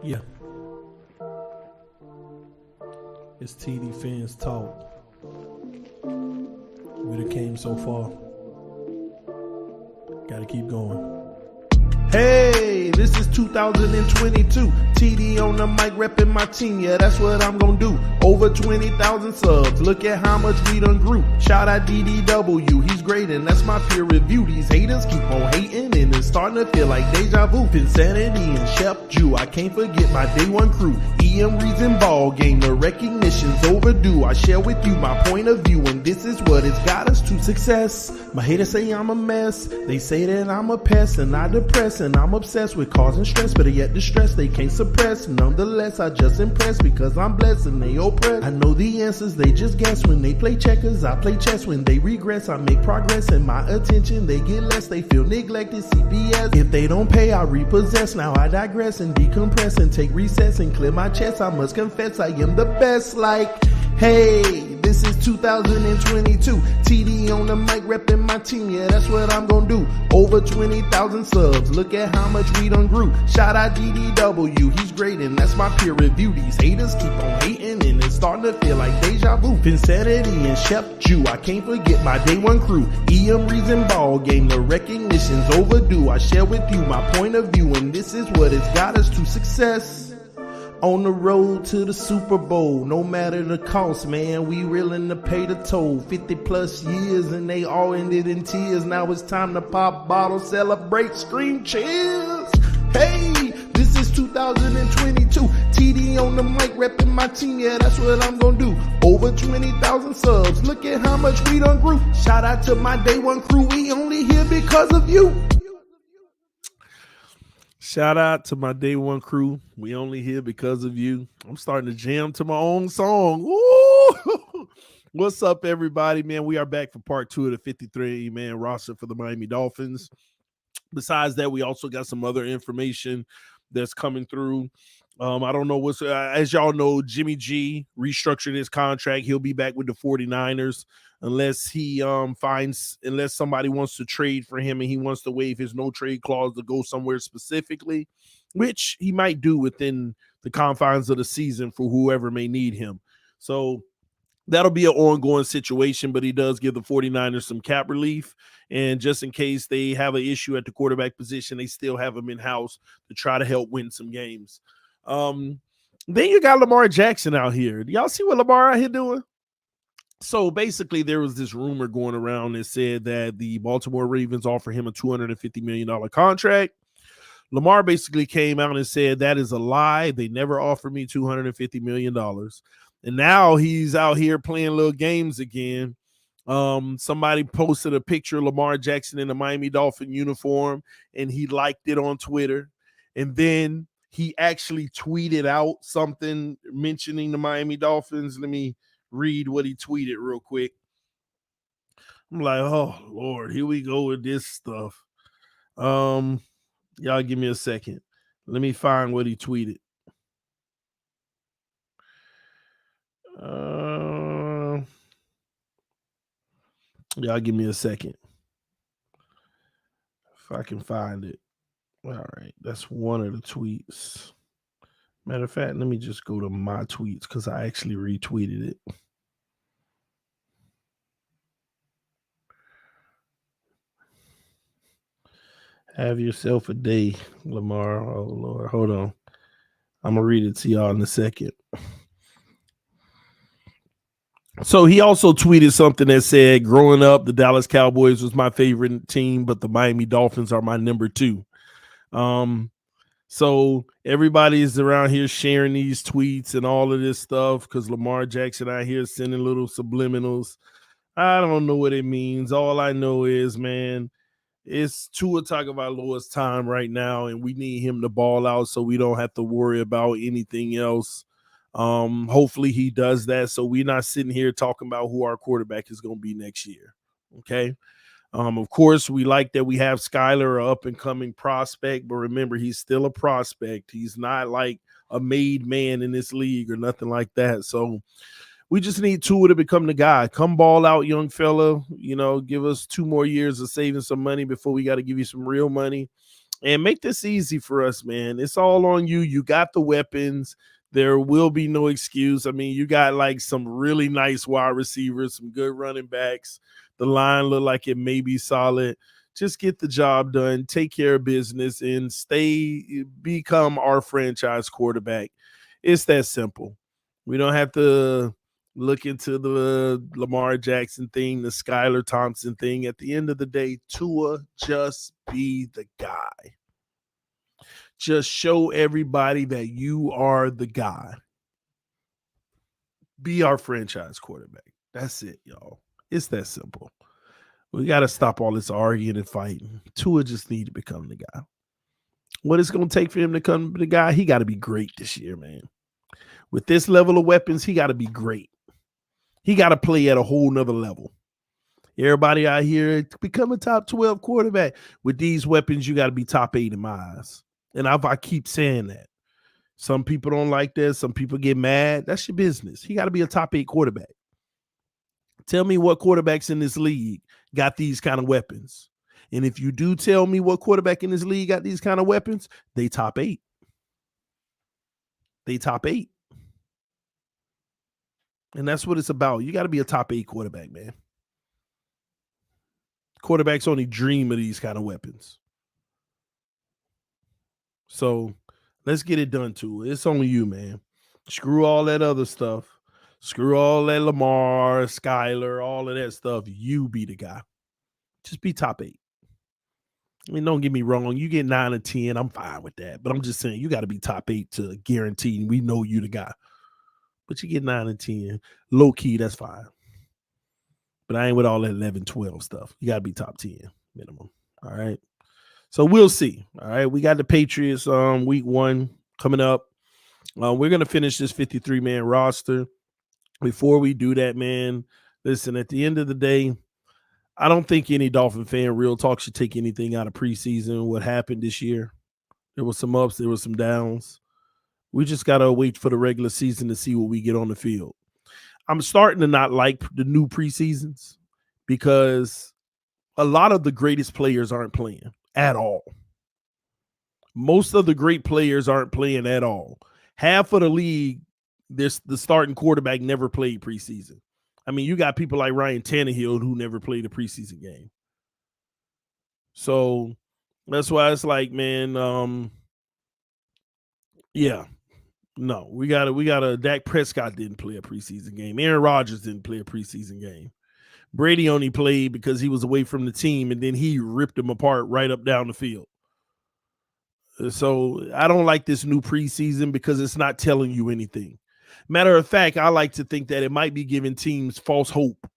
Yeah. It's TDPHINSTALK. We done came so far. Gotta keep going. Hey, this is 2022. TD on the mic repping my team. Yeah, that's what I'm gonna do. Over 20,000 subs. Look at how much we done grew. Shout out DDW. He's great and that's my peer review. These haters keep on hating and it's starting to feel like deja vu. Insanity and Chef Jew. I can't forget my day one crew. EM Reason Ball Game. The recognition's overdue. I share with you my point of view and this is what it's got us to success. My haters say I'm a mess. They say that I'm a pest and I depress. And I'm obsessed with causing stress, better yet distress they can't suppress. Nonetheless, I just impress because I'm blessed and they oppress. I know the answers, they just guess. When they play checkers, I play chess. When they regress, I make progress. And my attention, they get less. They feel neglected, CPS. If they don't pay, I repossess. Now I digress and decompress and take recess and clear my chest. I must confess, I am the best. Like, hey, this is 2022. TD on the mic repping my team. Yeah, that's what I'm gonna do. Over 20,000 subs. Look at how much we done grew. Shout out DDW. He's great and that's my peer review. These haters keep on hating and it's starting to feel like deja vu. Insanity and Chef Jew. I can't forget my day one crew. EM Reason Ball Game. The recognition's overdue. I share with you my point of view and this is what it's got us to success. On the road to the Super Bowl, no matter the cost, man, we willing to pay the toll. 50 plus years and they all ended in tears. Now it's time to pop bottles, celebrate, scream cheers. Hey, this is 2022. TD on the mic repping my team. Yeah, that's what I'm gonna do. Over 20,000 subs. Look at how much we done grew. Shout out to my day one crew. We only here because of you. Shout out to my day one crew. We only here because of you. I'm starting to jam to my own song. Woo! What's up, everybody, man? We are back for part 2 of the 53-man roster for the Miami Dolphins. Besides that, we also got some other information that's coming through. I don't know what's as y'all know, Jimmy G restructured his contract. He'll be back with the 49ers unless he unless somebody wants to trade for him and he wants to waive his no trade clause to go somewhere specifically, which he might do within the confines of the season for whoever may need him. So that'll be an ongoing situation, but he does give the 49ers some cap relief. And just in case they have an issue at the quarterback position, they still have him in-house to try to help win some games. Then you got Lamar Jackson out here. Do y'all see what Lamar out here doing? So basically, there was this rumor going around that said that the Baltimore Ravens offer him a $250 million contract. Lamar basically came out and said that is a lie. They never offered me $250 million. And now he's out here playing little games again. Somebody posted a picture of Lamar Jackson in a Miami Dolphin uniform, and he liked it on Twitter. And then he actually tweeted out something mentioning the Miami Dolphins. Let me read what he tweeted real quick. I'm like, oh Lord, here we go with this stuff. Y'all give me a second. Let me find what he tweeted. Y'all give me a second. If I can find it. All right, that's one of the tweets. Matter of fact, let me just go to my tweets because I actually retweeted it. Have yourself a day, Lamar. Oh, Lord. Hold on. I'm going to read it to y'all in a second. So he also tweeted something that said, growing up, the Dallas Cowboys was my favorite team, but the Miami Dolphins are my number 2. So everybody is around here sharing these tweets and all of this stuff because Lamar Jackson out here sending little subliminals. I don't know what it means. All I know is, man, it's Tua Tagovailoa's time right now, and we need him to ball out so we don't have to worry about anything else. Hopefully he does that so we're not sitting here talking about who our quarterback is going to be next year. Okay. Of course, we like that we have Skyler, an up-and-coming prospect, but remember, he's still a prospect. He's not like a made man in this league or nothing like that. So we just need Tua to become the guy. Come ball out, young fella. You know, give us 2 more years of saving some money before we got to give you some real money. And make this easy for us, man. It's all on you. You got the weapons. There will be no excuse. I mean, you got like some really nice wide receivers, some good running backs. The line look like it may be solid. Just get the job done, take care of business, and become our franchise quarterback. It's that simple. We don't have to look into the Lamar Jackson thing, the Skyler Thompson thing. At the end of the day, Tua, just be the guy. Just show everybody that you are the guy. Be our franchise quarterback. That's it, y'all. It's that simple. We got to stop all this arguing and fighting. Tua just need to become the guy. What it's going to take for him to become the guy, he got to be great this year, man. With this level of weapons, he got to be great. He got to play at a whole nother level. Everybody out here, become a top 12 quarterback. With these weapons, you got to be top 8 in my eyes. And I keep saying that. Some people don't like that. Some people get mad. That's your business. He got to be a top 8 quarterback. Tell me what quarterbacks in this league got these kind of weapons. And if you do tell me what quarterback in this league got these kind of weapons, they top 8. They top 8. And that's what it's about. You got to be a top 8 quarterback, man. Quarterbacks only dream of these kind of weapons. So let's get it done too. It's only you, man. Screw all that other stuff. Screw all that Lamar, Skyler, all of that stuff. You be the guy. Just be top 8. I mean, don't get me wrong. You get 9 or 10, I'm fine with that. But I'm just saying you got to be top 8 to guarantee we know you the guy. But you get 9 and 10. Low key, that's fine. But I ain't with all that 11, 12 stuff. You got to be top 10 minimum. All right. So we'll see. All right. We got the Patriots week 1 coming up. We're going to finish this 53-man roster. Before we do that, man, listen, at the end of the day, I don't think any Dolphin fan, real talk, should take anything out of preseason. What happened this year? There was some ups, there was some downs. We just got to wait for the regular season to see what we get on the field. I'm starting to not like the new preseasons because a lot of the greatest players aren't playing at all. Most of the great players aren't playing at all. Half of the league, the starting quarterback never played preseason. I mean, you got people like Ryan Tannehill who never played a preseason game. So that's why it's like, man, yeah. No, we gotta Dak Prescott didn't play a preseason game. Aaron Rodgers didn't play a preseason game. Brady only played because he was away from the team, and then he ripped him apart right up down the field. So I don't like this new preseason because it's not telling you anything. Matter of fact, I like to think that it might be giving teams false hope.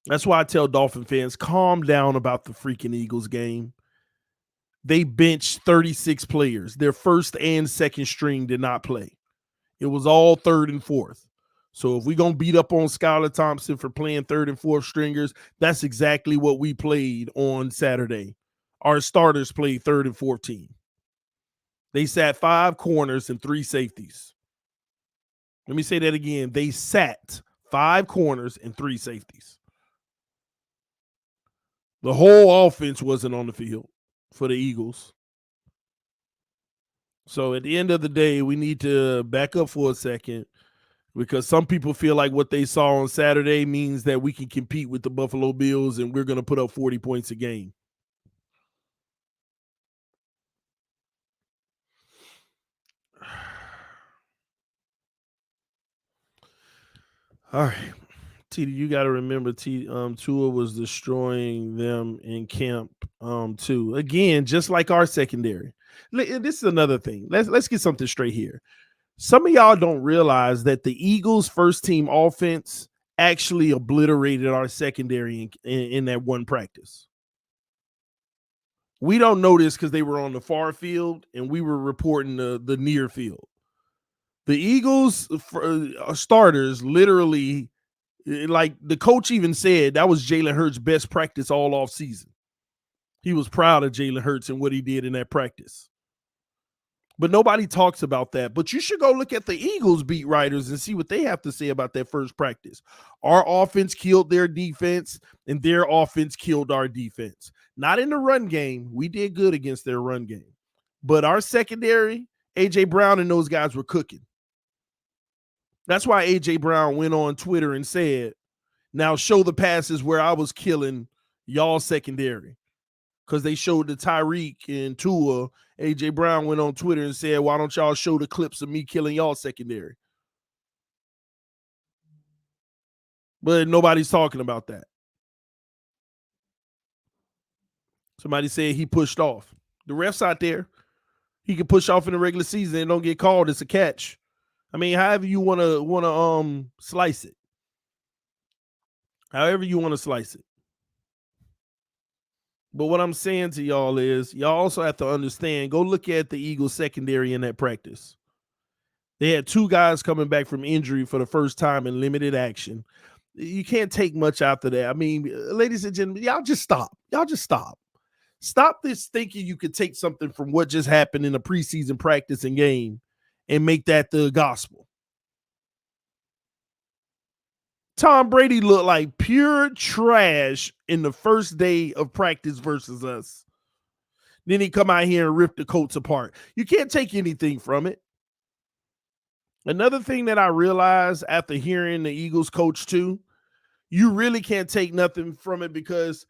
That's why I tell Dolphin fans, calm down about the freaking Eagles game. They benched 36 players. Their first and second string did not play. It was all third and fourth. So if we're going to beat up on Skyler Thompson for playing third and fourth stringers, that's exactly what we played on Saturday. Our starters played third and 14. They sat 5 corners and 3 safeties. Let me say that again. They sat 5 corners and 3 safeties. The whole offense wasn't on the field for the Eagles. So at the end of the day, we need to back up for a second because some people feel like what they saw on Saturday means that we can compete with the Buffalo Bills and we're going to put up 40 points a game. All right. TD, you got to remember Tua was destroying them in camp too. Again, just like our secondary. This is another thing. Let's get something straight here. Some of y'all don't realize that the Eagles' first team offense actually obliterated our secondary in that one practice. We don't know this because they were on the far field and we were reporting the near field. The Eagles starters literally, like the coach even said, that was Jalen Hurts' best practice all off season. He was proud of Jalen Hurts and what he did in that practice. But nobody talks about that. But you should go look at the Eagles beat writers and see what they have to say about that first practice. Our offense killed their defense, and their offense killed our defense. Not in the run game. We did good against their run game. But our secondary, A.J. Brown and those guys were cooking. That's why A.J. Brown went on Twitter and said, now show the passes where I was killing y'all secondary. Because they showed the Tyreek and Tua. A.J. Brown went on Twitter and said, why don't y'all show the clips of me killing y'all secondary? But nobody's talking about that. Somebody said he pushed off. The ref's out there. He can push off in the regular season and don't get called. It's a catch. I mean, however you want to slice it. However you want to slice it. But what I'm saying to y'all is y'all also have to understand, go look at the Eagles secondary in that practice. They had two guys coming back from injury for the first time in limited action. You can't take much after that. I mean, ladies and gentlemen, y'all just stop. Y'all just stop. Stop this thinking you could take something from what just happened in a preseason practice and game and make that the gospel. Tom Brady looked like pure trash in the first day of practice versus us. Then he come out here and rip the Colts apart. You can't take anything from it. Another thing that I realized after hearing the Eagles coach too, you really can't take nothing from it because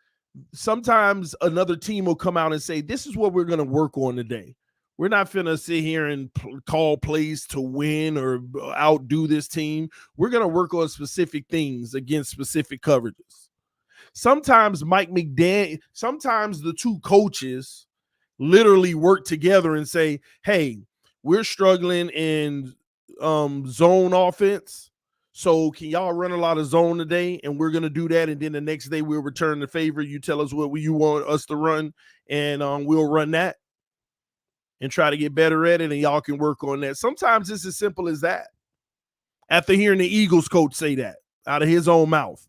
sometimes another team will come out and say, this is what we're going to work on today. We're not finna sit here and call plays to win or outdo this team. We're going to work on specific things against specific coverages. Sometimes sometimes the two coaches literally work together and say, hey, we're struggling in zone offense. So can y'all run a lot of zone today? And we're going to do that. And then the next day we'll return the favor. You tell us what you want us to run and we'll run that and try to get better at it. And y'all can work on that. Sometimes it's as simple as that. After hearing the Eagles coach say that out of his own mouth,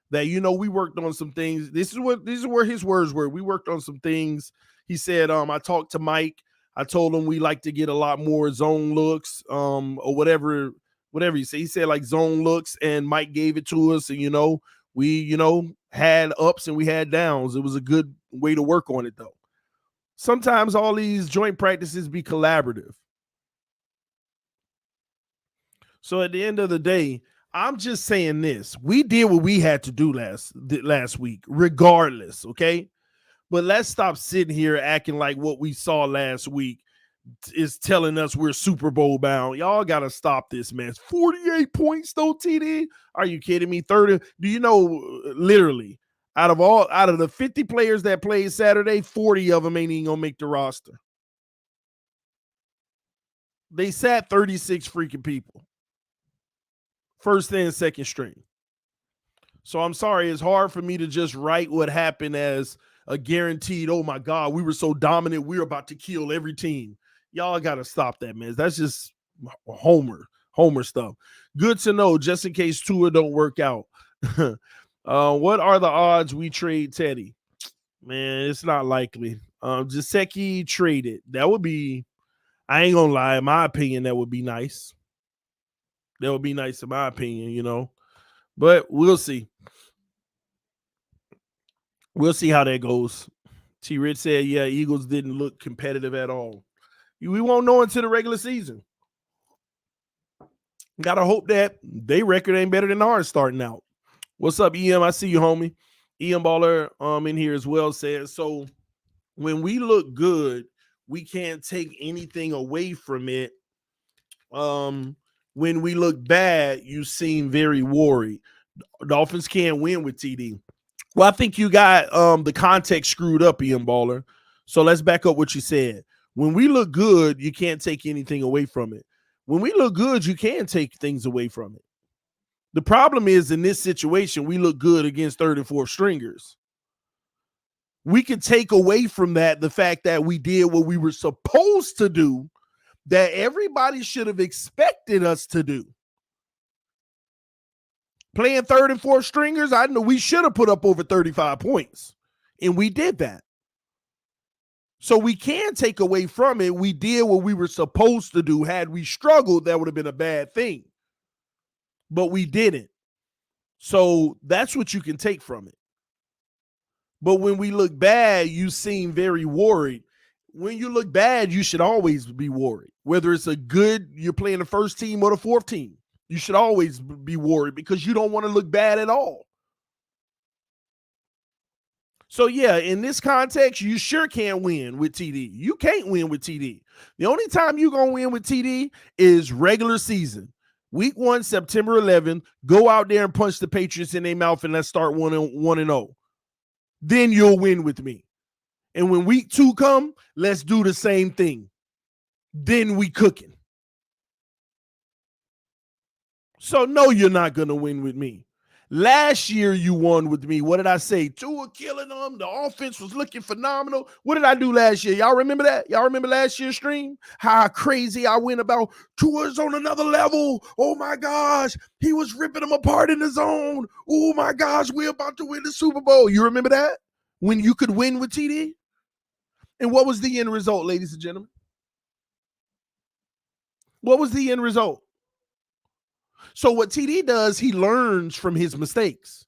that, we worked on some things. These are where his words were. We worked on some things. He said, I talked to Mike. I told him we like to get a lot more zone looks, or whatever he said. He said like zone looks, and Mike gave it to us. And, we, had ups and we had downs. It was a good way to work on it, though. Sometimes all these joint practices be collaborative. So at the end of the day, I'm just saying this. We did what we had to do last week, regardless, okay? But let's stop sitting here acting like what we saw last week is telling us we're Super Bowl bound. Y'all got to stop this, man. 48 points, though, TD? Are you kidding me? 30? Do you know, literally, out of the 50 players that played Saturday, 40 of them ain't even going to make the roster. They sat 36 freaking people. First and second string. So I'm sorry, it's hard for me to just write what happened as a guaranteed, oh my God, we were so dominant, we're about to kill every team. Y'all got to stop that, man. That's just Homer stuff. Good to know, just in case Tua don't work out. What are the odds we trade Teddy? Man, it's not likely. Gesicki traded. That would be, I ain't gonna lie, in my opinion, that would be nice. That would be nice in my opinion, But we'll see. We'll see how that goes. T-Rich said, yeah, Eagles didn't look competitive at all. We won't know until the regular season. Got to hope that their record ain't better than ours starting out. What's up, EM? I see you, homie. EM Baller in here as well says, so when we look good, we can't take anything away from it. When we look bad, you seem very worried. Dolphins can't win with TD. Well, I think you got the context screwed up, Ian Baller. So let's back up what you said. When we look good, you can't take anything away from it. When we look good, you can take things away from it. The problem is in this situation, we look good against third and fourth stringers. We could take away from that the fact that we did what we were supposed to do, that everybody should have expected us to do. Playing third and fourth stringers, I know we should have put up over 35 points, and we did that. So we can take away from it. We did what we were supposed to do. Had we struggled, that would have been a bad thing. But we didn't. So that's what you can take from it. But when we look bad, you seem very worried. When you look bad, you should always be worried. Whether it's you're playing the first team or the fourth team, you should always be worried because you don't want to look bad at all. So, yeah, in this context, you sure can't win with TD. You can't win with TD. The only time you're going to win with TD is regular season. Week 1, September 11th, go out there and punch the Patriots in their mouth and let's start 1-0. Then you'll win with me. And when week 2 come, let's do the same thing. Then we cooking. So, no, you're not going to win with me. Last year, you won with me. What did I say? Tua killing them. The offense was looking phenomenal. What did I do last year? Y'all remember that? Y'all remember last year's stream? How crazy I went about Tua's on another level. Oh, my gosh. He was ripping them apart in the zone. Oh, my gosh. We're about to win the Super Bowl. You remember that? When you could win with TD? And what was the end result, ladies and gentlemen? What was the end result? So what TD does, he learns from his mistakes.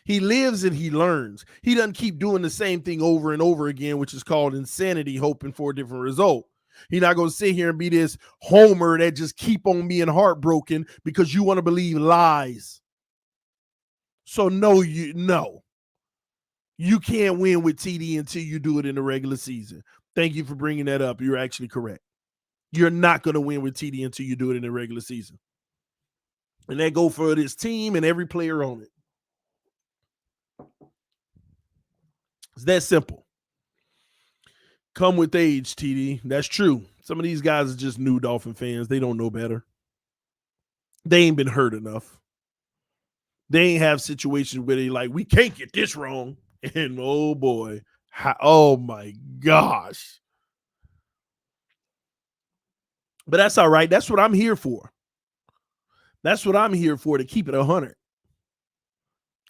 He lives and he learns. He doesn't keep doing the same thing over and over again, which is called insanity, hoping for a different result. He's not going to sit here and be this homer that just keep on being heartbroken because you want to believe lies. So no, you can't win with TD until you do it in the regular season. Thank you for bringing that up. You're actually correct. You're not going to win with TD until you do it in the regular season. And that go for this team and every player on it. It's that simple. Come with age, TD. That's true. Some of these guys are just new Dolphin fans. They don't know better. They ain't been hurt enough. They ain't have situations where they like, we can't get this wrong. And oh boy, oh my gosh. But that's all right. That's what I'm here for. That's what I'm here for, to keep it 100.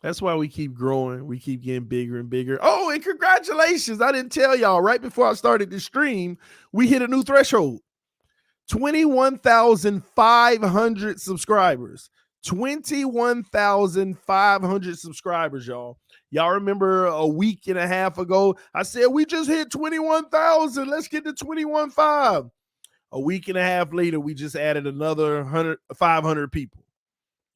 That's why we keep growing. We keep getting bigger and bigger. Oh, and congratulations. I didn't tell y'all right before I started the stream, we hit a new threshold. 21,500 subscribers. 21,500 subscribers, y'all. Y'all remember a week and a half ago, I said, we just hit 21,000. Let's get to 21,500. A week and a half later, we just added another 500 people.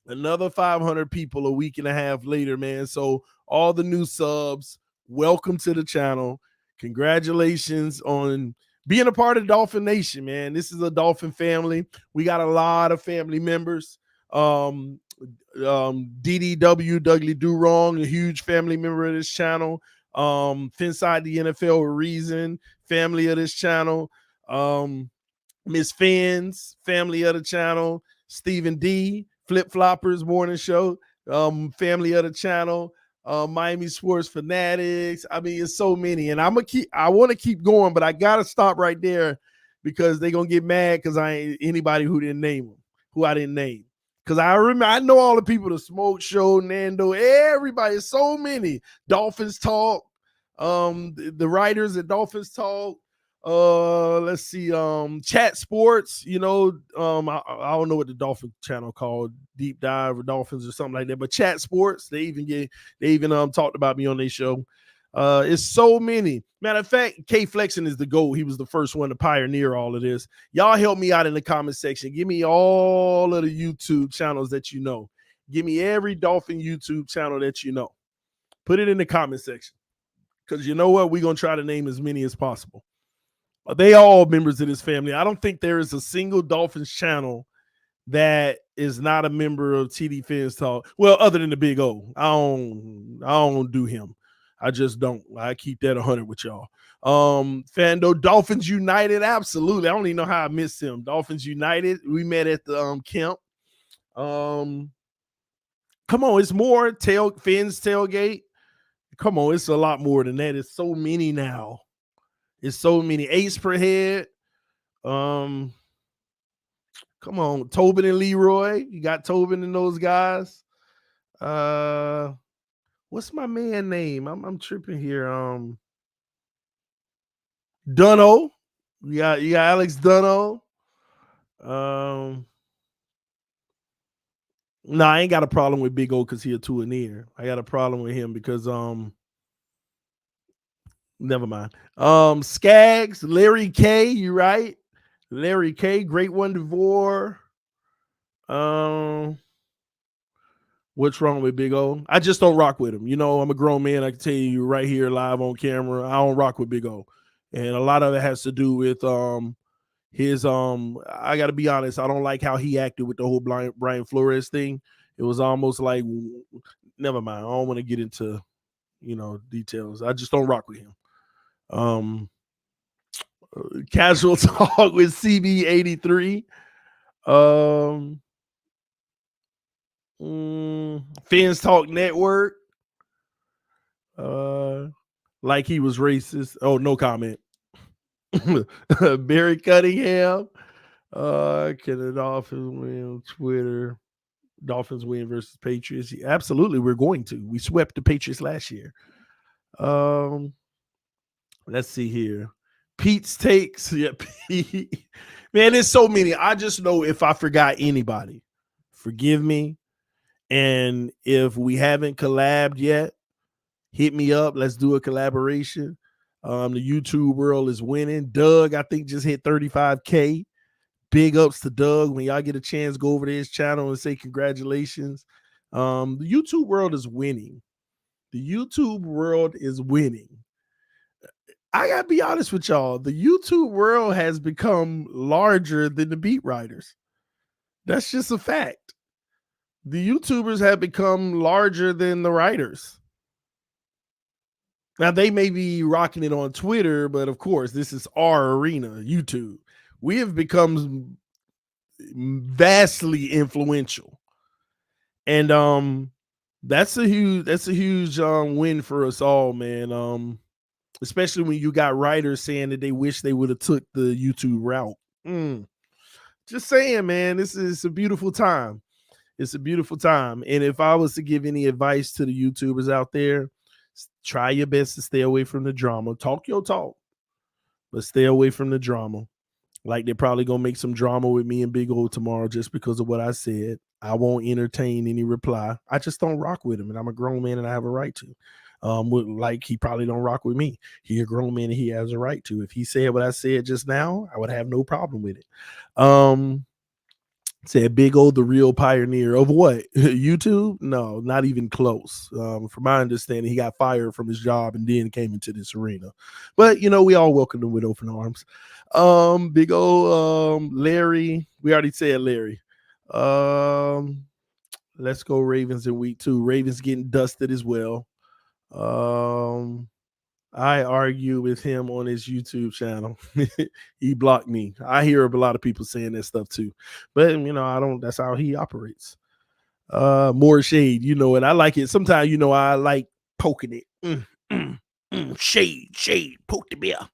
Another 500 people a week and a half later, man. So all the new subs, welcome to the channel. Congratulations on being a part of Dolphin Nation, man. This is a Dolphin family. We got a lot of family members. DDW, Dudley Do Wrong, a huge family member of this channel. Inside the NFL with Reason, family of this channel. Miss Fins, family of the channel. Stephen D, Flip Floppers Morning Show, family of the channel. Miami Sports Fanatics. I mean, it's so many, and I want to keep going, but I gotta stop right there because they're gonna get mad because I ain't anybody who didn't name them, who I didn't name. Because I know all the people, the Smoke Show, Nando, everybody, so many. Dolphins Talk, the writers at Dolphins Talk. Let's see, Chat Sports, I don't know what the Dolphin channel called, Deep Dive or Dolphins or something like that, but Chat Sports, they even talked about me on their show. It's so many. Matter of fact, K Flexing is the GOAT. He was the first one to pioneer all of this. Y'all help me out in the comment section. Give me all of the YouTube channels that you know. Give me every Dolphin YouTube channel that you know. Put it in the comment section. Because you know what? We're going to try to name as many as possible. They all members of this family. I don't think there is a single Dolphins channel that is not a member of TDPHINSTALK. Well, other than the Big O. I don't do him. I just don't. I keep that 100 with y'all. Fando, Dolphins United, absolutely. I don't even know how I missed him. Dolphins United. We met at the camp. Come on, it's more. Fins Tailgate. Come on, it's a lot more than that. It's so many now. It's so many. Ace per head. Come on, Tobin and Leroy. You got Tobin and those guys. What's my man name? I'm tripping here. Dunno. You got Alex Dunno. No, I ain't got a problem with Big O because he a two and near. I got a problem with him because never mind. Skaggs, Larry K, you right? Larry K, Great One Devore. What's wrong with Big O? I just don't rock with him. You know, I'm a grown man. I can tell you right here live on camera. I don't rock with Big O. And a lot of it has to do with his I gotta be honest, I don't like how he acted with the whole Brian Flores thing. It was almost like, never mind. I don't want to get into details. I just don't rock with him. Casual talk with CB83. Fins Talk Network. Like he was racist. Oh, no comment. Barry Cunningham. Can the Dolphins win on Twitter? Dolphins win versus Patriots. Absolutely, we're going to. We swept the Patriots last year. Let's see here. Pete's takes. Yeah, Pete. Man, there's so many. I just know if I forgot anybody, forgive me. And if we haven't collabed yet, hit me up. Let's do a collaboration. The YouTube world is winning. Doug, I think, just hit 35K. Big ups to Doug. When y'all get a chance, go over to his channel and say congratulations. The YouTube world is winning. The YouTube world is winning. I gotta be honest with y'all. The YouTube world has become larger than the beat writers. That's just a fact. The YouTubers have become larger than the writers. Now, they may be rocking it on Twitter, but of course, this is our arena, YouTube. We have become vastly influential. And that's a huge win for us all, man. Especially when you got writers saying that they wish they would have took the YouTube route. Just saying, man, this is a beautiful time. It's a beautiful time. And if I was to give any advice to the YouTubers out there, try your best to stay away from the drama. Talk your talk, but stay away from the drama. Like, they're probably going to make some drama with me and Big O tomorrow just because of what I said. I won't entertain any reply. I just don't rock with him, and I'm a grown man and I have a right to. Like, he probably don't rock with me. He a grown man and he has a right to. If he said what I said just now, I would have no problem with it. Said Big O, the real pioneer of what? YouTube? No, not even close. From my understanding, he got fired from his job and then came into this arena. But we all welcome him with open arms. Big O, Larry. We already said Larry. Let's go Ravens in week 2. Ravens getting dusted as well. I argue with him on his YouTube channel. He blocked me. I hear a lot of people saying that stuff too, but I don't. That's how he operates. More shade, and I like it. Sometimes, I like poking it. Shade, poke the bear.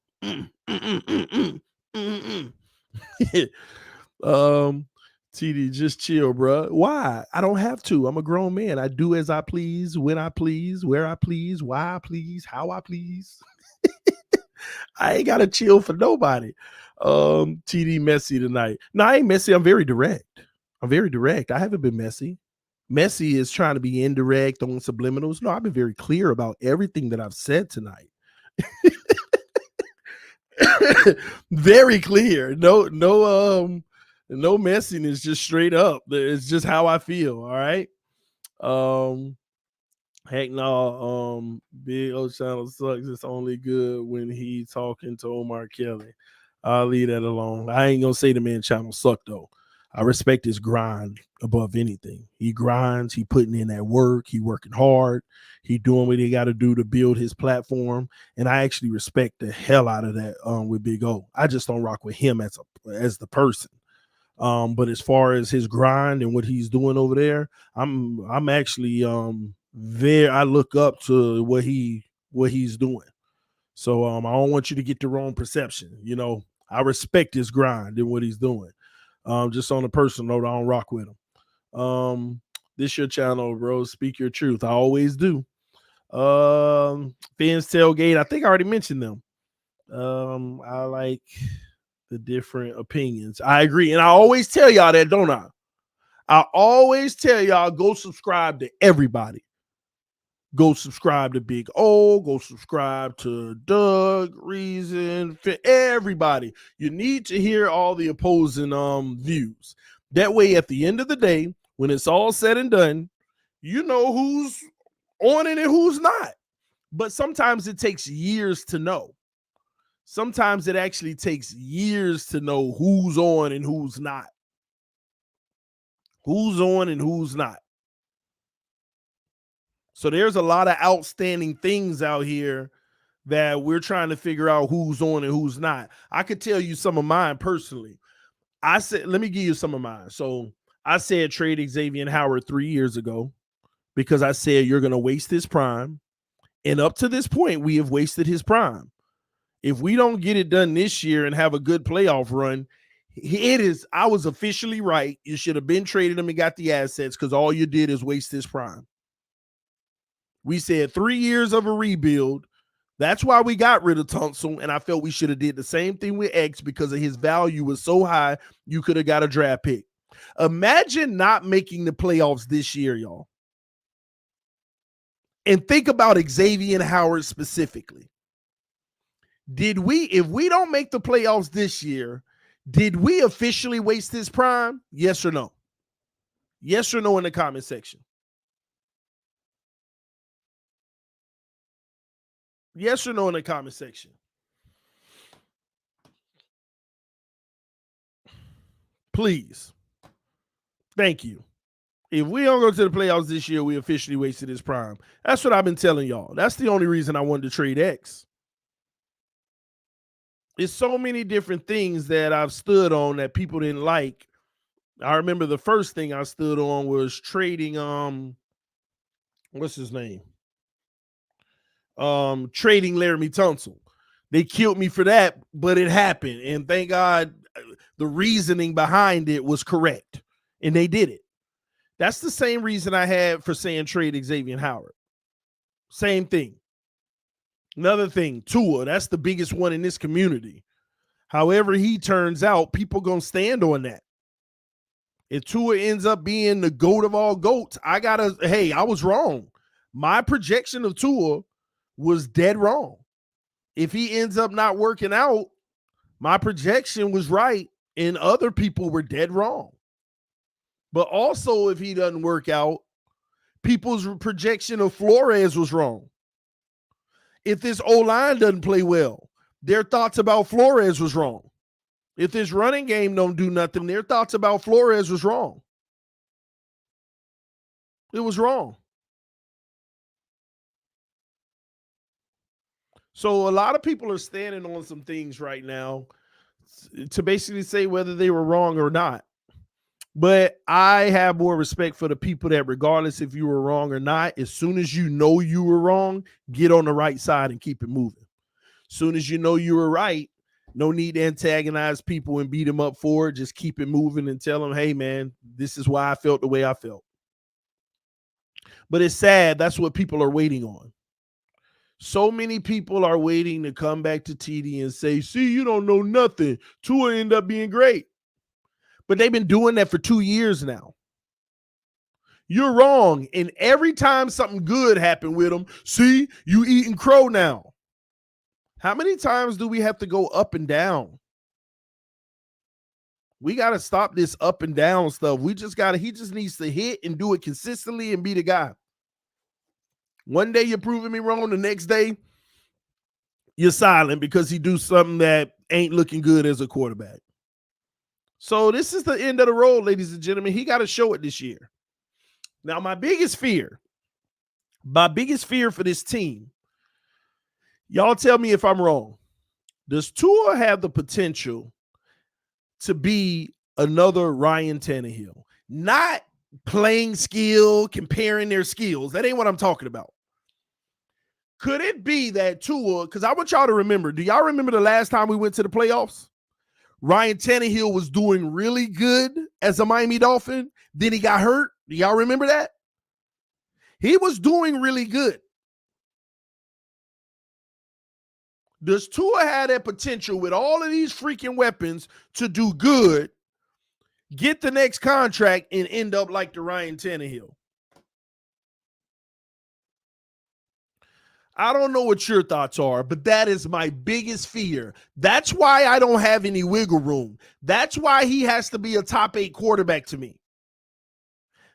TD, just chill, bro. Why? I don't have to. I'm a grown man. I do as I please, when I please, where I please, why I please, how I please. I ain't got to chill for nobody. TD messy tonight. No, I ain't messy. I'm very direct. I haven't been messy. Messy is trying to be indirect on subliminals. No, I've been very clear about everything that I've said tonight. Very clear. No messiness, just straight up. It's just how I feel. All right. Heck no. Big O channel sucks. It's only good when he talking to Omar Kelly. I'll leave that alone. I ain't gonna say the man channel suck though. I respect his grind above anything. He grinds. He putting in that work. He working hard. He doing what he got to do to build his platform. And I actually respect the hell out of that with Big O. I just don't rock with him as the person. But as far as his grind and what he's doing over there, I'm actually there. I look up to what he's doing. So I don't want you to get the wrong perception. I respect his grind and what he's doing. Just on a personal note, I don't rock with him. This your channel, bro. Speak your truth. I always do. Fins Tailgate. I think I already mentioned them. I like the different opinions. I agree. And I always tell y'all that, don't I? I always tell y'all, go subscribe to everybody. Go subscribe to Big O. Go subscribe to Doug, Reason, everybody. You need to hear all the opposing views. That way, at the end of the day, when it's all said and done, you know who's on it and who's not. But sometimes it takes years to know. Sometimes it actually takes years to know who's on and who's not. Who's on and who's not. So there's a lot of outstanding things out here that we're trying to figure out who's on and who's not. I could tell you some of mine personally. I said, let me give you some of mine. So I said trade Xavier Howard 3 years ago because I said you're going to waste his prime. And up to this point, we have wasted his prime. If we don't get it done this year and have a good playoff run, I was officially right. You should have been traded him and got the assets because all you did is waste his prime. We said 3 years of a rebuild. That's why we got rid of Thompson, and I felt we should have did the same thing with X because of his value was so high, you could have got a draft pick. Imagine not making the playoffs this year, y'all. And think about Xavier Howard specifically. If we don't make the playoffs this year, did we officially waste his prime? Yes or no? Yes or no in the comment section. Yes or no in the comment section. Please. Thank you. If we don't go to the playoffs this year, we officially wasted his prime. That's what I've been telling y'all. That's the only reason I wanted to trade X. It's so many different things that I've stood on that people didn't like. I remember the first thing I stood on was trading what's his name? Trading Laramie Tunsil. They killed me for that, but it happened. And thank God the reasoning behind it was correct. And they did it. That's the same reason I had for saying trade Xavier Howard. Same thing. Another thing, Tua, that's the biggest one in this community. However he turns out, people going to stand on that. If Tua ends up being the GOAT of all GOATs, I was wrong. My projection of Tua was dead wrong. If he ends up not working out, my projection was right and other people were dead wrong. But also, if he doesn't work out, people's projection of Flores was wrong. If this O-line doesn't play well, their thoughts about Flores was wrong. If this running game don't do nothing, their thoughts about Flores was wrong. It was wrong. So a lot of people are standing on some things right now to basically say whether they were wrong or not. But I have more respect for the people that regardless if you were wrong or not, as soon as you know you were wrong, get on the right side and keep it moving. As soon as you know you were right, no need to antagonize people and beat them up for it. Just keep it moving and tell them, hey, man, this is why I felt the way I felt. But it's sad. That's what people are waiting on. So many people are waiting to come back to TD and say, see, you don't know nothing. Tua ended up being great. But they've been doing that for 2 years now. You're wrong. And every time something good happened with them, see, you eating crow now. How many times do we have to go up and down? We got to stop this up and down stuff. He just needs to hit and do it consistently and be the guy. One day you're proving me wrong. The next day you're silent because he do something that ain't looking good as a quarterback. So this is the end of the road, ladies and gentlemen. He got to show it this year. Now, my biggest fear for this team, y'all tell me if I'm wrong. Does Tua have the potential to be another Ryan Tannehill? Not playing skill, comparing their skills. That ain't what I'm talking about. Could it be that Tua, because I want y'all to remember, do y'all remember the last time we went to the playoffs? Ryan Tannehill was doing really good as a Miami Dolphin. Then he got hurt. Do y'all remember that? He was doing really good. Does Tua have that potential with all of these freaking weapons to do good, get the next contract, and end up like the Ryan Tannehill? I don't know what your thoughts are, but that is my biggest fear. That's why I don't have any wiggle room. That's why he has to be a top 8 quarterback to me.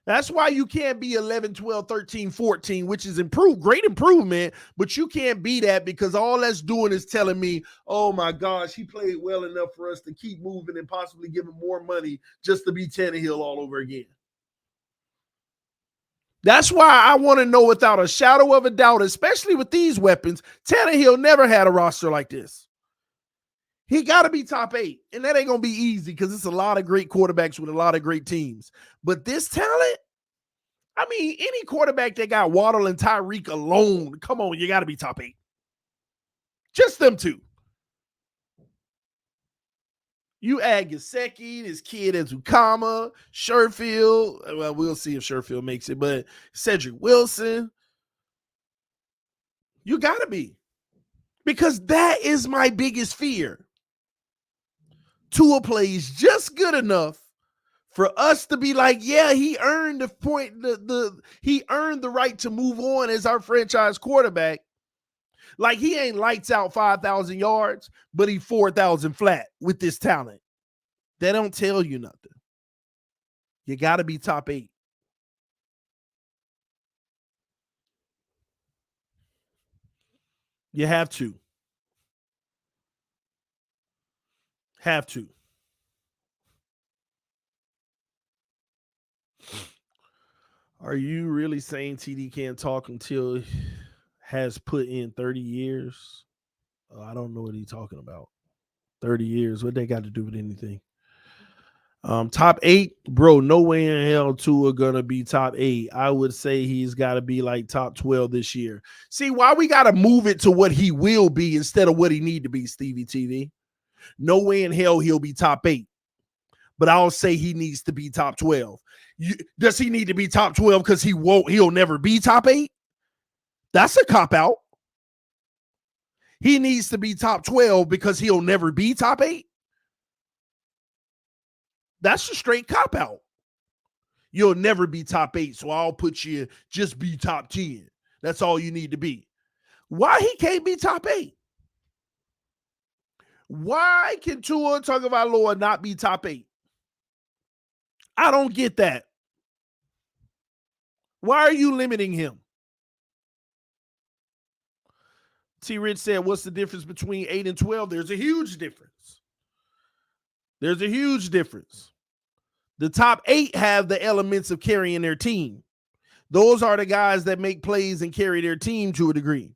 That's why you can't be 11, 12, 13, 14, which is great improvement, but you can't be that because all that's doing is telling me, oh my gosh, he played well enough for us to keep moving and possibly give him more money just to be Tannehill all over again. That's why I want to know without a shadow of a doubt, especially with these weapons, Tannehill never had a roster like this. He got to be top 8, and that ain't going to be easy because it's a lot of great quarterbacks with a lot of great teams. But this talent, I mean, any quarterback that got Waddle and Tyreek alone, come on, you got to be top 8. Just them two. You add Gesicki, this kid Azukama, Sherfield. Well, we'll see if Sherfield makes it, but Cedric Wilson. You got to be. Because that is my biggest fear. Tua plays just good enough for us to be like, yeah, he earned the point, he earned the right to move on as our franchise quarterback. Like, he ain't lights out 5,000 yards, but he 4,000 flat with this talent. They don't tell you nothing. You got to be top 8. You have to. Have to. Are you really saying TD can't talk until has put in 30 years? I don't know what he's talking about. 30 years. What they got to do with anything? Top 8, bro. No way in hell Tua gonna be top 8. I would say he's got to be like top 12 this year. See, why we got to move it to what he will be instead of what he need to be, Stevie TV. No way in hell he'll be top 8, but I'll say he needs to be top 12. Does he need to be top 12 because he'll never be top 8? That's a cop out. He needs to be top 12 because he'll never be top 8. That's a straight cop out. You'll never be top 8, so I'll put you just be top 10. That's all you need to be. Why he can't be top 8? Why can Tua Tagovailoa not be top 8? I don't get that. Why are you limiting him? T. Rich said, what's the difference between 8 and 12? There's a huge difference. There's a huge difference. The top 8 have the elements of carrying their team. Those are the guys that make plays and carry their team to a degree.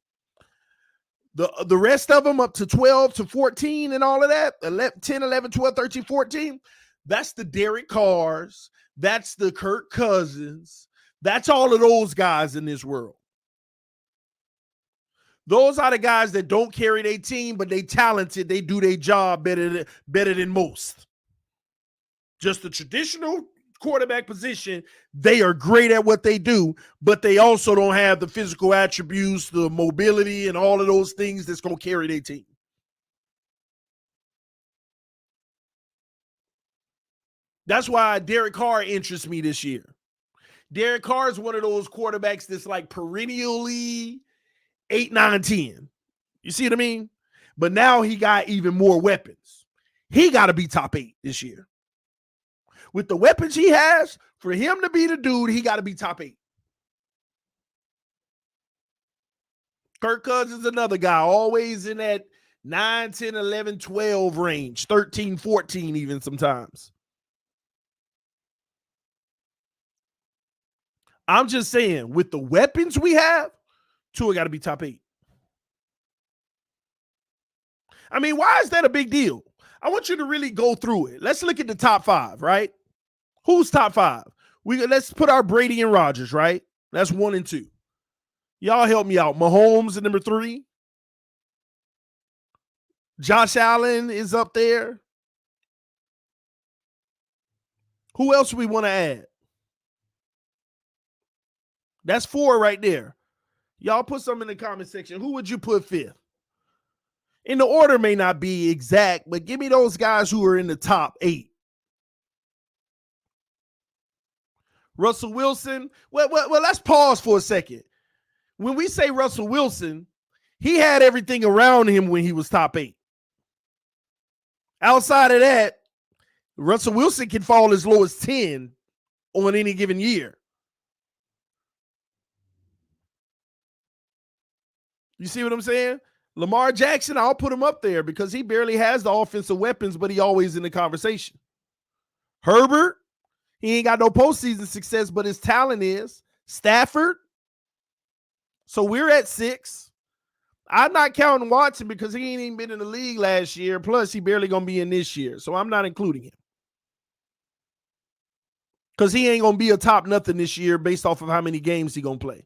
The rest of them up to 12 to 14 and all of that, 10, 11, 12, 13, 14, that's the Derek Carrs. That's the Kirk Cousins. That's all of those guys in this world. Those are the guys that don't carry their team, but they talented. They do their job better than most. Just the traditional quarterback position, they are great at what they do, but they also don't have the physical attributes, the mobility, and all of those things that's going to carry their team. That's why Derek Carr interests me this year. Derek Carr is one of those quarterbacks that's like perennially 8, 9, 10. You see what I mean? But now he got even more weapons. He got to be top 8 this year. With the weapons he has, for him to be the dude, he got to be top 8. Kirk Cousins is another guy, always in that 9, 10, 11, 12 range, 13, 14 even sometimes. I'm just saying, with the weapons we have, Tua got to be top 8. I mean, why is that a big deal? I want you to really go through it. Let's look at the top 5, right? Who's top 5? Let's put our Brady and Rodgers, right? That's 1 and 2. Y'all help me out. Mahomes at number 3. Josh Allen is up there. Who else we want to add? That's 4 right there. Y'all put some in the comment section. Who would you put 5th? And the order may not be exact, but give me those guys who are in the top 8. Russell Wilson. Well, let's pause for a second. When we say Russell Wilson, he had everything around him when he was top 8. Outside of that, Russell Wilson can fall as low as 10 on any given year. You see what I'm saying? Lamar Jackson, I'll put him up there because he barely has the offensive weapons, but he always in the conversation. Herbert, he ain't got no postseason success, but his talent is. Stafford. So we're at 6. I'm not counting Watson because he ain't even been in the league last year. Plus, he barely going to be in this year. So I'm not including him. Because he ain't going to be a top nothing this year based off of how many games he going to play.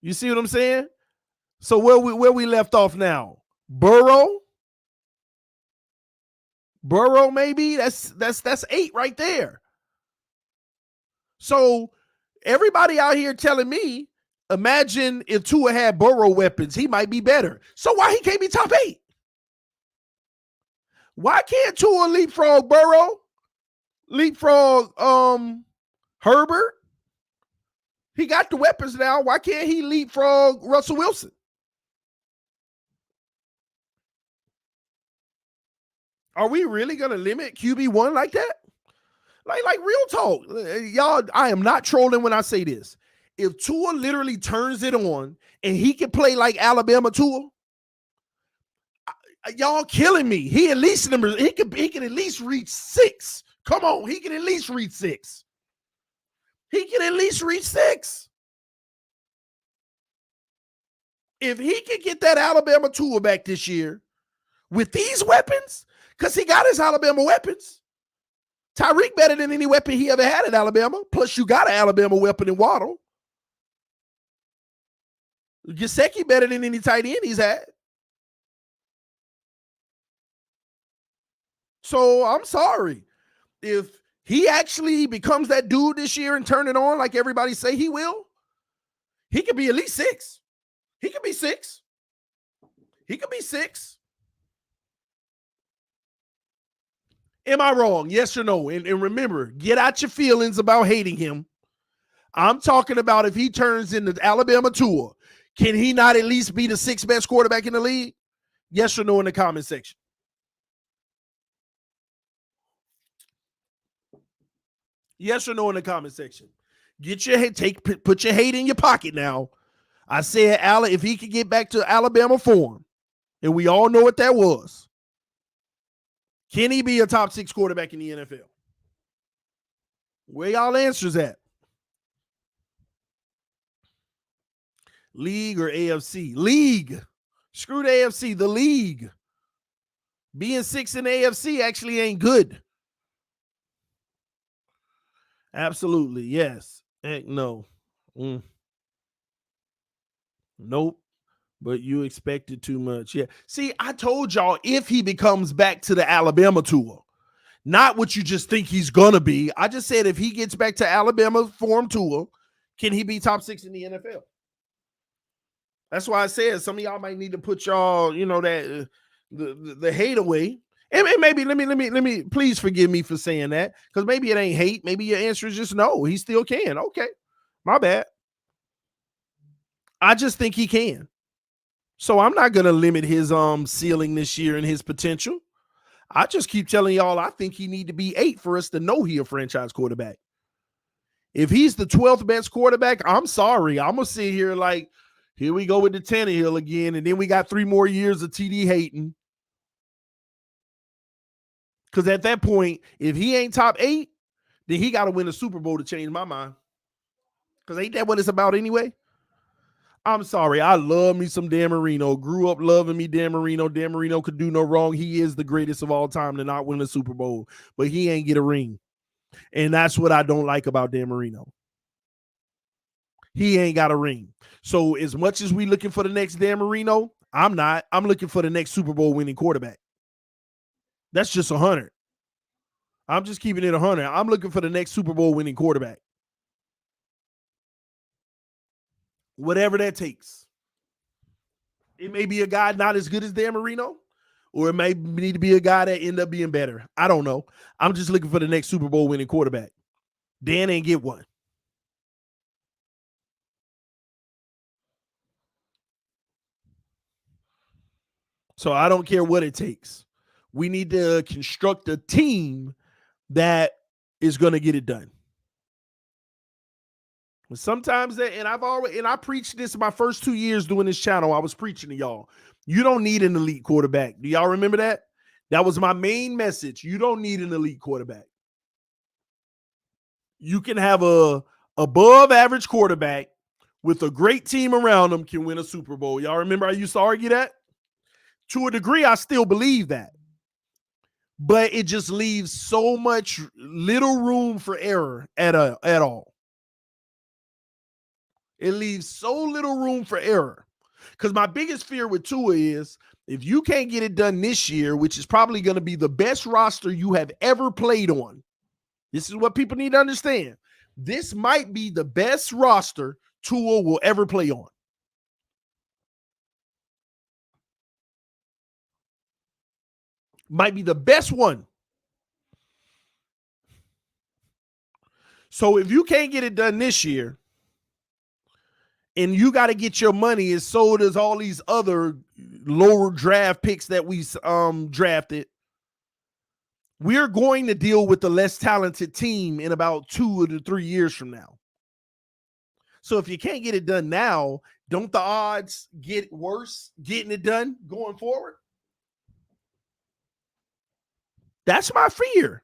You see what I'm saying? So where we left off now? Burrow maybe? That's 8 right there. So everybody out here telling me, imagine if Tua had Burrow weapons, he might be better. So why he can't be top 8? Why can't Tua leapfrog Burrow? Leapfrog Herbert? He got the weapons now. Why can't he leapfrog Russell Wilson? Are we really going to limit QB1 like that? Like real talk. Y'all, I am not trolling when I say this. If Tua literally turns it on and he can play like Alabama Tua, y'all killing me. He can at least reach 6. Come on, he can at least reach 6. He can at least reach 6. If he can get that Alabama Tua back this year with these weapons, because he got his Alabama weapons. Tyreek better than any weapon he ever had at Alabama. Plus, you got an Alabama weapon in Waddle. Gesicki better than any tight end he's had. So, I'm sorry. If he actually becomes that dude this year and turn it on like everybody say he will, he could be at least 6. He could be 6. He could be 6. Am I wrong? Yes or no? And remember, get out your feelings about hating him. I'm talking about if he turns into Alabama Tua, can he not at least be the 6th best quarterback in the league? Yes or no in the comment section. Yes or no in the comment section. Get your head, put your hate in your pocket now. I said, if he could get back to Alabama form, and we all know what that was, can he be a top 6 quarterback in the NFL? Where y'all answers at? League or AFC? League. Screw the AFC, the league. Being 6 in the AFC actually ain't good. Absolutely, yes. Heck no. Nope. But you expected too much. Yeah. See, I told y'all if he becomes back to the Alabama Tua, not what you just think he's going to be. I just said if he gets back to Alabama form Tua, can he be top 6 in the NFL? That's why I said some of y'all might need to put y'all, that the hate away. And maybe let me please forgive me for saying that, because maybe it ain't hate. Maybe your answer is just no. He still can. Okay. My bad. I just think he can. So I'm not going to limit his ceiling this year and his potential. I just keep telling y'all I think he need to be 8 for us to know he a franchise quarterback. If he's the 12th best quarterback, I'm sorry. I'm going to sit here like, here we go with the Tannehill again, and then we got 3 more years of TD hating. Because at that point, if he ain't top 8, then he got to win a Super Bowl to change my mind. Because ain't that what it's about anyway? I'm sorry. I love me some Dan Marino. Grew up loving me Dan Marino. Dan Marino could do no wrong. He is the greatest of all time to not win a Super Bowl. But he ain't get a ring. And that's what I don't like about Dan Marino. He ain't got a ring. So as much as we looking for the next Dan Marino, I'm not. I'm looking for the next Super Bowl winning quarterback. That's just 100. I'm just keeping it 100. I'm looking for the next Super Bowl winning quarterback. Whatever that takes. It may be a guy not as good as Dan Marino, or it may need to be a guy that end up being better. I don't know. I'm just looking for the next Super Bowl winning quarterback. Dan ain't get one. So I don't care what it takes. We need to construct a team that is going to get it done. Sometimes I preached this in my first 2 years doing this channel. I was preaching to y'all. You don't need an elite quarterback. Do y'all remember that? That was my main message. You don't need an elite quarterback. You can have a above average quarterback with a great team around them can win a Super Bowl. Y'all remember I used to argue that? To a degree, I still believe that. But it just leaves so much little room for error at all. It leaves so little room for error. Because my biggest fear with Tua is if you can't get it done this year, which is probably going to be the best roster you have ever played on. This is what people need to understand. This might be the best roster Tua will ever play on. Might be the best one. So if you can't get it done this year, and you got to get your money, and so does all these other lower draft picks that we drafted, we're going to deal with the less talented team in about 2 to 3 years from now. So if you can't get it done now, don't the odds get worse getting it done going forward? That's my fear.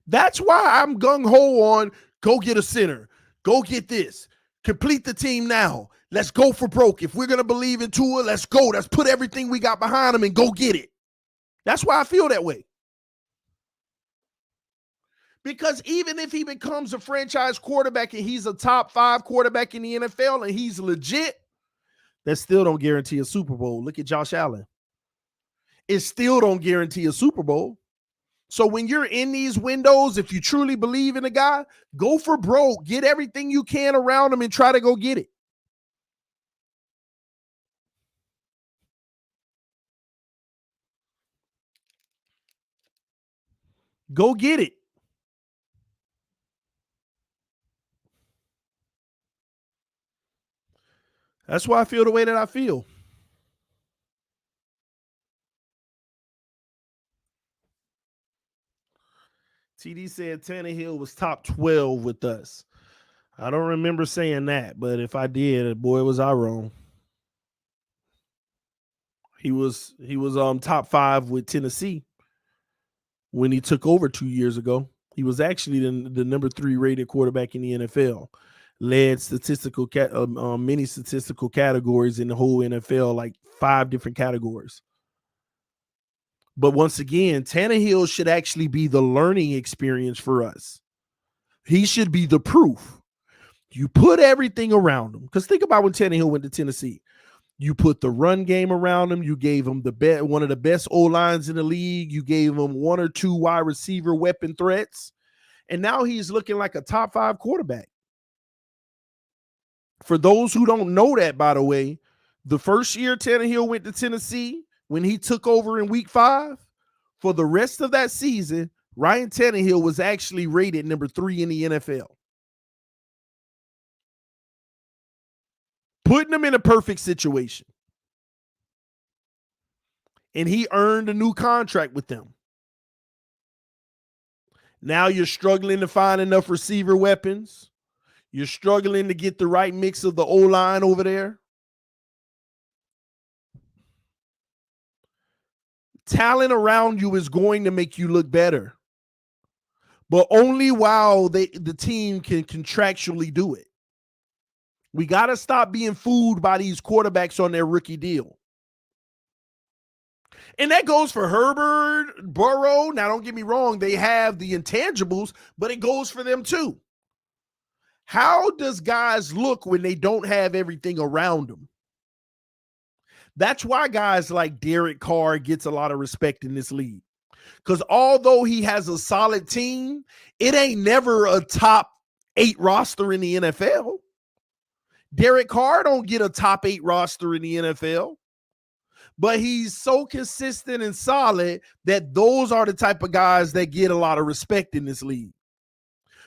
That's why I'm gung-ho on go get a center. Go get this. Complete the team now. Let's go for broke. If we're going to believe in Tua, let's go. Let's put everything we got behind him and go get it. That's why I feel that way. Because even if he becomes a franchise quarterback and he's a top 5 quarterback in the NFL and he's legit, that still don't guarantee a Super Bowl. Look at Josh Allen. It still don't guarantee a Super Bowl. So when you're in these windows, if you truly believe in a guy, go for broke. Get everything you can around him and try to go get it. Go get it. That's why I feel the way that I feel. TD said Tannehill was top 12 with us. I don't remember saying that, but if I did, boy, was I wrong. He was top 5 with Tennessee when he took over 2 years ago. He was actually the number 3 rated quarterback in the NFL. Led many statistical categories in the whole NFL, like 5 different categories. But once again, Tannehill should actually be the learning experience for us. He should be the proof. You put everything around him. Because think about when Tannehill went to Tennessee. You put the run game around him. You gave him one of the best O-lines in the league. You gave him 1 or 2 wide receiver weapon threats. And now he's looking like a top 5 quarterback. For those who don't know that, by the way, the first year Tannehill went to Tennessee, when he took over in week 5, for the rest of that season, Ryan Tannehill was actually rated number 3 in the NFL. Putting him in a perfect situation. And he earned a new contract with them. Now you're struggling to find enough receiver weapons. You're struggling to get the right mix of the O-line over there. Talent around you is going to make you look better, but only while the team can contractually do it. We got to stop being fooled by these quarterbacks on their rookie deal. And that goes for Herbert, Burrow. Now, don't get me wrong. They have the intangibles, but it goes for them too. How does guys look when they don't have everything around them? That's why guys like Derek Carr gets a lot of respect in this league. Because although he has a solid team, it ain't never a top 8 roster in the NFL. Derek Carr don't get a top 8 roster in the NFL, but he's so consistent and solid that those are the type of guys that get a lot of respect in this league.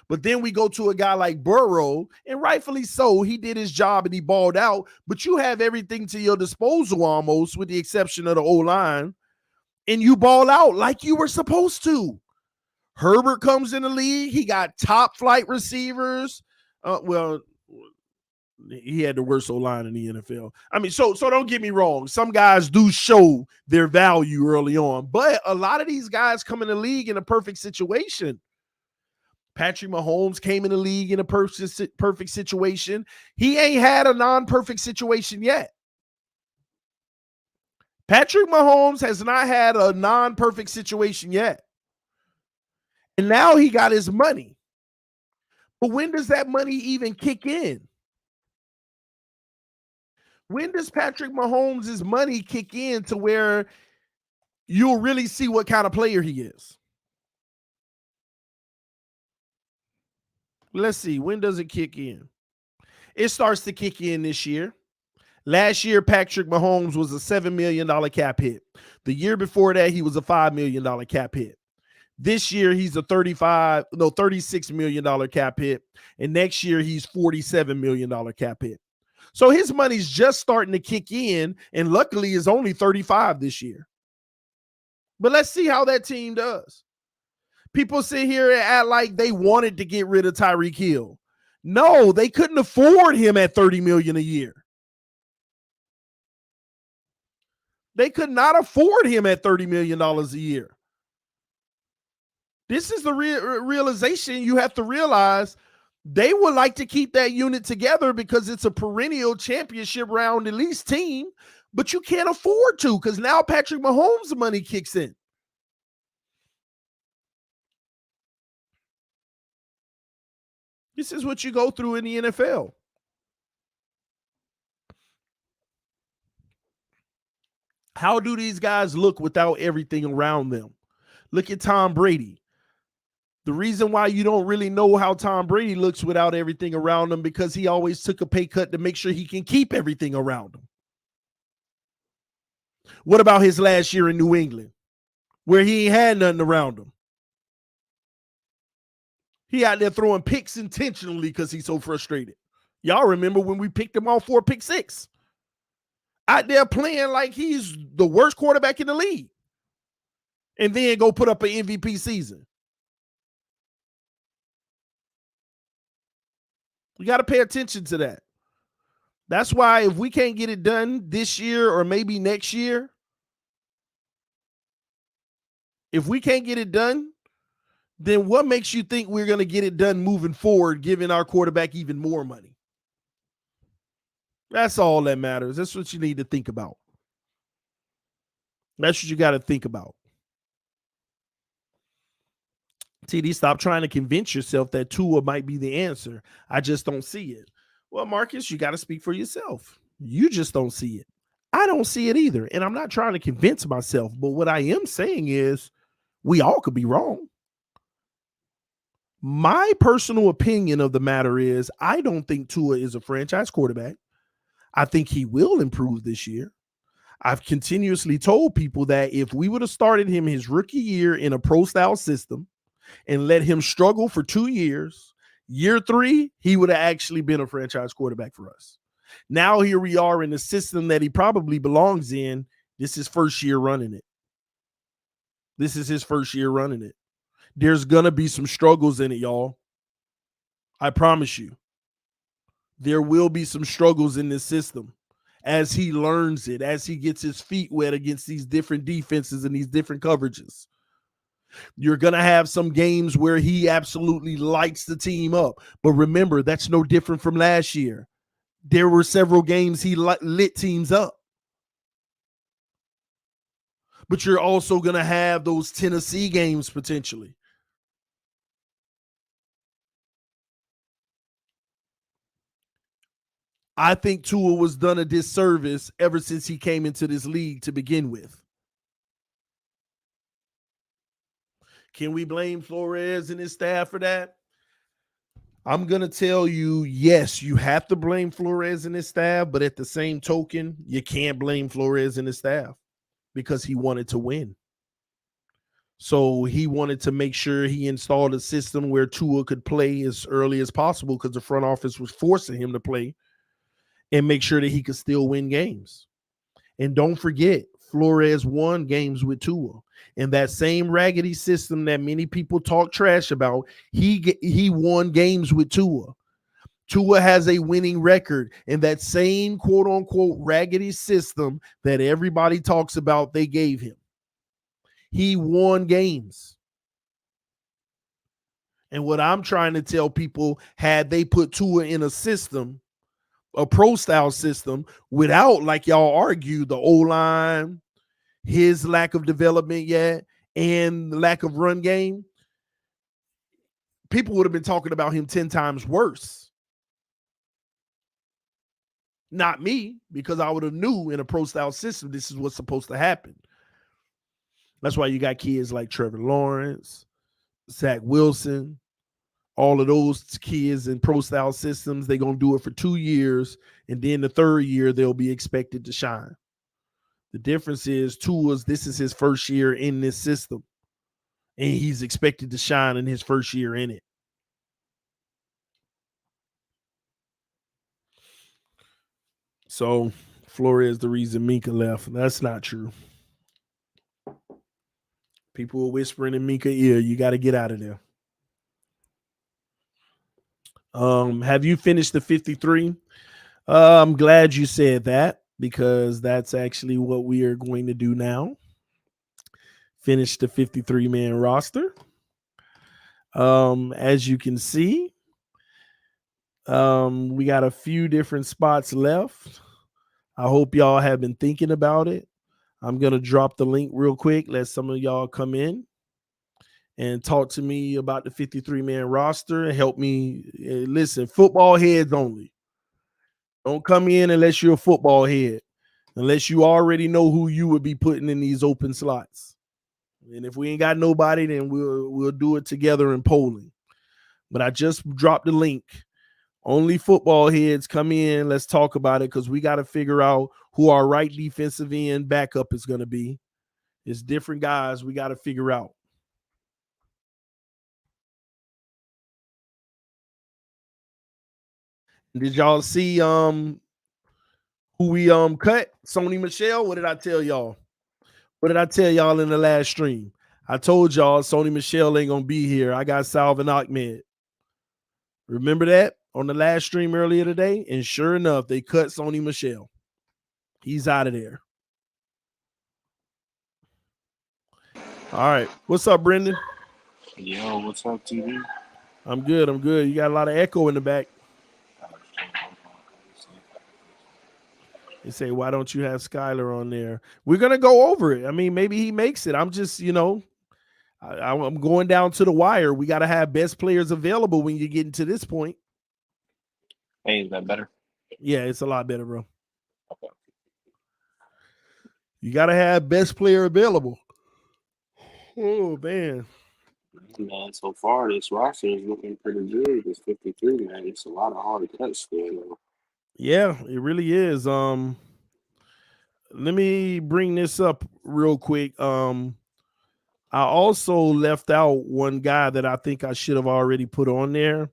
But then we go to a guy like Burrow, and rightfully so, he did his job and he balled out, but you have everything to your disposal almost, with the exception of the O-line, and you ball out like you were supposed to. Herbert comes in the league. He got top flight receivers. Well, he had the worst O-line in the NFL. I mean, so don't get me wrong. Some guys do show their value early on, but a lot of these guys come in the league in a perfect situation. Patrick Mahomes came in the league in a perfect situation. He ain't had a non-perfect situation yet. Patrick Mahomes has not had a non-perfect situation yet. And now he got his money. But when does that money even kick in? When does Patrick Mahomes' money kick in to where you'll really see what kind of player he is? Let's see. When does it kick in? It starts to kick in this year. Last year, Patrick Mahomes was a $7 million cap hit. The year before that, he was a $5 million cap hit. This year, he's a $36 million cap hit. And next year, he's $47 million cap hit. So his money's just starting to kick in, and luckily it's only 35 this year. But let's see how that team does. People sit here and act like they wanted to get rid of Tyreek Hill. No, they couldn't afford him at $30 million a year. They could not afford him at $30 million a year. This is the realization you have to realize. They would like to keep that unit together because it's a perennial championship round at least team, but you can't afford to because now Patrick Mahomes' money kicks in. This is what you go through in the NFL. How do these guys look without everything around them? Look at Tom Brady. The reason why you don't really know how Tom Brady looks without everything around him because he always took a pay cut to make sure he can keep everything around him. What about his last year in New England where he ain't had nothing around him? He out there throwing picks intentionally because he's so frustrated. Y'all remember when we picked him off for a pick 6? Out there playing like he's the worst quarterback in the league. And then go put up an MVP season. We got to pay attention to that. That's why if we can't get it done this year or maybe next year, if we can't get it done, then what makes you think we're going to get it done moving forward, giving our quarterback even more money? That's all that matters. That's what you need to think about. That's what you got to think about. TD, stop trying to convince yourself that Tua might be the answer. I just don't see it. Well, Marcus, you got to speak for yourself. You just don't see it. I don't see it either. And I'm not trying to convince myself. But what I am saying is we all could be wrong. My personal opinion of the matter is I don't think Tua is a franchise quarterback. I think he will improve this year. I've continuously told people that if we would have started him his rookie year in a pro-style system, and let him struggle for 2 years, year 3, he would have actually been a franchise quarterback for us. Now here we are in the system that he probably belongs in. This is his first year running it. There's going to be some struggles in it, y'all. I promise you. There will be some struggles in this system as he learns it, as he gets his feet wet against these different defenses and these different coverages. You're going to have some games where he absolutely lights the team up. But remember, that's no different from last year. There were several games he lit teams up. But you're also going to have those Tennessee games potentially. I think Tua was done a disservice ever since he came into this league to begin with. Can we blame Flores and his staff for that? I'm going to tell you, yes, you have to blame Flores and his staff, but at the same token, you can't blame Flores and his staff because he wanted to win. So he wanted to make sure he installed a system where Tua could play as early as possible because the front office was forcing him to play and make sure that he could still win games. And don't forget, Flores won games with Tua. And that same raggedy system that many people talk trash about, he won games with Tua. Tua has a winning record in that same quote-unquote raggedy system that everybody talks about they gave him. He won games. And what I'm trying to tell people, had they put Tua in a system, a pro-style system, without, like y'all argue, the O-line, his lack of development yet, and the lack of run game, people would have been talking about him 10 times worse. Not me, because I would have knew in a pro-style system this is what's supposed to happen. That's why you got kids like Trevor Lawrence, Zach Wilson, all of those kids in pro-style systems. They're going to do it for 2 years, and then the third year they'll be expected to shine. The difference is this is his first year in this system, and he's expected to shine in his first year in it. So Flores is the reason Minka left. That's not true. People were whispering in Minka's ear, you got to get out of there. Have you finished the 53? I'm glad you said that, because that's actually what we are going to do now. Finish the 53-man roster. As you can see, we got a few different spots left. I hope y'all have been thinking about it. I'm going to drop the link real quick. Let some of y'all come in and talk to me about the 53-man roster and help me. Listen, football heads only. Don't come in unless you're a football head, unless you already know who you would be putting in these open slots. And if we ain't got nobody, then we'll do it together in polling. But I just dropped the link. Only football heads come in. Let's talk about it, because we got to figure out who our right defensive end backup is going to be. It's different guys we got to figure out. Did y'all see who we cut? Sony Michel? What did I tell y'all? What did I tell y'all in the last stream? I told y'all Sony Michel ain't gonna be here. I got Salvin Ahmed. Remember that on the last stream earlier today? And sure enough, they cut Sony Michel. He's out of there. All right. What's up, Brendan? Yo, what's up, TV? I'm good. You got a lot of echo in the back. They say, why don't you have Skyler on there? We're going to go over it. I mean, maybe he makes it. I'm just, I'm going down to the wire. We got to have best players available when you get into this point. Hey, is that better? Yeah, it's a lot better, bro. Okay. You got to have best player available. Oh, man. Man, so far, this roster is looking pretty good. It's 53, man. It's a lot of hard cuts still, though. Yeah, it really is. Let me bring this up real quick. I also left out one guy that I think I should have already put on there,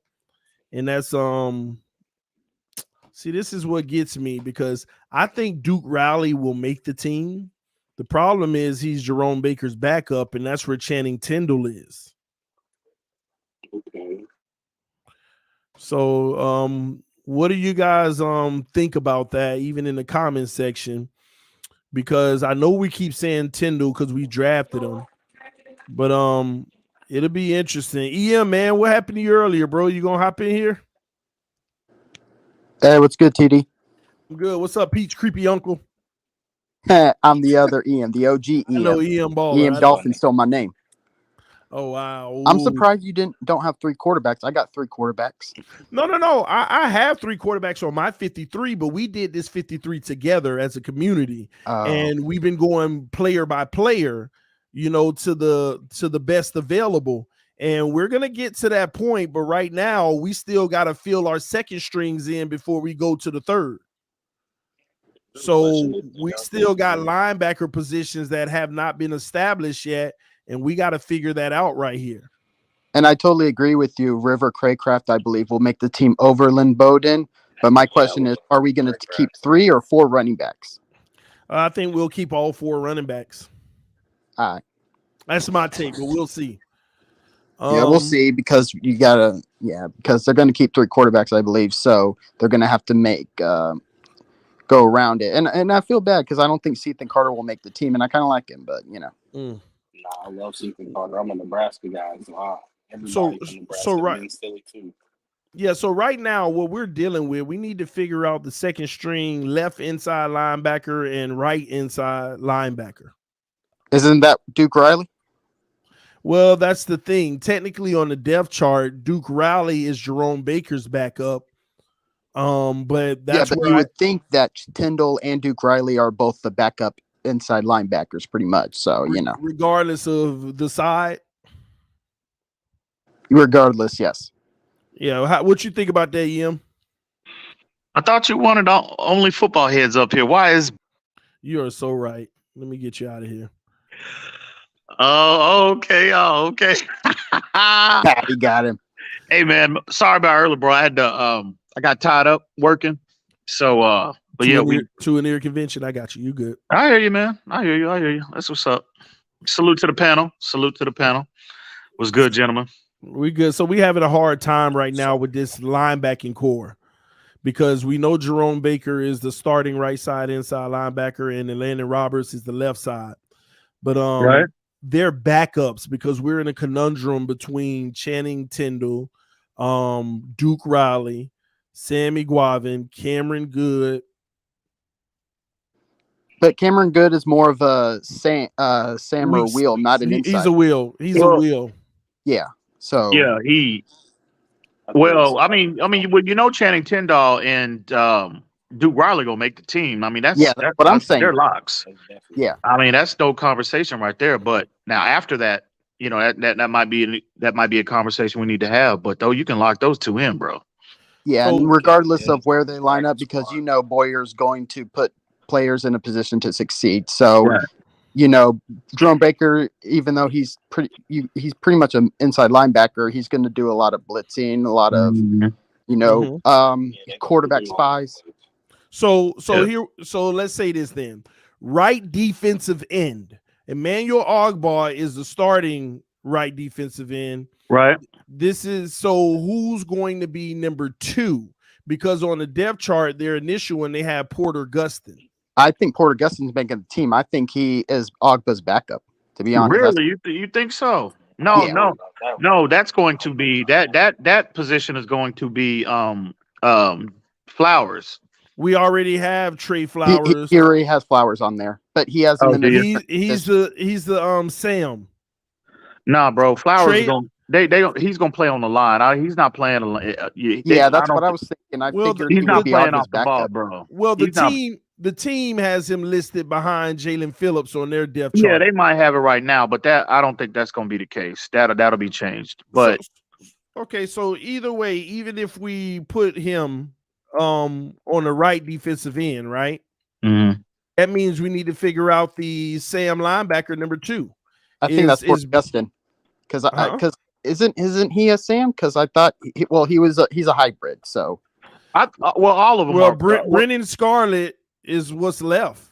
and that's see, this is what gets me, because I think Duke Riley will make the team. The problem is he's Jerome Baker's backup, and that's where Channing Tindall is. Okay. So what do you guys think about that, even in the comments section? Because I know we keep saying Tindall because we drafted him, but it'll be interesting. EM, man, what happened to you earlier, bro? You gonna hop in here? Hey, what's good, TD? I'm good. What's up, Peach Creepy Uncle? I'm the other EM, the OG EM. I know EM Baller. EM Dolphin stole my name. Oh, wow. Ooh. I'm surprised you don't have 3 quarterbacks. I got 3 quarterbacks. No. I have 3 quarterbacks on my 53, but we did this 53 together as a community, and we've been going player by player, to the best available. And we're going to get to that point, but right now we still got to fill our second strings in before we go to the third. So we still got linebacker positions that have not been established yet, and we got to figure that out right here. And I totally agree with you. River Craycraft, I believe, will make the team over Lynn Bowden. But my question is, are we going to keep 3 or 4 running backs? I think we'll keep all 4 running backs. All right. That's my take, but we'll see. Yeah, we'll see because because they're going to keep 3 quarterbacks, I believe. So they're going to have to make go around it. And I feel bad because I don't think Ethan Carter will make the team, and I kind of like him, but Nah, I love Ethan Carter. I'm a Nebraska guy. So right. Too. Yeah, so right now what we're dealing with, we need to figure out the second string left inside linebacker and right inside linebacker. Isn't that Duke Riley? Well, that's the thing. Technically on the depth chart, Duke Riley is Jerome Baker's backup. But that's but you would think that Tyndall and Duke Riley are both the backup inside linebackers pretty much. So, regardless of the side. Regardless, yes. Yeah, what you think about that, Yim? I thought you wanted only football heads up here. Why is... You are so right. Let me get you out of here. Oh, okay. He got him. Hey, man, sorry about earlier, bro. I had to I got tied up working. So but to an ear convention. I got you. You good. I hear you, man. I hear you. That's what's up. Salute to the panel. Was good, gentlemen. We good. So we having a hard time right now with this linebacking core because we know Jerome Baker is the starting right side inside linebacker and Landon Roberts is the left side. But right. They're backups because we're in a conundrum between Channing Tindall, Duke Riley, Sammy Guavin, Cameron Good. But Cameron Good is more of a Sam or wheel, not an inside. He's a wheel. A wheel. Yeah. So yeah, Channing Tindall and Duke Riley gonna make the team. I mean, that's what I'm saying. They're locks. Yeah. I mean, that's no conversation right there. But now after that, that might be a conversation we need to have. But though you can lock those 2 in, bro. Yeah, and regardless of where they line up, because Boyer's going to put players in a position to succeed. So, Jerome Baker, even though he's pretty much an inside linebacker, he's going to do a lot of blitzing, a lot of quarterback spies. So let's say this then. Right defensive end. Emmanuel Ogbah is the starting right defensive end. Right. Who's going to be number 2? Because on the depth chart, their initial one, they have Porter Gustin. I think Porter Gustin's making the team. I think he is Ogbah's backup, to be honest. Really? You think so? No. That's going to be that position is going to be Flowers. We already have Trey Flowers. He already has Flowers on there, but he has him in he's the Sam. Nah, bro. Flowers is going. He's gonna play on the line. He's not playing. That's what I was thinking. I figured he's not playing off the backup. ball, bro. Well, the team has him listed behind Jalen Phillips on their depth chart. Yeah, they might have it right now, but I don't think that's gonna be the case. That'll be changed. But so either way, even if we put him on the right defensive end, right? Mm-hmm. That means we need to figure out the Sam linebacker number 2. I think that's for Justin. Because isn't he a Sam? Because I thought he's a hybrid. So all of them. Well, Brennan Scarlett is what's left.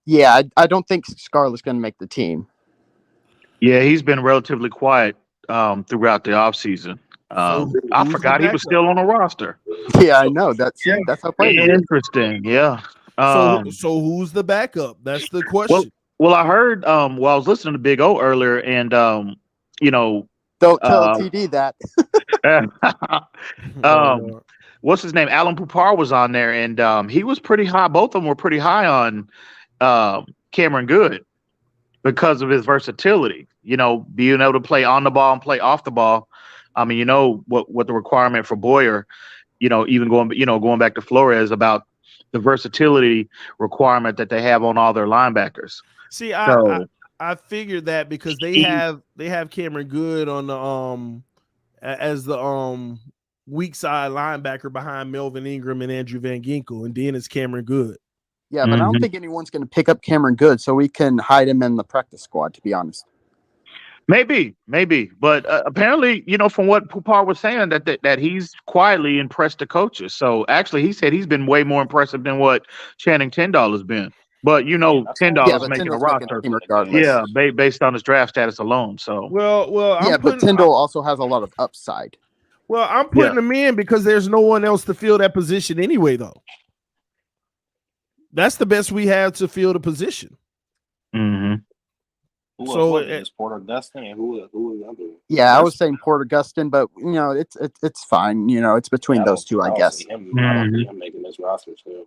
Yeah, I don't think Scarlett's going to make the team. Yeah, he's been relatively quiet throughout the offseason. I forgot he was still on the roster. Yeah, I know. That's how crazy. Interesting. Yeah. So who's the backup? That's the question. Well, I heard. I was listening to Big O earlier, and don't tell TD that. What's his name? Alan Pupar was on there, and he was pretty high. Both of them were pretty high on Cameron Good because of his versatility. Being able to play on the ball and play off the ball. I mean, what the requirement for Boyer, even going back to Flores about the versatility requirement that they have on all their linebackers. See, I I figured that because they have Cameron Good on the as the weak side linebacker behind Melvin Ingram and Andrew Van Ginkel, and then it's Cameron Good. Yeah, but I don't think anyone's going to pick up Cameron Good, so we can hide him in the practice squad, to be honest. Maybe, but apparently, from what Pupar was saying, that he's quietly impressed the coaches. So actually, he said he's been way more impressive than what Channing Tyndall has been. But Tyndall is making a roster, regardless. based on his draft status alone. So but Tyndall also has a lot of upside. Well, I'm putting him in because there's no one else to fill that position anyway, though. That's the best we have to fill the position. Mm-hmm. So it's Porter Gustin and who is the other? Yeah, I was saying Porter Gustin, but it's fine. It's between those two, I guess. I'm making this roster too.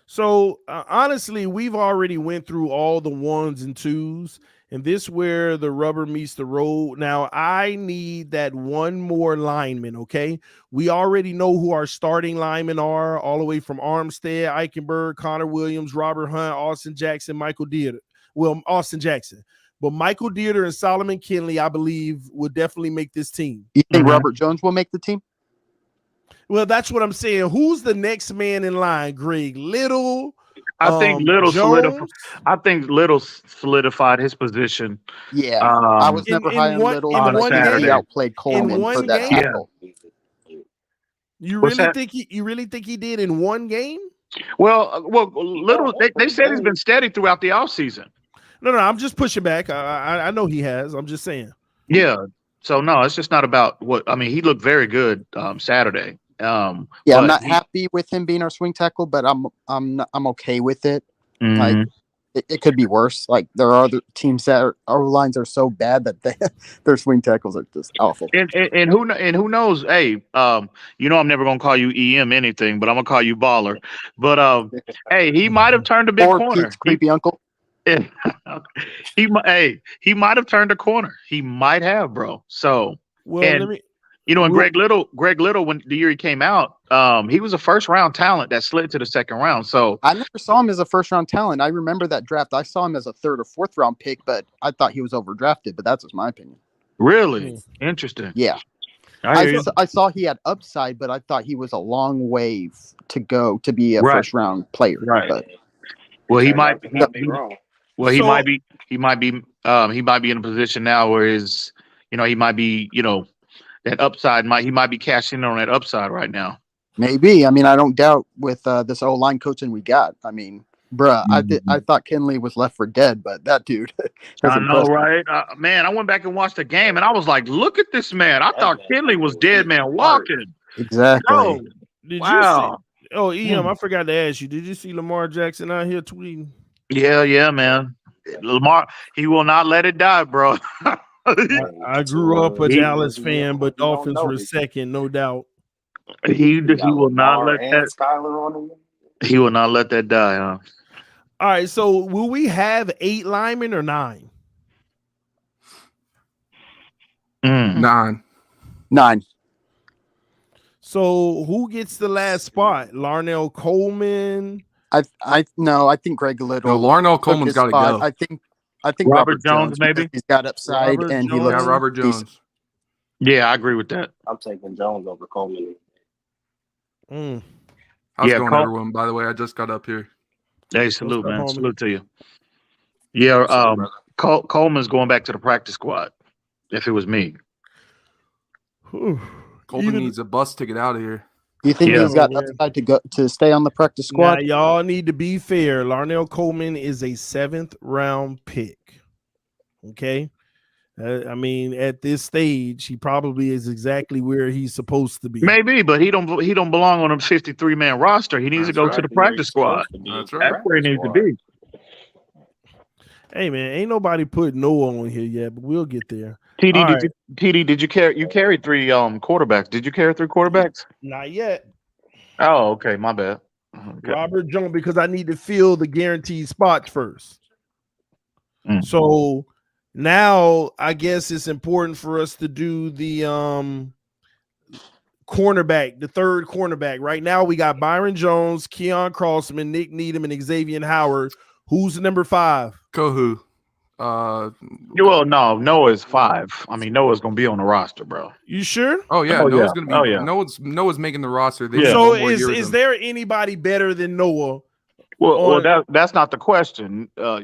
So honestly, we've already went through all the 1s and 2s, and this where the rubber meets the road. Now I need that one more lineman. Okay, we already know who our starting linemen are, all the way from Armstead, Eichenberg, Connor Williams, Robert Hunt, Austin Jackson, Michael Dieter. Well, Austin Jackson, but Michael Dieter and Solomon Kinley, I believe, will definitely make this team. You think Robert Jones will make the team? Well, that's what I'm saying. Who's the next man in line? Greg Little. I think Little solidified his position. Yeah, I was never high on Little. He outplayed Coleman for that tackle. You really think he did in one game? Well, Little. They said he's been steady throughout the offseason. No, I'm just pushing back. I know he has. I'm just saying. Yeah. So no, it's just not about what. I mean, he looked very good Saturday. I'm not happy with him being our swing tackle, but I'm okay with it. Mm-hmm. Like it could be worse. Like there are other teams that our lines are so bad that their swing tackles are just awful. And who knows? Hey, I'm never gonna call you EM anything, but I'm gonna call you baller. But hey, he might have turned a big corner. Pete's creepy uncle. He might have turned a corner. He might have, bro. So and Greg Little, when the year he came out, he was a first-round talent that slid to the second round. So I never saw him as a first-round talent. I remember that draft. I saw him as a third or fourth-round pick, but I thought he was overdrafted. But that's just my opinion. Really interesting. Yeah, I saw he had upside, but I thought he was a long way to go to be a first-round player. Right. But, he might be wrong. Well, he might be in a position now where he might be, that upside he might be cashing in on that upside right now. Maybe. I mean, I don't doubt with this O-line coaching we got. I mean, bruh, I thought Kinley was left for dead, but that dude. I know, right? Man, I went back and watched the game, and I was like, look at this man. I thought Kinley was dead man walking. Exactly. Oh, wow. Oh, EM, I forgot to ask you. Did you see Lamar Jackson out here tweeting? Yeah, man. Lamar, he will not let it die, bro. I grew up a Dallas fan, but Dolphins were second, no doubt. He will not let that. Skyler on him. He will not let that die, huh? All right, so will we have 8 linemen or 9? 9. So who gets the last spot? Larnell Coleman. I think Greg Little. No, Larnell Coleman's got to go. I think Robert Jones maybe. He's got upside and he looks. Yeah, Robert Jones. Decent. Yeah, I agree with that. I'm taking Jones over Coleman. I was going everyone. By the way, I just got up here. Hey, salute, man. Homie. Salute to you. Yeah, Coleman's going back to the practice squad. If it was me, Coleman needs a bus to get out of here. You think he's got upside to stay on the practice squad? Now, y'all need to be fair. Larnell Coleman is a 7th round pick. Okay. I mean, at this stage, he probably is exactly where he's supposed to be. Maybe, but he don't belong on a 53-man roster. He needs to go to the practice squad. That's right. That's where he needs to be. Hey man, ain't nobody put Noah on here yet, but we'll get there. TD, did you carry? You carried 3 quarterbacks. Did you carry 3 quarterbacks? Not yet. Oh, okay, my bad. Okay. Robert Jones, because I need to fill the guaranteed spots first. So now I guess it's important for us to do the cornerback, the third cornerback. Right now we got Byron Jones, Keon Crossman, Nick Needham, and Xavier Howard. Who's the number 5? Kohu. Well, no, Noah's 5. I mean, Noah's gonna be on the roster, bro. You sure? Oh yeah, Oh, Noah's yeah. gonna be. Oh, yeah. Noah's making the roster. They Yeah. need So one more year with is him. there anybody better than Noah? Well, that's not the question. Yeah,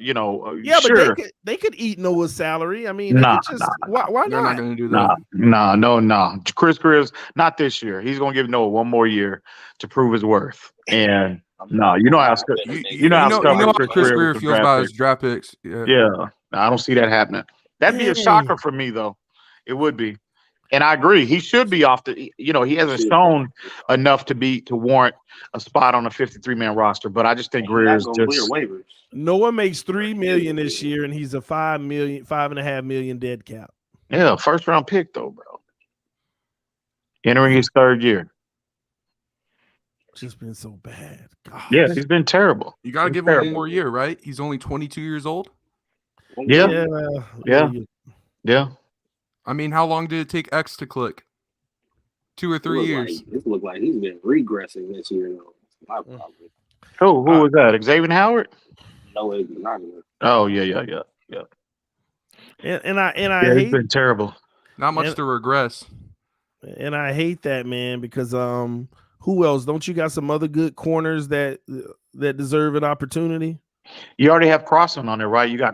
sure. but they could eat Noah's salary. I mean, Nah, why They're not not? going to do that. No. Chris Greer's not this year. He's gonna give Noah one more year to prove his worth. And no, you know how Chris Greer feels about his draft picks. Yeah, I don't see that happening. That'd be a shocker for me, though. It would be. And I agree. He should be off the. He hasn't shown enough to warrant a spot on a 53-man roster. But I just think Greer is just. Noah makes $3 million this year, and he's a $5.5 million dead cap. Yeah, first round pick though, bro. Entering his 3rd year. Just been so bad. Gosh. Yeah, he's been terrible. You got to give him one more year, right? He's only 22 years old. Yeah. I mean, how long did it take X to click? 2 or 3 years. It looked like he's been regressing this year, though. My problem. Who was that? Xavier Howard? No, it's not. Oh yeah. And I hate, he's been terrible. Not much to regress. And I hate that, man, because who else? Don't you got some other good corners that deserve an opportunity? You already have Crossman on there, right? I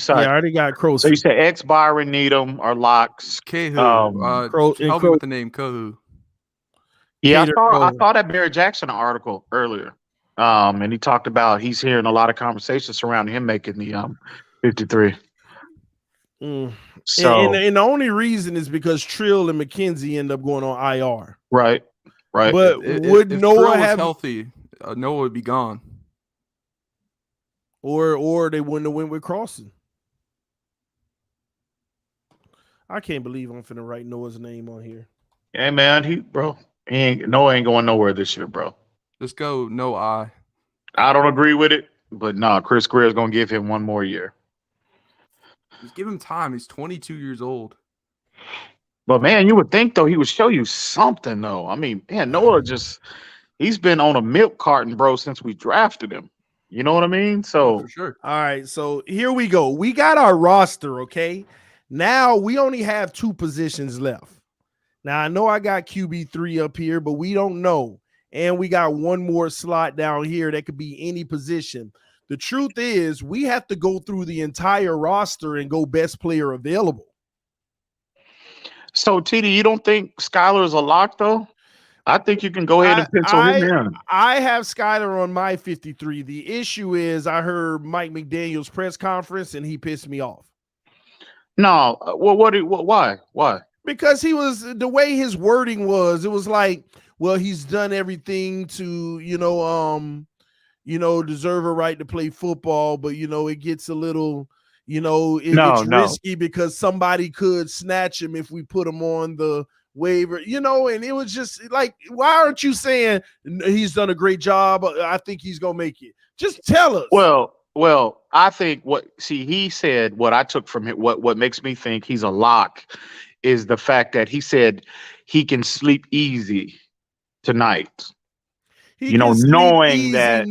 already got Crossman. So you said X, Byron, Needham, or Locks. Cahu. Help me with the name Cahu. Yeah, I saw that Barry Jackson article earlier. And he talked about he's hearing a lot of conversations surrounding him making the 53. So and the only reason is because Trill and McKenzie end up going on IR. Right. But would Noah have healthy? Noah would be gone. Or they wouldn't have went with Crossing. I can't believe I'm finna write Noah's name on here. Hey man, Noah ain't going nowhere this year, bro. Let's go. No, I don't agree with it, but no, Chris Greer is gonna give him one more year. Just give him time. He's 22 years old. But man, you would think though he would show you something though. I mean, man, Noah he's been on a milk carton, bro, since we drafted him. You know what I mean? So for sure. All right, so here we go. We got our roster, okay? Now we only have 2 positions left. Now I know I got QB3 up here, but we don't know. And we got one more slot down here that could be any position. The truth is we have to go through the entire roster and go best player available. So TD, you don't think Skyler is a lock though? I think you can go ahead and pencil him in. I have Skyler on my 53. The issue is I heard Mike McDaniel's press conference and he pissed me off. No, well, why? Because the way his wording was, it was like, well, he's done everything to, deserve a right to play football, but it gets a little, it's risky because somebody could snatch him if we put him on the waiver, and it was just like, why aren't you saying he's done a great job? I think he's gonna make it. Just tell us. Well, I think he said what I took from it, what makes me think he's a lock is the fact that he said he can sleep easy tonight. Knowing that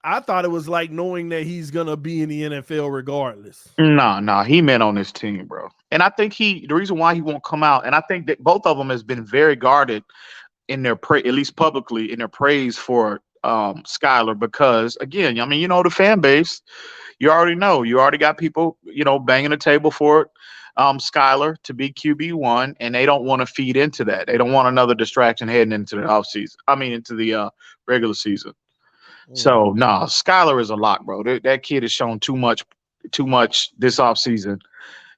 I thought it was like knowing that he's gonna be in the NFL regardless. No, he meant on his team, bro. And I think the reason why he won't come out, and I think that both of them has been very guarded in their at least publicly in their praise for Skyler, because again, I mean, the fan base, you already got people, banging the table for it. Skyler to be QB1, and they don't want to feed into that. They don't want another distraction heading into the offseason. I mean, into the regular season. So no, Skyler is a lock, bro. That kid has shown too much this offseason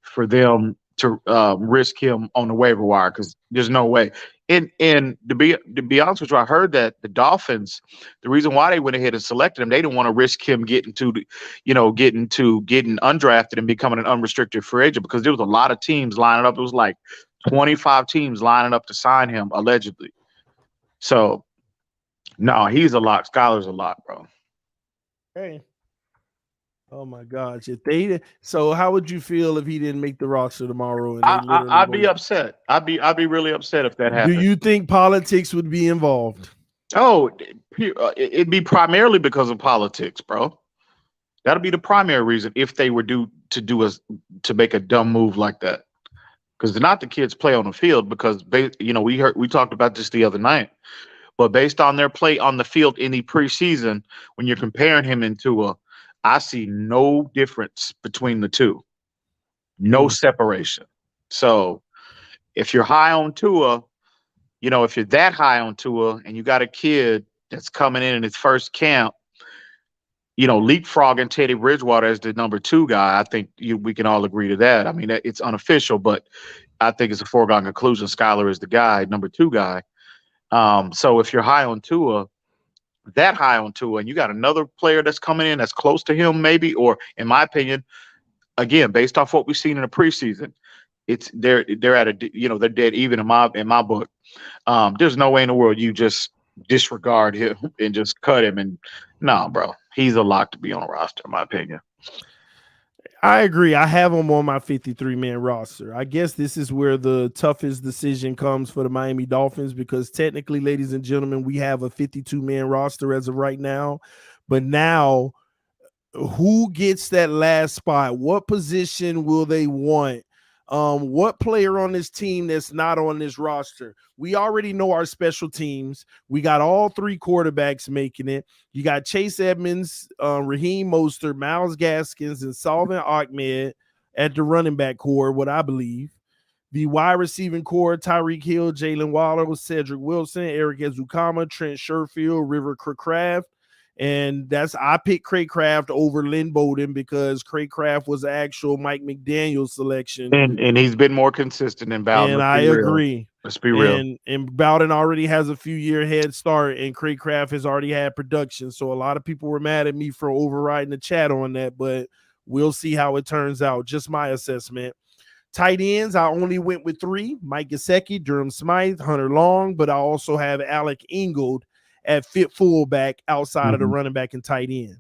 for them to risk him on the waiver wire, because there's no way. And to be honest with you, I heard that the Dolphins, the reason why they went ahead and selected him, they didn't want to risk him getting undrafted and becoming an unrestricted free agent, because there was a lot of teams lining up. It was like 25 teams lining up to sign him allegedly. So no, he's a lock. Skyler's a lock, bro. Hey. Oh my gosh! So how would you feel if he didn't make the roster tomorrow? And I'd be upset. I'd be really upset if that happened. Do you think politics would be involved? Oh, it'd be primarily because of politics, bro. That'll be the primary reason if they were to make a dumb move like that. Because not the kids play on the field, because we talked about this the other night. But based on their play on the field in the preseason, when you're comparing him and Tua, I see no difference between the two. No separation. So if you're high on Tua, if you're that high on Tua and you got a kid that's coming in his first camp, leapfrogging Teddy Bridgewater as the number 2 guy, I think we can all agree to that. I mean, it's unofficial, but I think it's a foregone conclusion. Skyler is the guy, number 2 guy. So if you're high on Tua, and you got another player that's coming in that's close to him, maybe, or in my opinion, again, based off what we've seen in the preseason, they're at they're dead even in my book. There's no way in the world you just disregard him and just cut him. And no, bro, he's a lock to be on a roster, in my opinion. I agree. I have him on my 53-man roster. I guess this is where the toughest decision comes for the Miami Dolphins, because technically, ladies and gentlemen, we have a 52-man roster as of right now. But now, who gets that last spot? What position will they want? What player on this team that's not on this roster? We already know our special teams. We got all 3 quarterbacks making it. You got Chase Edmonds, Raheem Mostert, Myles Gaskins, and Salvin Ahmed at the running back core, what I believe. The wide receiving core, Tyreek Hill, Jalen Waddle, Cedric Wilson, Eric Ezukama, Trent Sherfield, River Craycraft. And I picked Craycraft over Lynn Bowden because Craycraft was the actual Mike McDaniel selection. And he's been more consistent than Bowden. And I agree. Let's be real. And Bowden already has a few year head start, and Craycraft has already had production. So a lot of people were mad at me for overriding the chat on that, but we'll see how it turns out. Just my assessment. Tight ends, I only went with 3: Mike Gesicki, Durham Smythe, Hunter Long, but I also have Alec Ingold at fit fullback outside of the running back and tight end.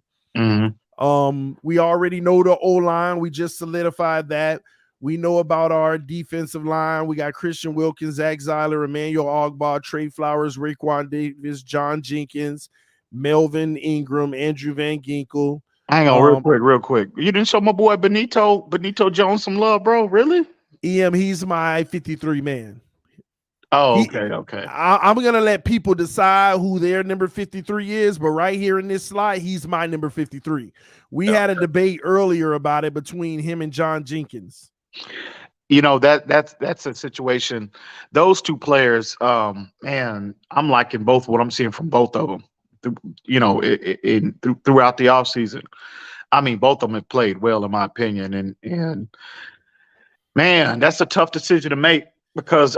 We already know the O-line. We just solidified that. We know about our defensive line. We got Christian Wilkins, Zach Zeiler, Emmanuel Ogbah, Trey Flowers, Raekwon Davis, John Jenkins, Melvin Ingram, Andrew Van Ginkel. Hang on real quick. You didn't show my boy Benito Jones some love, bro? Really? EM, he's my 53-man. Oh, okay. I'm going to let people decide who their number 53 is, but right here in this slide, he's my number 53. We had a debate earlier about it between him and John Jenkins. That's a situation. Those 2 players, man, I'm liking both what I'm seeing from both of them, throughout the offseason. I mean, both of them have played well, in my opinion. And man, that's a tough decision to make. Because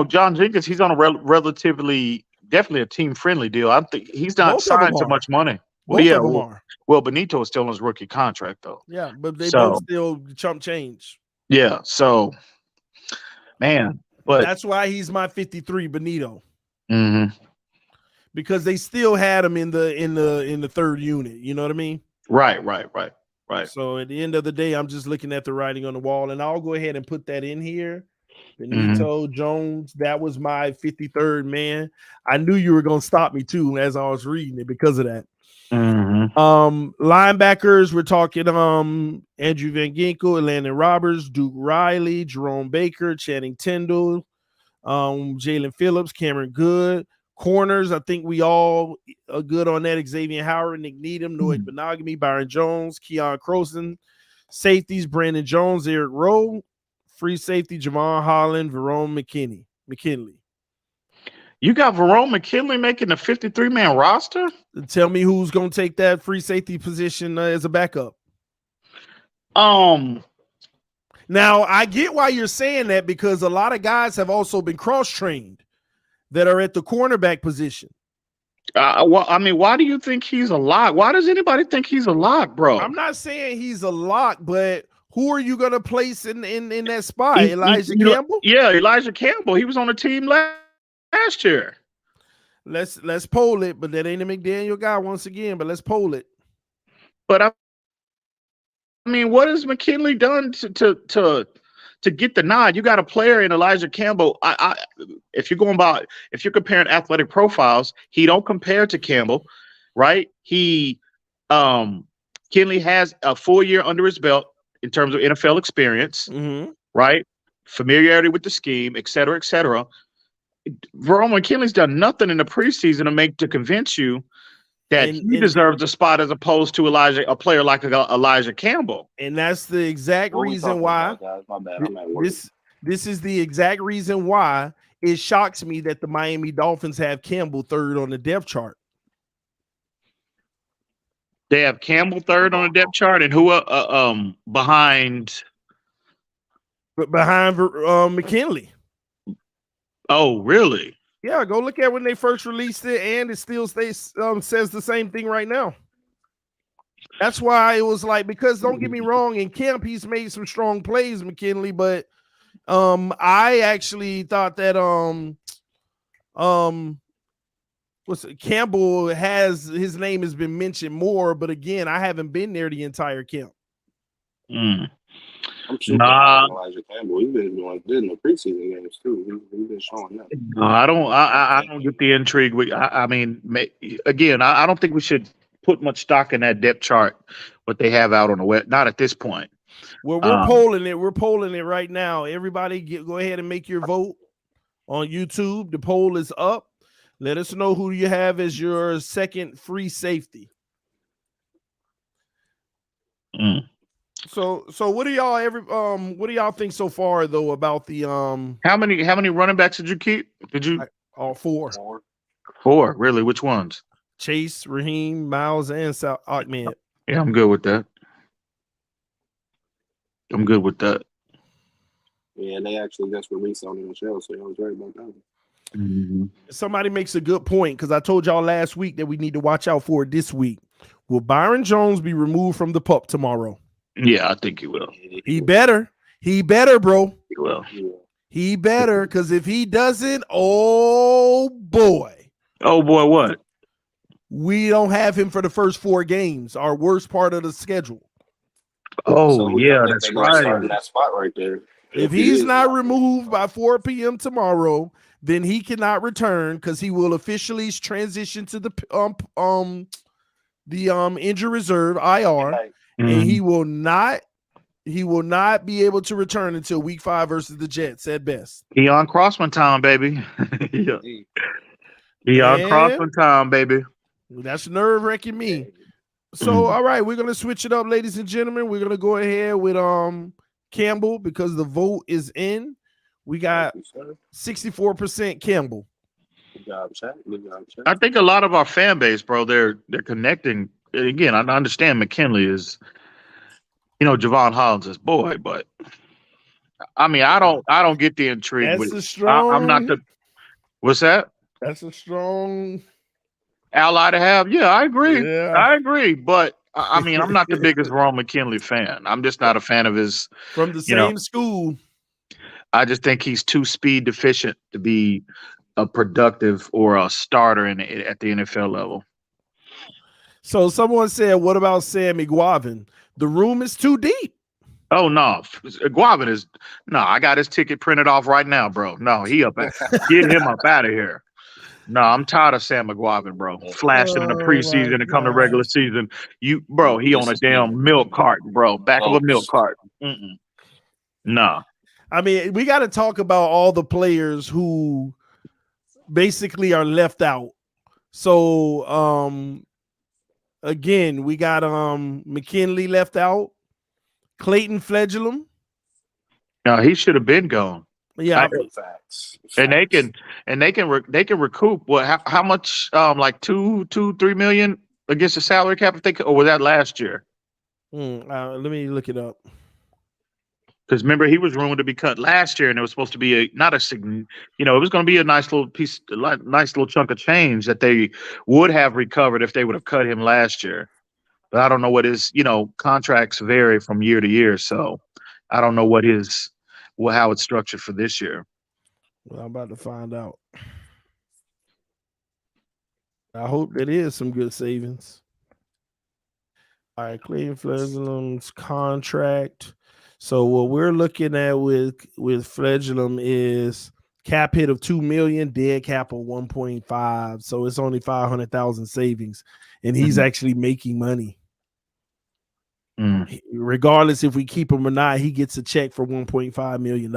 John Jenkins, he's on a relatively, definitely a team-friendly deal. I think he's not signed to much money. Both of them are. Well, Benito is still on his rookie contract, though. Yeah, but they both still chump change. Yeah, so man, but that's why he's my 53, Benito. Because they still had him in the third unit. You know what I mean? Right. So at the end of the day, I'm just looking at the writing on the wall, and I'll go ahead and put that in here. Benito Jones, that was my 53rd man. I knew you were going to stop me too as I was reading it because of that. Linebackers, we're talking Andrew Van Ginkel, Landon Roberts, Duke Riley, Jerome Baker, Channing Tindall, Jalen Phillips, Cameron Good. Corners, I think we all are good on that. Xavier Howard, Nick Needham, Noah Benogamy, Byron Jones, Keon Croson. Safeties, Brandon Jones, Eric Rowe. Free safety, Javon Holland, Verone McKinley. You got Verone McKinley making the 53-man roster? Tell me who's going to take that free safety position as a backup. Now, I get why you're saying that, because a lot of guys have also been cross-trained that are at the cornerback position. Well, I mean, why do you think he's a lock? Why does anybody think he's a lock, bro? I'm not saying he's a lock, but who are you going to place in that spot? Elijah Campbell? Yeah, Elijah Campbell. He was on the team last year. Let's poll it, but that ain't a McDaniel guy once again, but let's poll it. But I mean, what has McKinley done to get the nod? You got a player in Elijah Campbell. If you're comparing athletic profiles, he don't compare to Campbell, right? He Kinley has a full year under his belt in terms of NFL experience, right? Familiarity with the scheme, et cetera, et cetera. Verone McKinley's done nothing in the preseason to convince you that he deserves a spot as opposed to a player like Elijah Campbell. And that's the exact reason why. My bad. I'm at work. This is the exact reason why it shocks me that the Miami Dolphins have Campbell third on the depth chart. They have Campbell third on the depth chart, and who behind? But behind McKinley. Oh, really? Yeah, go look at when they first released it, and it still says the same thing right now. That's why it was like, because don't get me wrong, in camp he's made some strong plays, McKinley, but I actually thought that Campbell his name has been mentioned more, but again, I haven't been there the entire camp. I'm super Elijah Campbell. He's been doing good in the preseason games too. He's been showing that. No, I don't get the intrigue. I mean, again, I don't think we should put much stock in that depth chart. What they have out on the web, not at this point. Well, we're polling it. We're polling it right now. Everybody, go ahead and make your vote on YouTube. The poll is up. Let us know who you have as your second free safety. So what do y'all think so far though about the how many running backs did you keep? Four. Four, really? Which ones? Chase, Raheem, Miles, and Ahmed. Yeah, I'm good with that. Yeah, they actually just released on the show, so I was right about that. Somebody makes a good point, because I told y'all last week that we need to watch out for it this week. Will Byron Jones be removed from the pup tomorrow? Yeah, I think he will. He better, bro. He will. He better, because if he doesn't, oh boy, what? We don't have him for the first 4 games, our worst part of the schedule. Oh, so yeah, that's right. In that spot right there. If he's not removed by 4 p.m. tomorrow, then he cannot return, because he will officially transition to the injury reserve IR, and he will not be able to return until week 5 versus the Jets at best. He on Crossman time, baby. He on Crossman time, baby. That's nerve-wracking me. So, all right, we're going to switch it up, ladies and gentlemen. We're going to go ahead with Campbell, because the vote is in. We got 64% Campbell. Good job, Chad. I think a lot of our fan base, bro, they're connecting. Again, I understand McKinley is, Javon Hollins' boy, but I mean, I don't get the intrigue. I'm not the. What's that? That's a strong ally to have. Yeah, I agree. Yeah. I agree, but I mean, I'm not the biggest Ron McKinley fan. I'm just not a fan of his. From the same school. I just think he's too speed deficient to be a productive or a starter at the NFL level. So someone said, what about Sammy Guavin? The room is too deep. Oh, no. Guavin is – no, I got his ticket printed off right now, bro. No, get him up out of here. No, I'm tired of Sam McGuavin, bro. Flashing in the preseason and come to regular season. He on a damn milk carton, bro. Back of a milk carton. Nah. I mean, we got to talk about all the players who basically are left out. So, again, we got McKinley left out. Clayton Fledglam. No, he should have been gone. Yeah, facts. And they can recoup how much? Like $3 million against the salary cap, or was that last year? Let me look it up. Because remember, he was rumored to be cut last year, and it was supposed to be it was going to be a nice little piece, nice little chunk of change that they would have recovered if they would have cut him last year. But I don't know what his, contracts vary from year to year, so I don't know how it's structured for this year. Well, I'm about to find out. I hope that is some good savings. All right, Clayton Fledglam's contract. So what we're looking at with Fledglam is cap hit of $2 million, dead cap of 1.5. So it's only 500,000 savings, and he's actually making money. Regardless if we keep him or not, he gets a check for $1.5 million.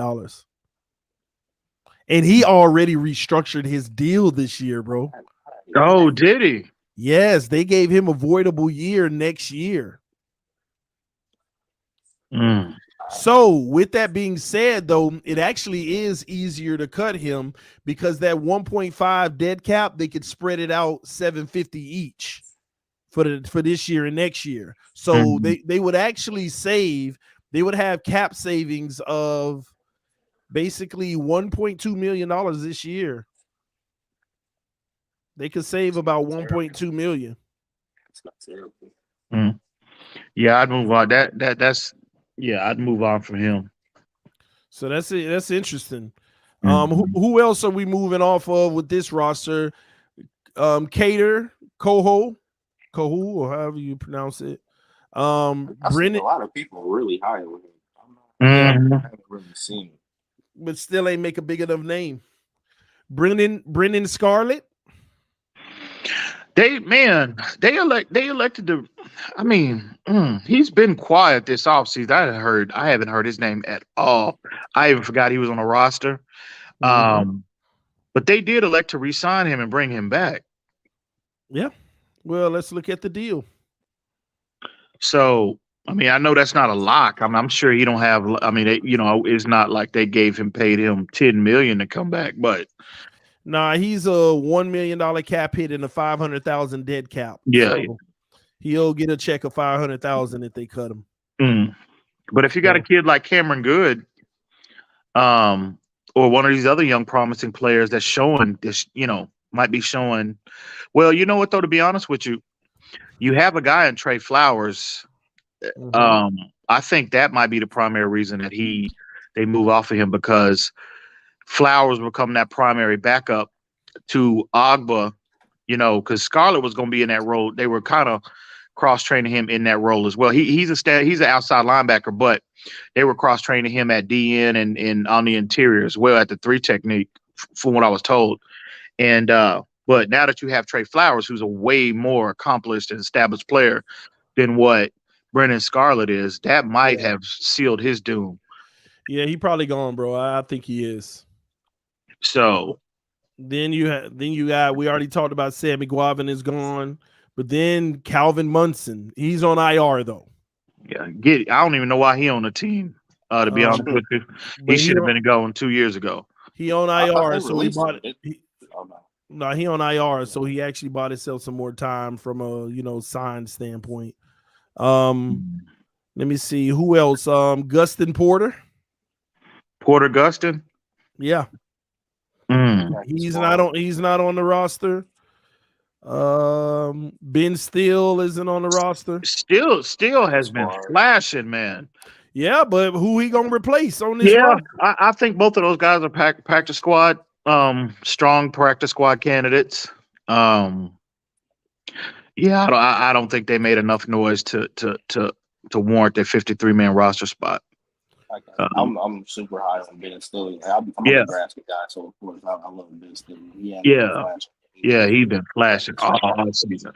And he already restructured his deal this year, bro. Oh, did he? Yes, they gave him a voidable year next year. So with that being said, though, it actually is easier to cut him because that 1.5 dead cap, they could spread it out 750 each for this year and next year. So they would actually they would have cap savings of basically $1.2 million this year. They could save about $1.2 million. It's not terrible. Yeah, I'd move on. I'd move on from him. So that's it. That's interesting. Who else are we moving off of with this roster? Cater, Coho, or however you pronounce it. Brennan. A lot of people really high on him. I haven't really seen it, but still ain't make a big enough name. Brennan Scarlett. They elected to. I mean, he's been quiet this offseason. I haven't heard his name at all. I even forgot he was on the roster. But they did elect to re-sign him and bring him back. Yeah. Well, let's look at the deal. So, I mean, I know that's not a lock. I'm sure he don't have. I mean, it's not like they paid him $10 million to come back, but. Nah, he's a $1 million cap hit and a $500,000 dead cap. Yeah, so he'll get a check of $500,000 if they cut him. But if you got a kid like Cameron Good, or one of these other young promising players that's showing this, might be showing. Well, you know what though? To be honest with you, you have a guy in Trey Flowers. I think that might be the primary reason that they move off of him because Flowers become that primary backup to Agba, because Scarlett was going to be in that role. They were kind of cross-training him in that role as well. He's an outside linebacker, but they were cross-training him at DN and on the interior as well at the 3 technique, from what I was told. And but now that you have Trey Flowers, who's a way more accomplished and established player than what Brennan Scarlett is, that might have sealed his doom. Yeah, he probably gone, bro. I think he is. So then you got we already talked about Sammy Guavin is gone, but then Calvin Munson, he's on IR though. Yeah, I don't even know why he on the team. To be honest with you, he should have been going 2 years ago. He on IR, so he bought it. No, he on IR, so he actually bought himself some more time from a sign standpoint. Let me see who else. Gustin Porter. Gustin. Yeah. He's not on the roster. Ben Steele isn't on the roster. Steele has been flashing, man. Yeah, but who he gonna replace on this? Yeah, I think both of those guys are practice squad, strong practice squad candidates. I don't think they made enough noise to warrant their 53-man roster spot. I'm super high on Ben Stillings. I'm a Nebraska guy, so of course I love Ben Stillings. He's been flashing all season.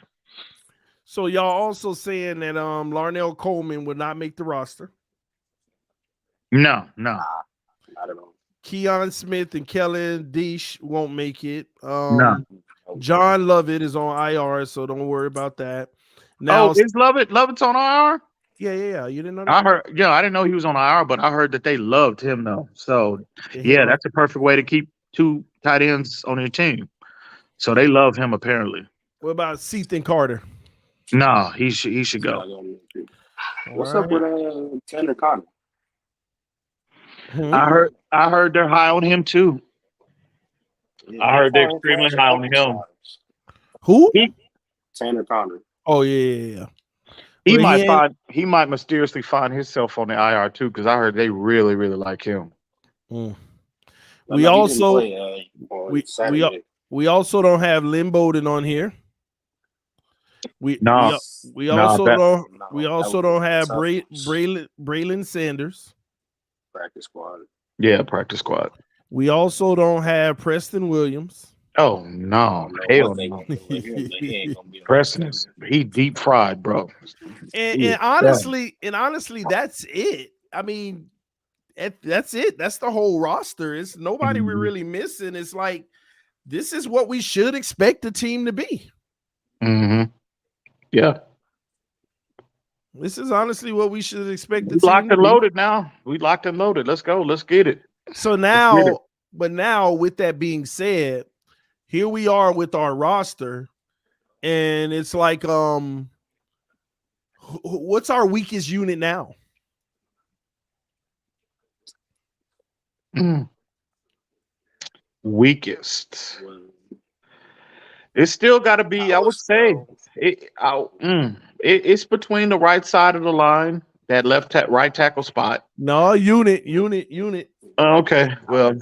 So y'all also saying that Larnell Coleman would not make the roster? No. Not at all. Keon Smith and Kellen Deesh won't make it. No. John Lovett is on IR, so don't worry about that. Now, is Lovett's on IR? Yeah. You didn't know that? I heard. I didn't know he was on IR, but I heard that they loved him though. So that's a perfect way to keep 2 tight ends on your team. So they love him apparently. What about Sethan Carter? No, he should go. What's up with Tanner Connor? I heard they're high on him too. Yeah, I heard they're extremely high on him. Who? Tanner Connor. Oh yeah. He might mysteriously find himself on the IR too, because I heard they really, really like him. We also don't have Lynn Bowden on here. We also don't have Braylon Sanders. Practice squad. Yeah, practice squad. We also don't have Preston Williams. Oh no, hell no. Preston, he deep fried, bro. And honestly, that's it. I mean, that's it. That's the whole roster. It's nobody we're really missing. It's like this is what we should expect the team to be. Yeah. This is honestly what we should expect the team locked and loaded now. We locked and loaded. Let's go. Let's get it. So now, but now with that being said, here we are with our roster, and it's like, what's our weakest unit now? Weakest. It's still got to be. I would say it's between the right side of the line, that right tackle spot. No, unit. Okay, well,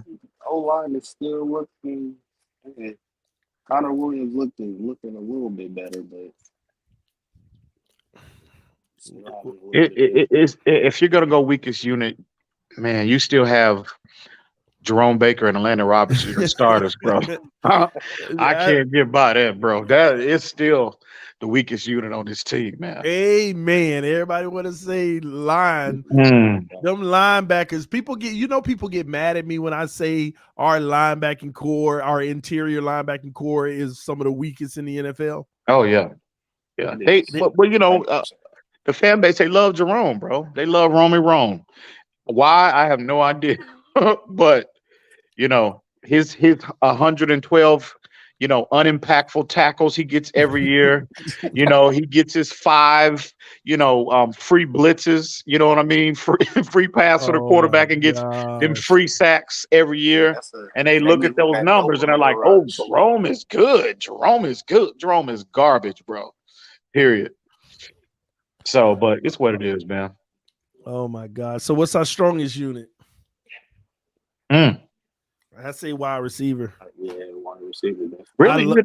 O-line is still looking. Connor Williams looking a little bit better, but if you're gonna go weakest unit, man, you still have Jerome Baker and Atlanta Robinson, your starters, bro. I can't get by that, bro. That is still the weakest unit on this team, man. Amen. Everybody want to say line. Them linebackers. People get mad at me when I say our linebacking core, our interior linebacking core is some of the weakest in the NFL. Oh yeah, yeah. The fan base, they love Jerome, bro. They love Rome. Why? I have no idea. But his 112 unimpactful tackles he gets every year. He gets his 5 free blitzes, you know what I mean, free pass to the quarterback, and gets them free sacks every year. And they look at those numbers and they're like, oh, Jerome is good. Jerome is garbage, bro. Period. So, but it's what it is, man. Oh my God. So what's our strongest unit? I say wide receiver. Yeah, wide receiver. Really?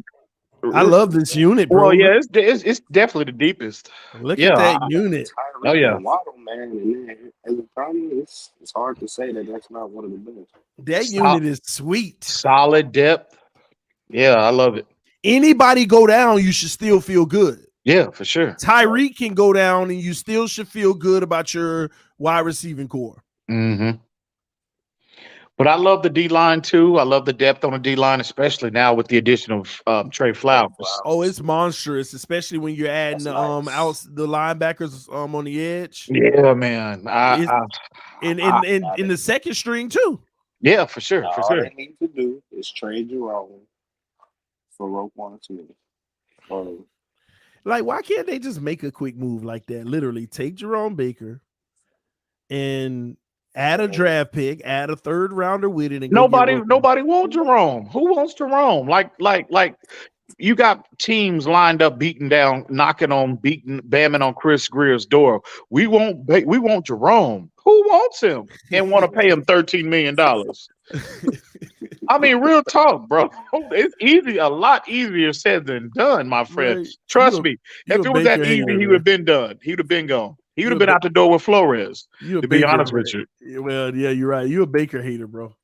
I love this unit, bro. Well, yeah, it's definitely the deepest. Look at that unit. Oh yeah, Waddle, man. And as a problem, it's hard to say that that's not one of the best. That unit is sweet. Solid depth. Yeah, I love it. Anybody go down, you should still feel good. Yeah, for sure. Tyreek can go down, and you still should feel good about your wide receiving core. But I love the D-line, too. I love the depth on the D-line, especially now with the addition of Trey Flowers. Oh, it's monstrous, especially when you're adding out the linebackers on the edge. Yeah, man. In the second string, too. Yeah, for sure. All they need to do is trade Jerome for Roquan Smith. Like, why can't they just make a quick move like that? Literally, take Jerome Baker and add a draft pick, add a third rounder with it. And nobody wants Jerome. Who wants Jerome? Like you got teams lined up, bamming on Chris Greer's door. We want Jerome. Who wants him and want to pay him $13 million? I mean, real talk, bro. It's easy, a lot easier said than done, my friend. Right. Trust me. If it was that easy, he would have been done. He would have been gone. He would have been out the door with Flores, to be honest with you. Well, yeah, you're right. You're a Baker hater, bro.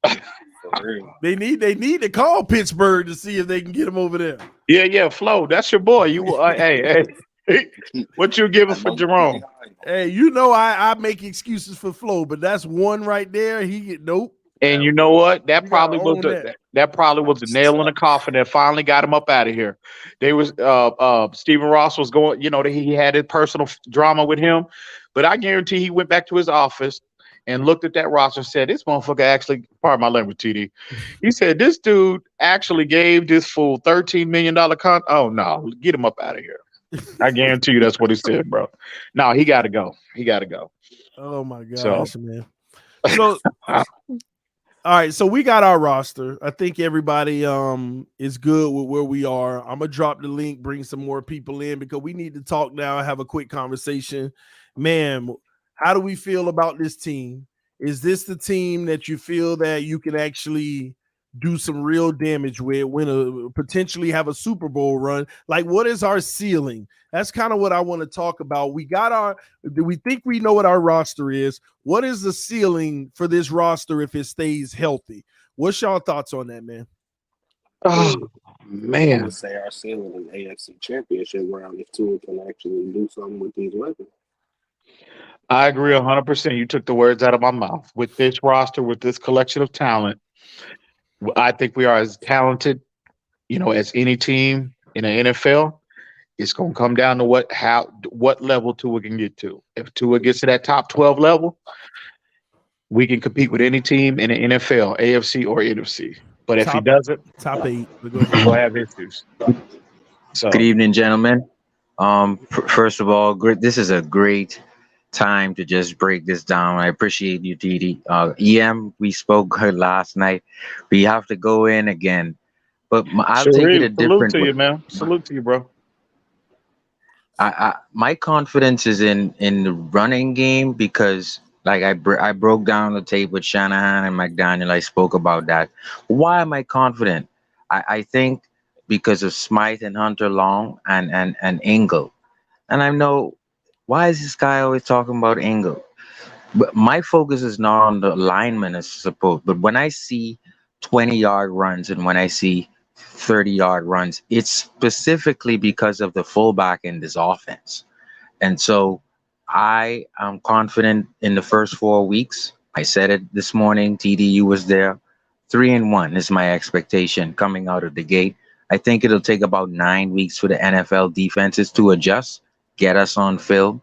They need to call Pittsburgh to see if they can get him over there. Yeah, Flo, that's your boy. You hey, what you giving for Jerome? Hey, I make excuses for Flo, but that's one right there. He get nope. And you know what? That probably was the nail in the coffin that finally got him up out of here. They was Stephen Ross was going, he had his personal drama with him, but I guarantee he went back to his office and looked at that roster and said, this motherfucker actually, pardon my language, TD. He said, this dude actually gave this fool $13 million contract. Oh no, get him up out of here. I guarantee you that's what he said, bro. No, he got to go. Oh my gosh, man. So all right, so we got our roster. I think everybody is good with where we are. I'm gonna drop the link, bring some more people in because we need to talk now and have a quick conversation. Man, how do we feel about this team? Is this the team that you feel that you can actually do some real damage with, potentially have a Super Bowl run? Like, what is our ceiling? That's kind of what I want to talk about. We think we know what our roster is. What is the ceiling for this roster if it stays healthy? What's y'all thoughts on that, man? Oh I man, would say our ceiling in the AFC Championship round if Tua can actually do something with these weapons. I agree 100%. You took the words out of my mouth. With this roster, with this collection of talent, I think we are as talented, as any team in the NFL. It's going to come down to what level Tua can get to. If Tua gets to that top 12 level, we can compete with any team in the NFL, AFC or NFC. But if he doesn't, top 8, we're going to have issues. So, Good evening, gentlemen. First of all, this is a great time to just break this down. I appreciate you, TD. EM, we spoke last night. We have to go in again, but I'll take it a salute different to way. you, man. Salute to you, bro. My confidence is in the running game because, like, I broke down the tape with Shanahan and McDaniel. I spoke about that. Why am I confident? I think because of Smythe and Hunter Long and Engel. And I know, why is this guy always talking about Engel? But my focus is not on the lineman as supposed. But when I see 20-yard runs and when I see 30-yard runs, it's specifically because of the fullback in this offense. And so I am confident in the first 4 weeks. I said it this morning. TDU was there. 3-1 is my expectation coming out of the gate. I think it'll take about 9 weeks for the NFL defenses to adjust, get us on film.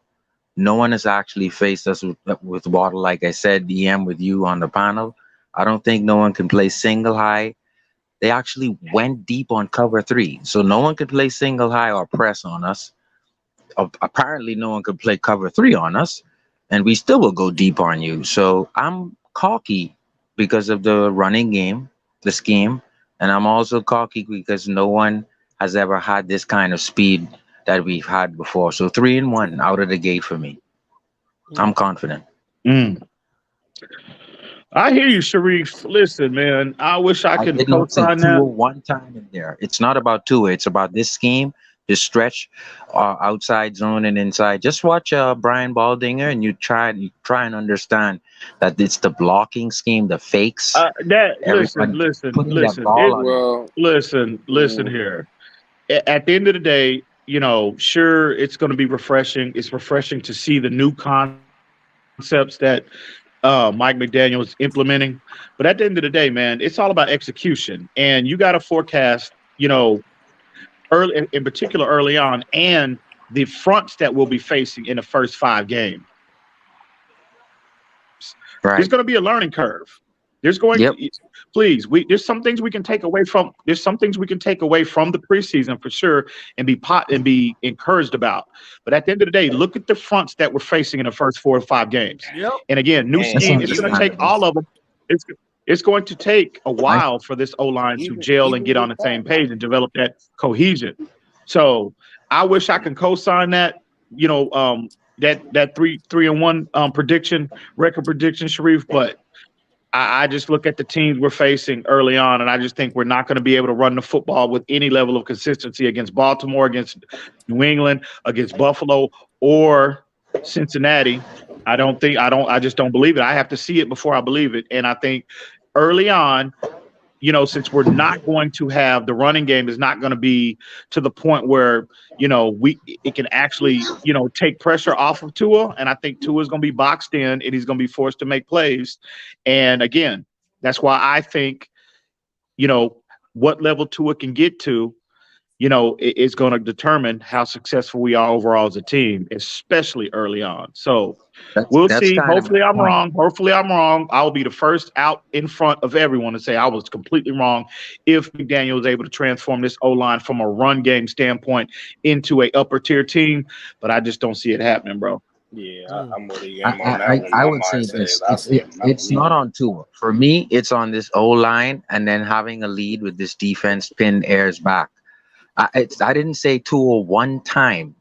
No one has actually faced us with Waddle, like I said, DM with you on the panel. I don't think no one can play single high. They actually went deep on cover 3. So no one could play single high or press on us. Apparently no one could play cover 3 on us, and we still will go deep on you. So I'm cocky because of the running game, the scheme, and I'm also cocky because no one has ever had this kind of speed that we've had before. So 3-1 out of the gate for me. I'm confident. I hear you, Sharif. Listen, man, I wish I could did not say co-sign Tua that. one time in there. It's not about Tua. It's about this scheme, this stretch, outside zone and inside. Just watch Brian Baldinger, and you try and understand that it's the blocking scheme, the fakes. Listen putting that ball on. Listen here. At the end of the day, sure, it's going to be refreshing. It's refreshing to see the new concepts that Mike McDaniel is implementing. But at the end of the day, man, it's all about execution. And you got to forecast, early, in particular early on, and the fronts that we'll be facing in the first 5 games. Right. There's going to be a learning curve. There's there's some things we can take away from the preseason for sure and be encouraged about. But at the end of the day, look at the fronts that we're facing in the first 4 or 5 games. Yep. And again, new scheme, it's going to take all of them. It's going to take a while for this O-line to gel and get on the same page and develop that cohesion. So I wish I can co-sign that, that 3-1 record prediction, Sharif, but I just look at the teams we're facing early on, and I just think we're not going to be able to run the football with any level of consistency against Baltimore, against New England, against Buffalo, or Cincinnati. I just don't believe it. I have to see it before I believe it. And I think early on, since we're not going to have the running game is not going to be to the point where, it can actually, take pressure off of Tua. And I think Tua is going to be boxed in and he's going to be forced to make plays. And again, that's why I think, what level Tua can get to, is going to determine how successful we are overall as a team, especially early on. So we'll see. Hopefully I'm wrong. I'll be the first out in front of everyone to say I was completely wrong if McDaniel was able to transform this O-line from a run game standpoint into a upper tier team. But I just don't see it happening, bro. Yeah, I'm with you on that one. I would say this. It's not on Tua. For me, it's on this O-line and then having a lead with this defense pin airs back. I didn't say Tua one time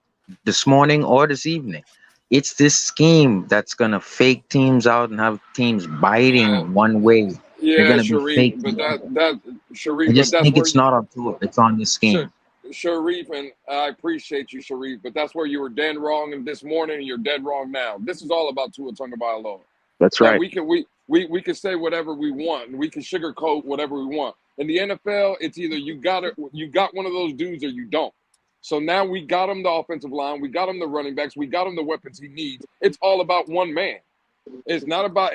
this morning or this evening. It's this scheme that's going to fake teams out and have teams biting one way. Yeah, Sharif, but Sharif, I just think it's not on Tua. It's on this scheme. Sharif, and I appreciate you, Sharif, but that's where you were dead wrong this morning and you're dead wrong now. This is all about Tua Tagovailoa. That's right. We can say whatever we want, and we can sugarcoat whatever we want. In the NFL, it's either you got one of those dudes or you don't. So now we got him the offensive line, we got him the running backs, we got him the weapons he needs. It's all about one man. It's not about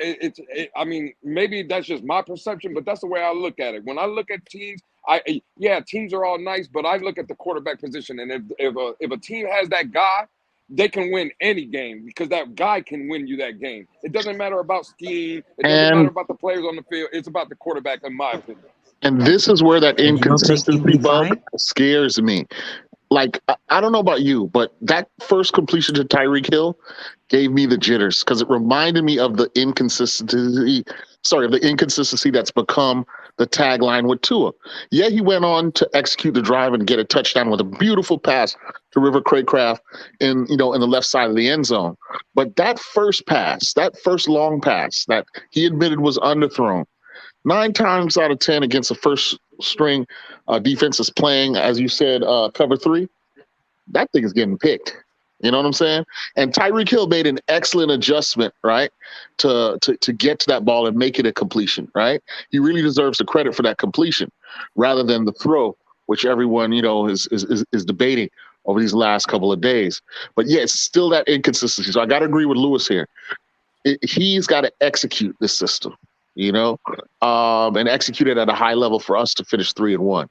I mean, maybe that's just my perception, but that's the way I look at it. When I look at teams, teams are all nice, but I look at the quarterback position, and if a team has that guy, they can win any game because that guy can win you that game. It doesn't matter about scheme. It doesn't matter about the players on the field. It's about the quarterback, in my opinion. And this is where that inconsistency bug scares me. Like, I don't know about you, but that first completion to Tyreek Hill gave me the jitters because it reminded me of the inconsistency that's become the tagline with Tua. Yeah, he went on to execute the drive and get a touchdown with a beautiful pass to River Craycraft in the left side of the end zone. But that first long pass that he admitted was underthrown, 9 times out of 10 against the first string defense is playing, as you said, cover 3, that thing is getting picked. You know what I'm saying? And Tyreek Hill made an excellent adjustment, right, to get to that ball and make it a completion, right? He really deserves the credit for that completion rather than the throw, which everyone, is debating over these last couple of days. But yeah, it's still that inconsistency. So I got to agree with Lewis here. He's got to execute this system, and execute it at a high level for us to finish 3-1.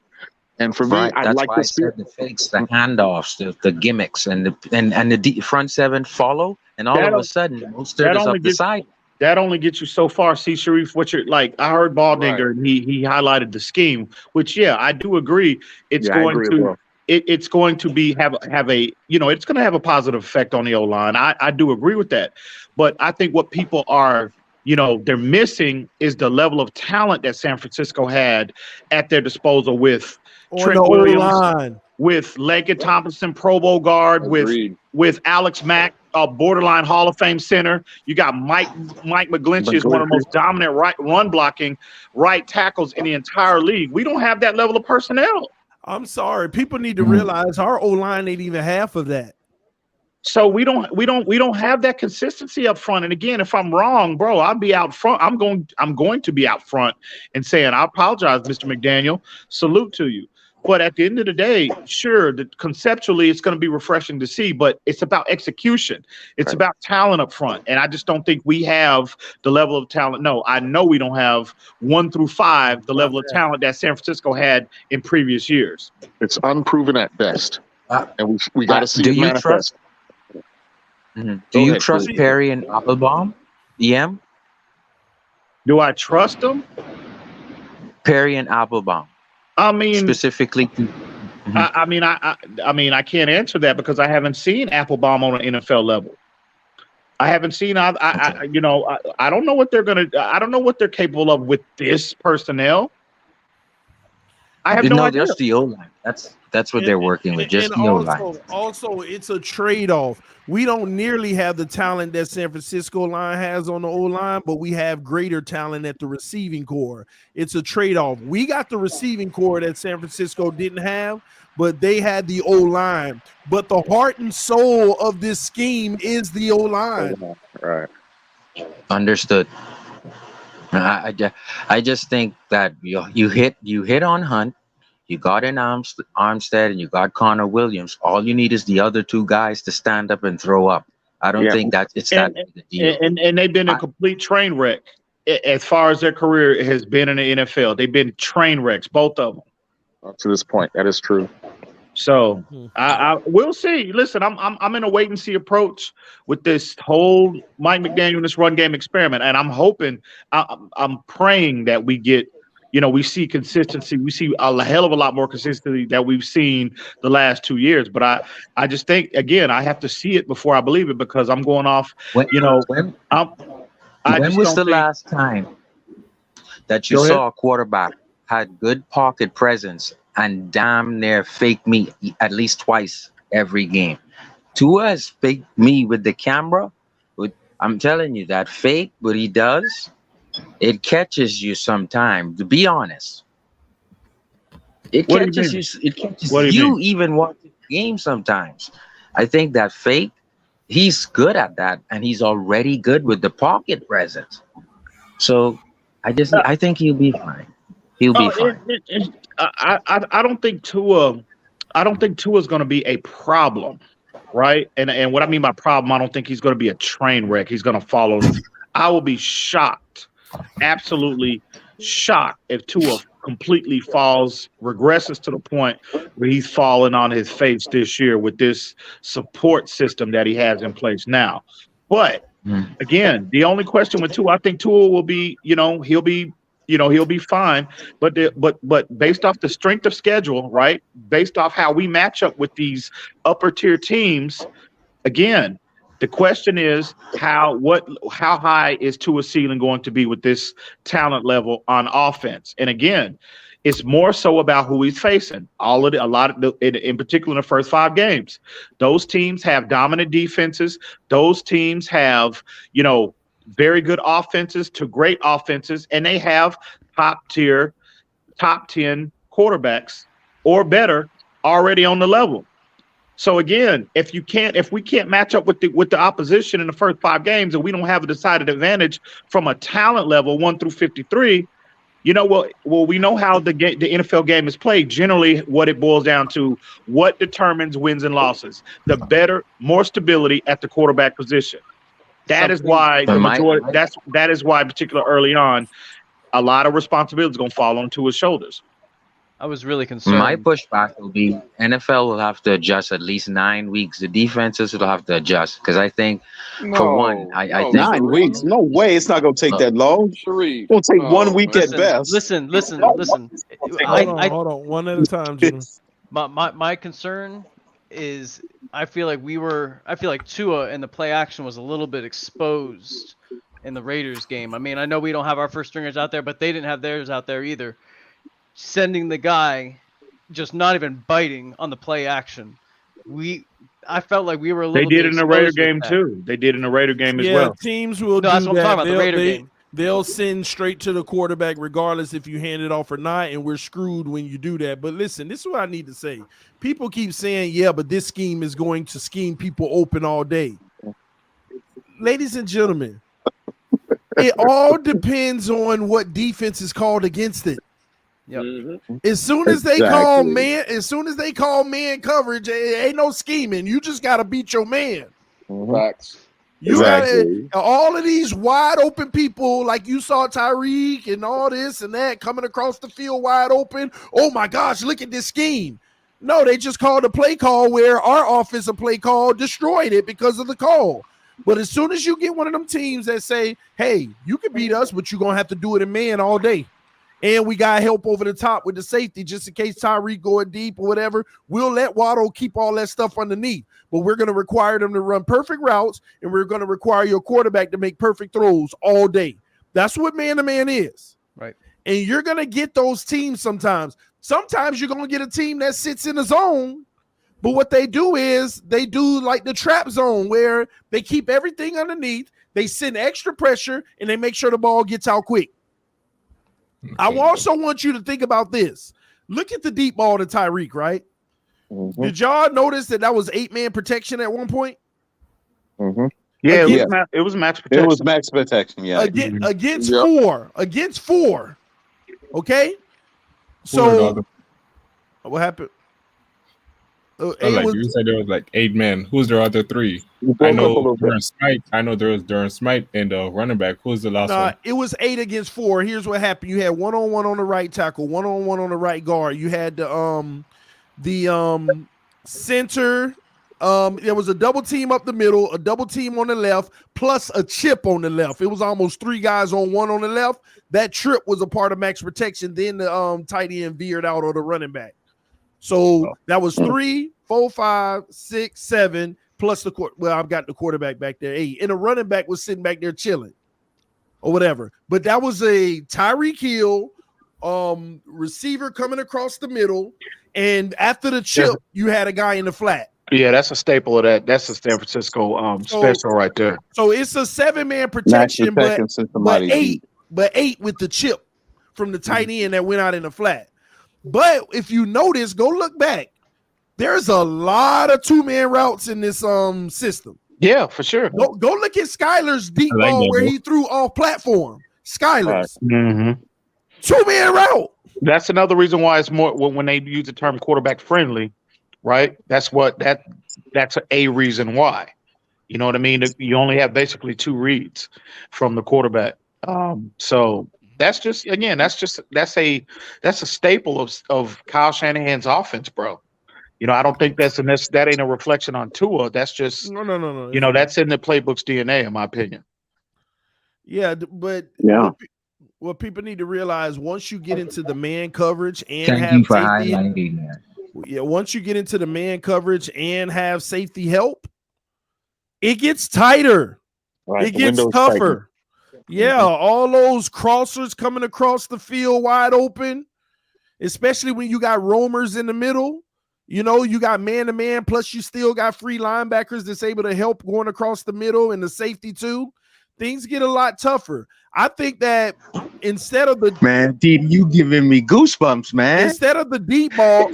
And for me, I like to see the fakes, the handoffs, the gimmicks, and the front 7 follow, and all of a sudden, Mostert is up the side. That only gets you so far. See, Sharif, what you're like. I heard Baldinger, and he highlighted the scheme, which I do agree. It's going to it's going to be have a it's going to have a positive effect on the O-line. I do agree with that, but I think what people are they're missing is the level of talent that San Francisco had at their disposal with Trent Williams, with Laken Tomlinson, Pro Bowl guard, with Alex Mack, borderline Hall of Fame center. You got Mike McGlinchey is one of the most dominant run blocking right tackles in the entire league. We don't have that level of personnel. I'm sorry. People need to realize our O-line ain't even half of that. So we don't have that consistency up front. And again, if I'm wrong, bro, I'll be out front. I'm going to be out front and saying, I apologize, Mr. McDaniel. Salute to you. But at the end of the day, sure, conceptually it's going to be refreshing to see, but it's about execution. It's about talent up front. And I just don't think we have the level of talent. No, I know we don't have 1 through 5, the level of talent that San Francisco had in previous years. It's unproven at best. And we got to see it manifest. Do you trust Perry and Applebaum, EM? Do I trust them? Perry and Applebaum. I mean, specifically. I mean, I can't answer that because I haven't seen Applebaum on an NFL level. I haven't seen. I don't know what they're gonna. I don't know what they're capable of with this personnel. I have no idea. Just the O-line. That's what they're working with. Just the O-line. Also, it's a trade-off. We don't nearly have the talent that San Francisco line has on the O-line, but we have greater talent at the receiving core. It's a trade-off. We got the receiving core that San Francisco didn't have, but they had the O-line. But the heart and soul of this scheme is the O-line. Right. Understood. I just think that you hit on Hunt. You got in Armstead and you got Connor Williams. All you need is the other 2 guys to stand up and throw up. I don't think that big a deal. And they've been a complete train wreck as far as their career has been in the NFL. They've been train wrecks, both of them. Up to this point, that is true. So I we'll see. Listen, I'm in a wait and see approach with this whole Mike McDaniel and this run game experiment, and I'm hoping, I'm praying that we get. We see consistency. We see a hell of a lot more consistency that we've seen the last 2 years. But I just think, again, I have to see it before I believe it because I'm going off. When was the last time that you saw a quarterback had good pocket presence and damn near fake me at least twice every game? Tua has faked me with the camera. I'm telling you, that fake, what he does, it catches you sometime, to be honest. It catches you. It catches you even watching the game sometimes. I think that fake, he's good at that, and he's already good with the pocket presence. So I think he'll be fine. He'll be fine. I don't think Tua. I don't think Tua's going to be a problem, right? And what I mean by problem, I don't think he's going to be a train wreck. He's going to follow. I will be shocked, absolutely shocked, if Tua completely regresses to the point where he's falling on his face this year with this support system that he has in place now. But again, the only question with Tua, I think Tua will be, he'll be fine. But based off the strength of schedule, right? Based off how we match up with these upper tier teams, again, the question is how high is Tua's ceiling going to be with this talent level on offense? And again, it's more so about who he's facing. In particular in the first 5 games, those teams have dominant defenses. Those teams have, very good offenses to great offenses, and they have top 10 quarterbacks or better already on the level. So again, if we can't match up with the opposition in the first 5 games, and we don't have a decided advantage from a talent level 1 through 53, we know how the NFL game is played. Generally, what it boils down to, what determines wins and losses, the better, more stability at the quarterback position. That is why that is why, particularly early on, a lot of responsibility is going to fall onto his shoulders. I was really concerned. My pushback will be NFL will have to adjust at least 9 weeks. The defenses will have to adjust because I think, for one, I think 9 weeks. No way, it's not going to take that long. It's going to take 1 week at best. Listen. Hold on, one at a time, Jim. My concern is I feel like Tua in the play action was a little bit exposed in the Raiders game. I mean, I know we don't have our first stringers out there, but they didn't have theirs out there either. Sending the guy just not even biting on the play action. I felt like we were a little bit They did in the Raider game too. They did in the Raider game as well. Teams will do that's what that. I'm talking about, the Raider game. They'll send straight to the quarterback regardless if you hand it off or not, and we're screwed when you do that. But listen, this is what I need to say. People keep saying, yeah, but this scheme is going to scheme people open all day. Ladies and gentlemen, it all depends on what defense is called against it. Yep. As soon as they call man coverage, it ain't no scheming. You just got to beat your man. Facts. You gotta, all of these wide open people, like you saw Tyreek and all this and that coming across the field wide open. Oh my gosh, look at this scheme. No, they just called a play call where our offensive play call destroyed it because of the call. But as soon as you get one of them teams that say, hey, you can beat us, but you're going to have to do it in man all day. And we got help over the top with the safety just in case Tyreek going deep or whatever. We'll let Waddle keep all that stuff underneath. But we're going to require them to run perfect routes, and we're going to require your quarterback to make perfect throws all day. That's what man-to-man is. Right. And you're going to get those teams sometimes. Sometimes you're going to get a team that sits in the zone, but what they do is they do like the trap zone where they keep everything underneath, they send extra pressure, and they make sure the ball gets out quick. Okay. I also want you to think about this. Look at the deep ball to Tyreek, right? Mm-hmm. Did y'all notice that was 8-man protection at one point? Mm-hmm. Yeah, it was max protection. It was max protection, yeah. Against four. Okay? So, what happened? You said there was like 8 men. Who's the other 3? I know during Smite and running back. Who's the last one? It was 8 against 4. Here's what happened. You had 1-on-1 on the right tackle, 1-on-1 on the right guard. You had the center. There was a double team up the middle, a double team on the left, plus a chip on the left. It was almost 3 guys on 1 on the left. That trip was a part of max protection. Then the tight end veered out or the running back. So that was 3, 4, 5, 6, 7, plus the court. Well, I've got the quarterback back there, 8. And the running back was sitting back there chilling or whatever. But that was a Tyreek Hill receiver coming across the middle. And after the chip, you had a guy in the flat. Yeah, that's a staple of that. That's a San Francisco special right there. So it's a 7-man protection, but 8 with the chip from the tight end that went out in the flat. But if you notice, go look back. There's a lot of 2-man routes in this system. Yeah, for sure. Go look at Skyler's deep ball where he threw off platform. Skylers. Mm-hmm. 2-man route. That's another reason why it's more when they use the term quarterback friendly, right? That's a reason why. You know what I mean? You only have basically 2 reads from the quarterback. So that's just that's a staple of Kyle Shanahan's offense, bro. You know, I don't think that ain't a reflection on Tua. That's just no. You know, that's in the playbook's DNA, in my opinion. Yeah, but what people need to realize, once you get into the man coverage and Thank you for highlighting that. Yeah, once you get into the man coverage and have safety help, it gets tighter. Right, it gets tougher. Yeah, all those crossers coming across the field wide open, especially when you got roamers in the middle. You know, you got man-to-man, plus you still got free linebackers that's able to help going across the middle and the safety too. Things get a lot tougher. I think that instead of the you giving me goosebumps, man. Instead of the deep ball,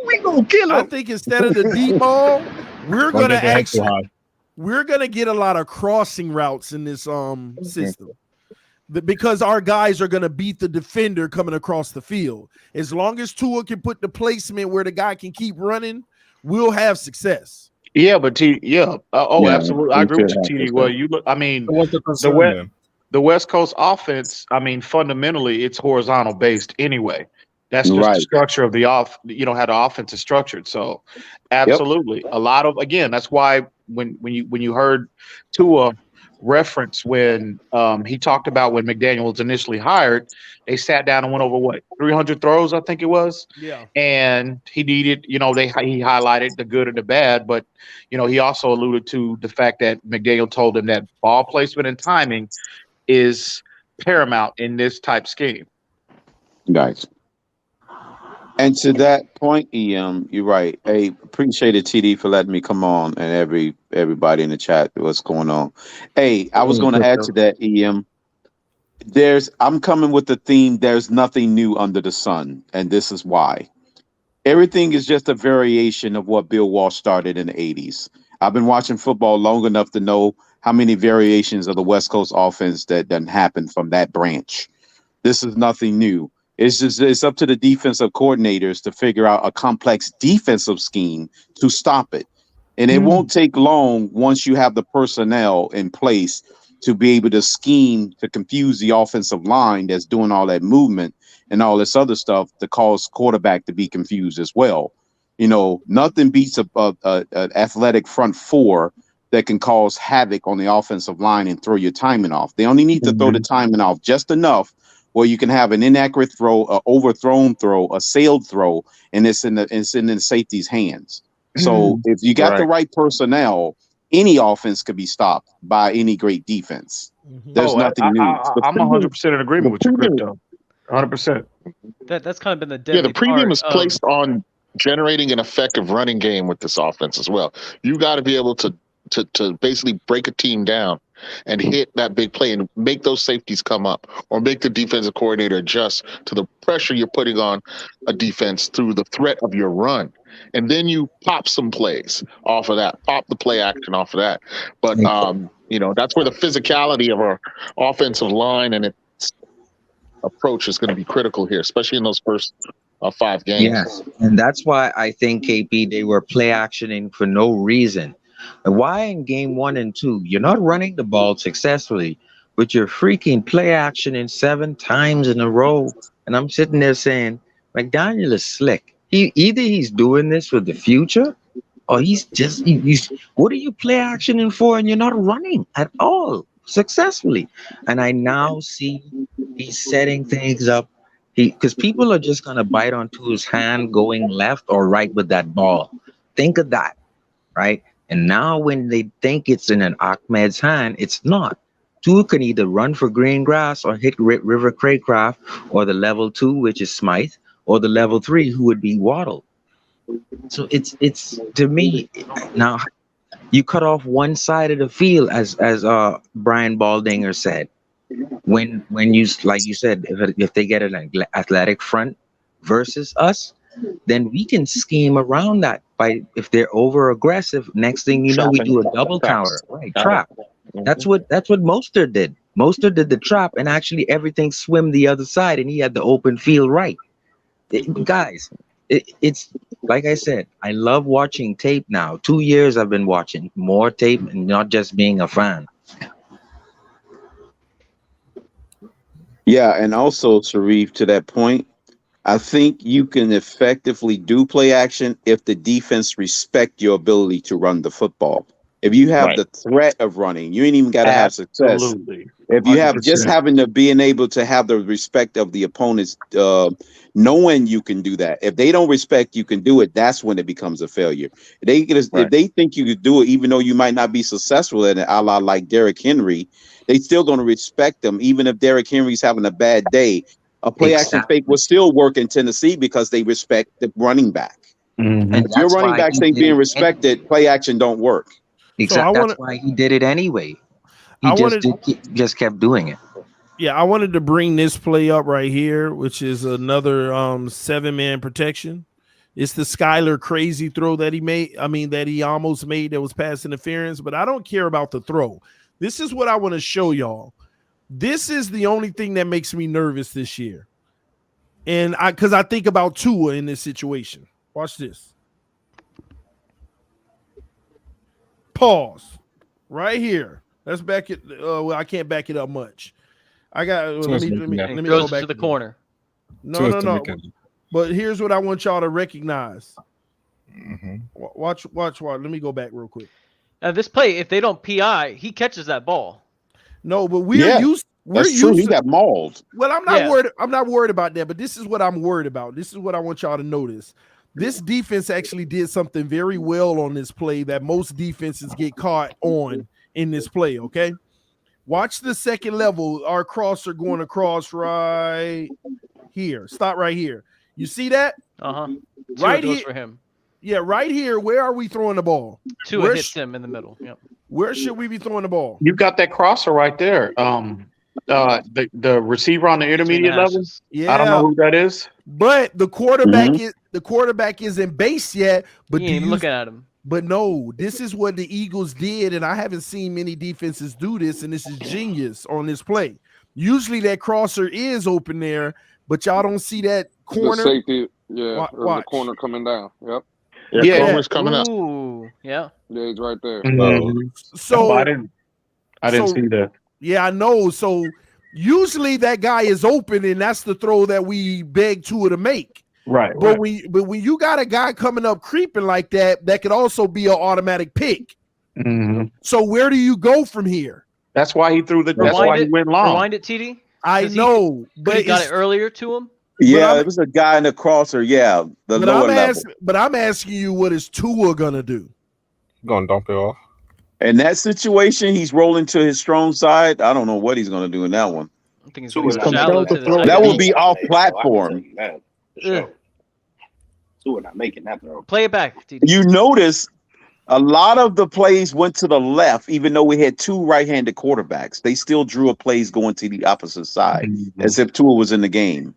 we gonna kill him. I think instead of the deep ball, we're gonna get a lot of crossing routes in this system. Because our guys are going to beat the defender coming across the field. As long as Tua can put the placement where the guy can keep running, we'll have success. Yeah, but absolutely. I agree with you, TD. Well, you look. I mean, the West Coast offense. I mean, fundamentally, it's horizontal based anyway. That's just the structure of the how the offense is structured. So, absolutely, a lot of that's why when you heard Tua reference when he talked about when McDaniel was initially hired, they sat down and went over 300 throws, I think it was. Yeah. And he needed, he highlighted the good and the bad, but he also alluded to the fact that McDaniel told him that ball placement and timing is paramount in this type scheme. Nice. And to that point, EM, you're right. Hey, appreciate it, TD, for letting me come on, and everybody in the chat. What's going on? Hey, I was going to add to that, EM. I'm coming with the theme. There's nothing new under the sun, and this is why. Everything is just a variation of what Bill Walsh started in the 80s. I've been watching football long enough to know how many variations of the West Coast offense that done happened from that branch. This is nothing new. It's up to the defensive coordinators to figure out a complex defensive scheme to stop it. And it won't take long once you have the personnel in place to be able to scheme to confuse the offensive line that's doing all that movement and all this other stuff to cause quarterback to be confused as well. Nothing beats an athletic front four that can cause havoc on the offensive line and throw your timing off. They only need to throw the timing off just enough where you can have an inaccurate throw, an overthrown throw, a sailed throw, and it's in the safety's hands. So if you got the right personnel, any offense could be stopped by any great defense. There's nothing new. I'm 100% in agreement with you, Crypto. 100%. That's kind of been the deadly the premium part is placed on generating an effective running game with this offense as well. You got to be able to basically break a team down and hit that big play and make those safeties come up, or make the defensive coordinator adjust to the pressure you're putting on a defense through the threat of your run. And then you pop some plays off of that, pop the play action off of that. But, that's where the physicality of our offensive line and its approach is going to be critical here, especially in those first 5 games. Yes, and that's why I think, KP, they were play actioning for no reason. Why in game 1 and 2 you're not running the ball successfully, but you're freaking play actioning 7 times in a row? And I'm sitting there saying, McDaniel is slick. He's doing this for the future, or he's what are you play actioning for? And you're not running at all successfully. And I now see he's setting things up. Because people are just gonna bite onto his hand going left or right with that ball. Think of that, right? And now when they think it's in an Ahmed's hand, it's not. Tua can either run for green grass or hit River Craycraft, or the level 2, which is Smythe, or the level 3, who would be Waddle. So it's to me, now you cut off one side of the field, as Brian Baldinger said. When you, like you said, if they get an athletic front versus us, then we can scheme around that by, if they're over aggressive, next thing you know, we do a double counter, right? Trap. That's what Mostert did Mostert did the trap, and actually everything swim the other side, and he had the open field right. Guys, it's like I said, I love watching tape now. 2 years I've been watching more tape and not just being a fan. Yeah, and also, Sharif, to that point, I think you can effectively do play action if the defense respect your ability to run the football. If you have the threat of running, you ain't even got to have success. Absolutely. If you have 100%. just having to being able to have the respect of the opponents, knowing you can do that. If they don't respect you can do it, that's when it becomes a failure. If they think you could do it, even though you might not be successful in it, a la like Derrick Henry, they still going to respect them, even if Derrick Henry's having a bad day. A play action fake will still work in Tennessee because they respect the running back. And If your running backs ain't being respected, play action don't work. Exactly. That's why he did it anyway. He just kept doing it. Yeah, I wanted to bring this play up right here, which is another 7-man protection. It's the Skyler crazy throw that he made. I mean, that he almost made that was pass interference, but I don't care about the throw. This is what I want to show y'all. This is the only thing that makes me nervous this year. And because I think about Tua in this situation. Watch this. Pause. Right here. Let's back it. Well, I can't back it up much. I got. Let me go back to the corner. No. But here's what I want y'all to recognize. Watch. Let me go back real quick. Now this play, if they don't PI, he catches that ball. No, but we're used. That's true. He got mauled. Well, I'm not worried. I'm not worried about that. But this is what I'm worried about. This is what I want y'all to notice. This defense actually did something very well on this play that most defenses get caught on in this play. Okay, watch the second level. Our crosser going across right here. Stop right here. You see that? Right here for him. Yeah, right here. Where are we throwing the ball? Tua hits him in the middle. Yep. Where should we be throwing the ball? You got that crosser right there. The receiver on the intermediate level. Yeah, I don't know who that is. But the quarterback isn't base yet. But you ain't even looking at him. But no, this is what the Eagles did, and I haven't seen many defenses do this, and this is genius on this play. Usually that crosser is open there, but y'all don't see that corner. The safety, the corner coming down. Yep. Corner's coming up. Yeah. Yeah, he's right there. So I didn't see that. Yeah, I know. So usually that guy is open, and that's the throw that we beg Tua to make. Right. But when you got a guy coming up creeping like that, that could also be an automatic pick. So where do you go from here? That's why he threw the. That's why he went long. Rewind it, TD. I know, but he got it earlier to him. Yeah, it was a guy in the crosser. Yeah, the lower level. But I'm asking you, what is Tua gonna do? Gonna dump it off. In that situation, he's rolling to his strong side. I don't know what he's gonna do in that one. I think he's shallow to the that would be off platform. Tua not making that throw. Play it back, TD. You notice a lot of the plays went to the left, even though we had two right-handed quarterbacks. They still drew up plays going to the opposite side, as if Tua was in the game.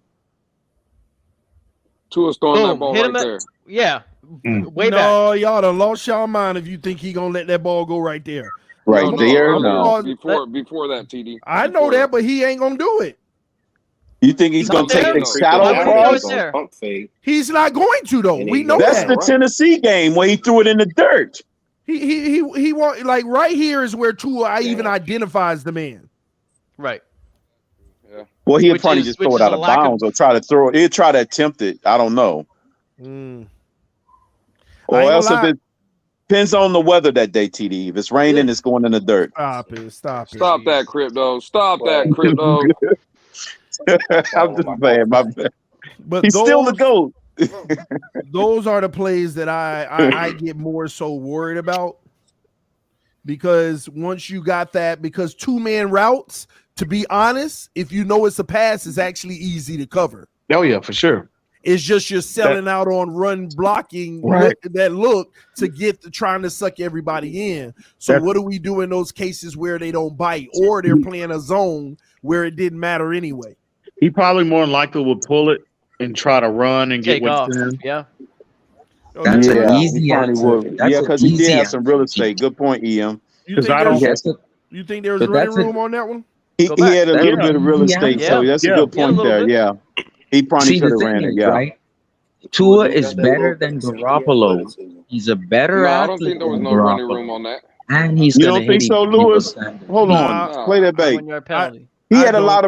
Tua's throwing that ball right there. Yeah. Way back. No, y'all done lost y'all mind if you think he gonna let that ball go right there. Right there? No. Before that, TD. I know that, but he ain't gonna do it. You think he's gonna take the shadow cross? He's not going to though. We know that's that. the Tennessee game where he threw it in the dirt. He want, like right here is where Tua even identifies the man. Right. Yeah. Well, he'd probably just throw it out of bounds or try to throw it. He'd try to attempt it. I don't know. Or else if it depends on the weather that day, TD. If it's raining, it's going in the dirt. Stop it. Stop that, Crypto. Stop that, Crypto. I'm just saying, my bad. But he's still the GOAT. Those are the plays that I get more so worried about, because once you got that, because 2-man routes, to be honest, if you know it's a pass, it's actually easy to cover. Oh yeah, for sure. It's just you're selling out on run blocking that look to get to trying to suck everybody in. So what do we do in those cases where they don't bite or they're playing a zone where it didn't matter anyway? He probably more than likely would pull it and try to run and take get off. what's in. Yeah. That's an easy answer. Yeah, because he did have some real estate. Good point, EM. You think there's running room on that one? He Go back. had a little bit of real estate, so that's a good point there. Yeah, he probably could have ran it. Yeah. Right? Tua is better than Garoppolo. He's a better No, I athlete don't think there was than no running room on Garoppolo. that. And he's You gonna don't think hit so, Lewis? Hold Nah. on, play that back. 1-yard penalty. He had a lot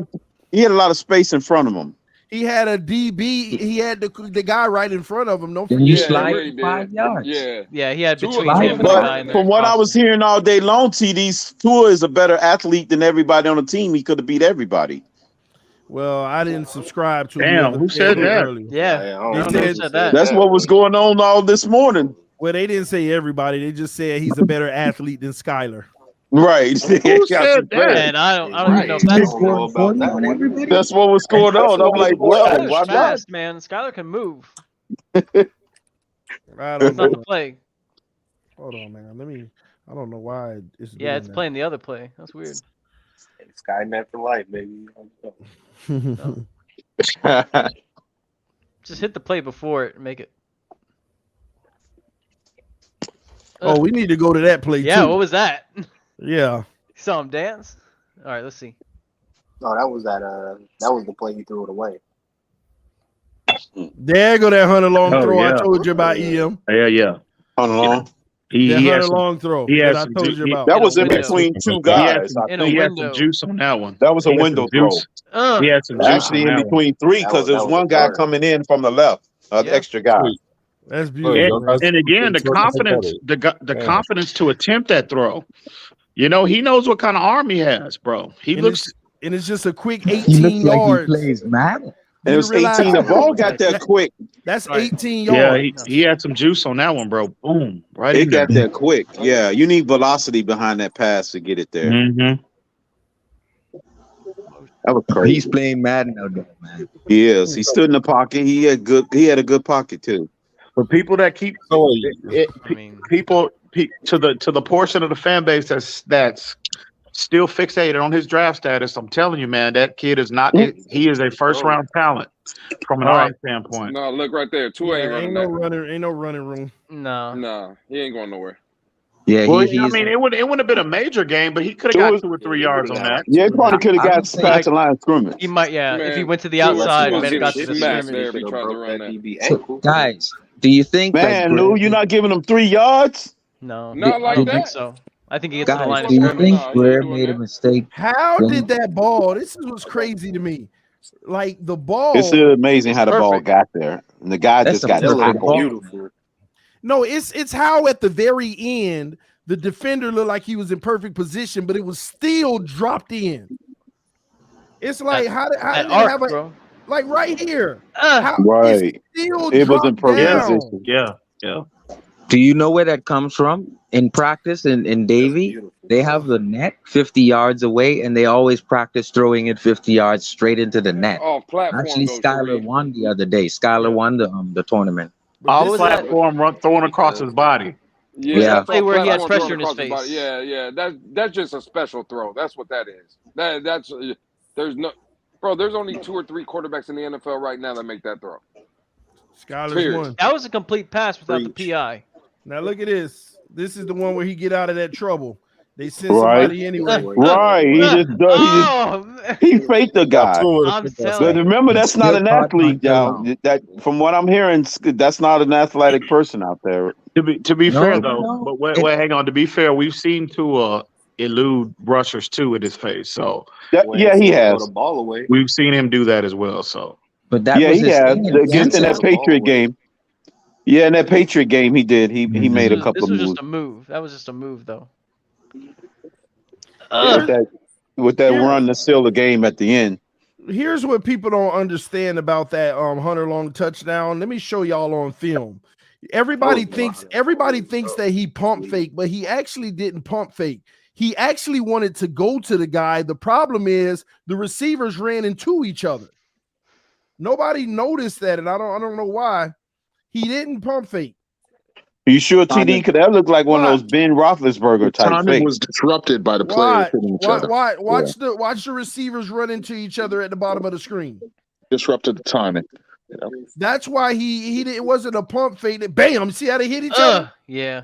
of space in front of him. He had a DB. He had the guy right in front of him. Don't Then you forget. slide really for 5 did. yards. Yeah, he had Tua between Tua him and the guy in But there. from what I was hearing all day long, TD's Tua is a better athlete than everybody on the team. He could have beat everybody. Well, I didn't subscribe to. Damn, who said that? Earlier. Yeah, They said that. That's what was going on all this morning. Well, they didn't say everybody. They just said he's a better athlete than Skyler. Right. Who said that? And I don't even know if that's That's what was going on. I'm like, well, Skyler's why not? fast, man. Skyler can move. I That's don't not the know. play. Hold on, man. I don't know why it's. Yeah, it's playing the other play. That's weird. Skynet for life, baby. No. Just hit the play before it and make it. Oh, we need to go to that play Yeah, too. what was that? Yeah. Saw him dance? All right, let's see. No, that was the play he threw it away. There go that Hunter long Oh, throw yeah. I told you about, EM. Yeah. Hunter Long. He That had Hunter some, long throw he that had I some told ju- you he- about. That was in window. between two He had guys. some, I In a he think. had some window. juice on that one. That was a He had some window throw. juice. He had some juice Actually, on in that one. between three, because there's that was one a guy third. coming in from the left, the Yeah. extra guy. That's Look, beautiful. y'all man. guys- And again, the Jordan confidence, Hickory. the confidence to attempt that throw. You know, he knows what kind of arm he has, bro. He And looks. it's just a quick He 18 looks like he yards. plays Madden. And it was 18. The ball got there quick. That's Right. 18 Yeah, yards. he had some juice on that one, bro. Boom, right It in there. got there quick. Yeah, you need velocity behind that pass to get it there. Mm-hmm. That was crazy. He's playing Madden out there, man. He is. He stood in the pocket. He had a good pocket too. For people that keep I mean, to the portion of the fan base that's still fixated on his draft status, I'm telling you, man, that kid is not. He is a first round talent from an arm standpoint. No, look right there. Tua ain't running that. Ain't no running room. no. Nah, he ain't going nowhere. Yeah, Well, he's. I mean, it wouldn't have been a major game, but he could have got 2 or 3 yards on that. Yeah, he probably could have I got would say, past the line of scrimmage. He might, yeah. Man, if he went to the Tua outside, was might have got getting to the smacked scrimmage. there if he tried to run that. So, guys, do you think Man, that Lou, you're not giving him 3 yards? No, Not like I don't think that. so. I think he gets to the guys, line of do you scrimmage. think Nah, he ain't Blair doing made a that. mistake? How when- did that ball? This is what's crazy to me. Like the ball. It's amazing how the ball perfect. got there. And the guy That's just a got perfect tackled. ball. Beautiful. No, it's how at the very end the defender looked like he was in perfect position, but it was still dropped in. It's like how did That they arc, have a bro. like right here? Uh, How, Right. it's still It was in dropped perfect down. position. Yeah. Do you know where that comes from? In practice, in Davy, they have the net 50 yards away, and they always practice throwing it 50 yards straight into the net. Off platform. Actually, though, Skyler Sharif. won the other day. Skyler won the tournament. Off was that? platform, throwing across his body. Yeah, Yeah. that's Play off where he had platform pressure throwing in his across face. body. Yeah. That's just a special throw. That's what that is. That's there's no, bro. There's only 2 or 3 quarterbacks in the NFL right now that make that throw. Skyler's Period. one. That was a complete pass without the PI. Now look at this. This is the one where he get out of that trouble. They send Right. somebody anyway. Right. He faked the guy. I'm But telling you. remember, that's not an athlete, y'all. Down. That from what I'm hearing, that's not an athletic person out there. To be No, fair though, no. but wait, hang on. To be fair, we've seen Tua elude rushers too in his face, so Yeah, he has. The ball away. we've seen him do that as well. So But that Yeah, was he his has. thing in Against in Kansas. that Patriot game. Yeah, in that Patriot game, he did. He made a This couple was of just moves a move. That was just a move, though. with that run to seal the game at the end. Here's what people don't understand about that Hunter Long touchdown. Let me show y'all on film. Everybody thinks that he pump fake, but he actually didn't pump fake. He actually wanted to go to the guy. The problem is the receivers ran into each other. Nobody noticed that, and I don't know why. He didn't pump fake. Are you sure TD could that look like one of those Ben Roethlisberger type Timing fakes? was disrupted by the players hitting each other. Watch the receivers run into each other at the bottom of the screen. Disrupted the timing. You know? That's why he it wasn't a pump fake. Bam! See how they hit each other? Yeah.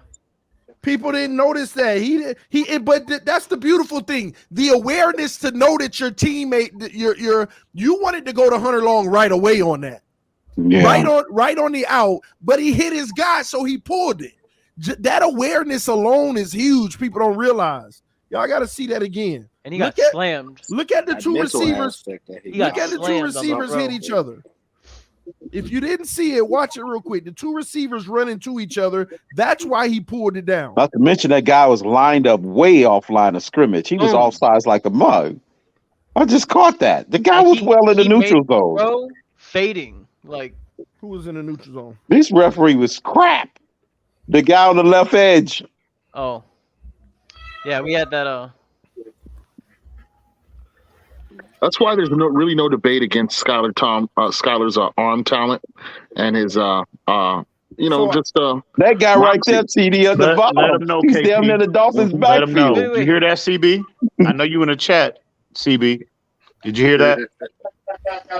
People didn't notice that. But that's the beautiful thing. The awareness to know that your teammate, you wanted to go to Hunter Long right away on that. Yeah. Right on the out, but he hit his guy, so he pulled it. That awareness alone is huge. People don't realize. Y'all got to see that again. And he got slammed. Look at the That two mental receivers. aspect that he Look got at the two slammed on receivers the hit row. each other. If you didn't see it, watch it real quick. The two receivers run into each other. That's why he pulled it down. Not to mention that guy was lined up way off line of scrimmage. He was Boom. offsides like a mug. I just caught that. The guy And was well in the he made neutral the zone. throw fading. Like, Who was in the neutral zone? This referee was crap. The guy on the left edge. oh. Yeah, we had that That's why there's really no debate against Skyler's arm talent and his That guy moxie. right there, TD at the Let bottom. him know, He's KP. down in the Dolphins Let him know. backfield. You hear that, CB? I know you in the chat, CB. Did you hear that?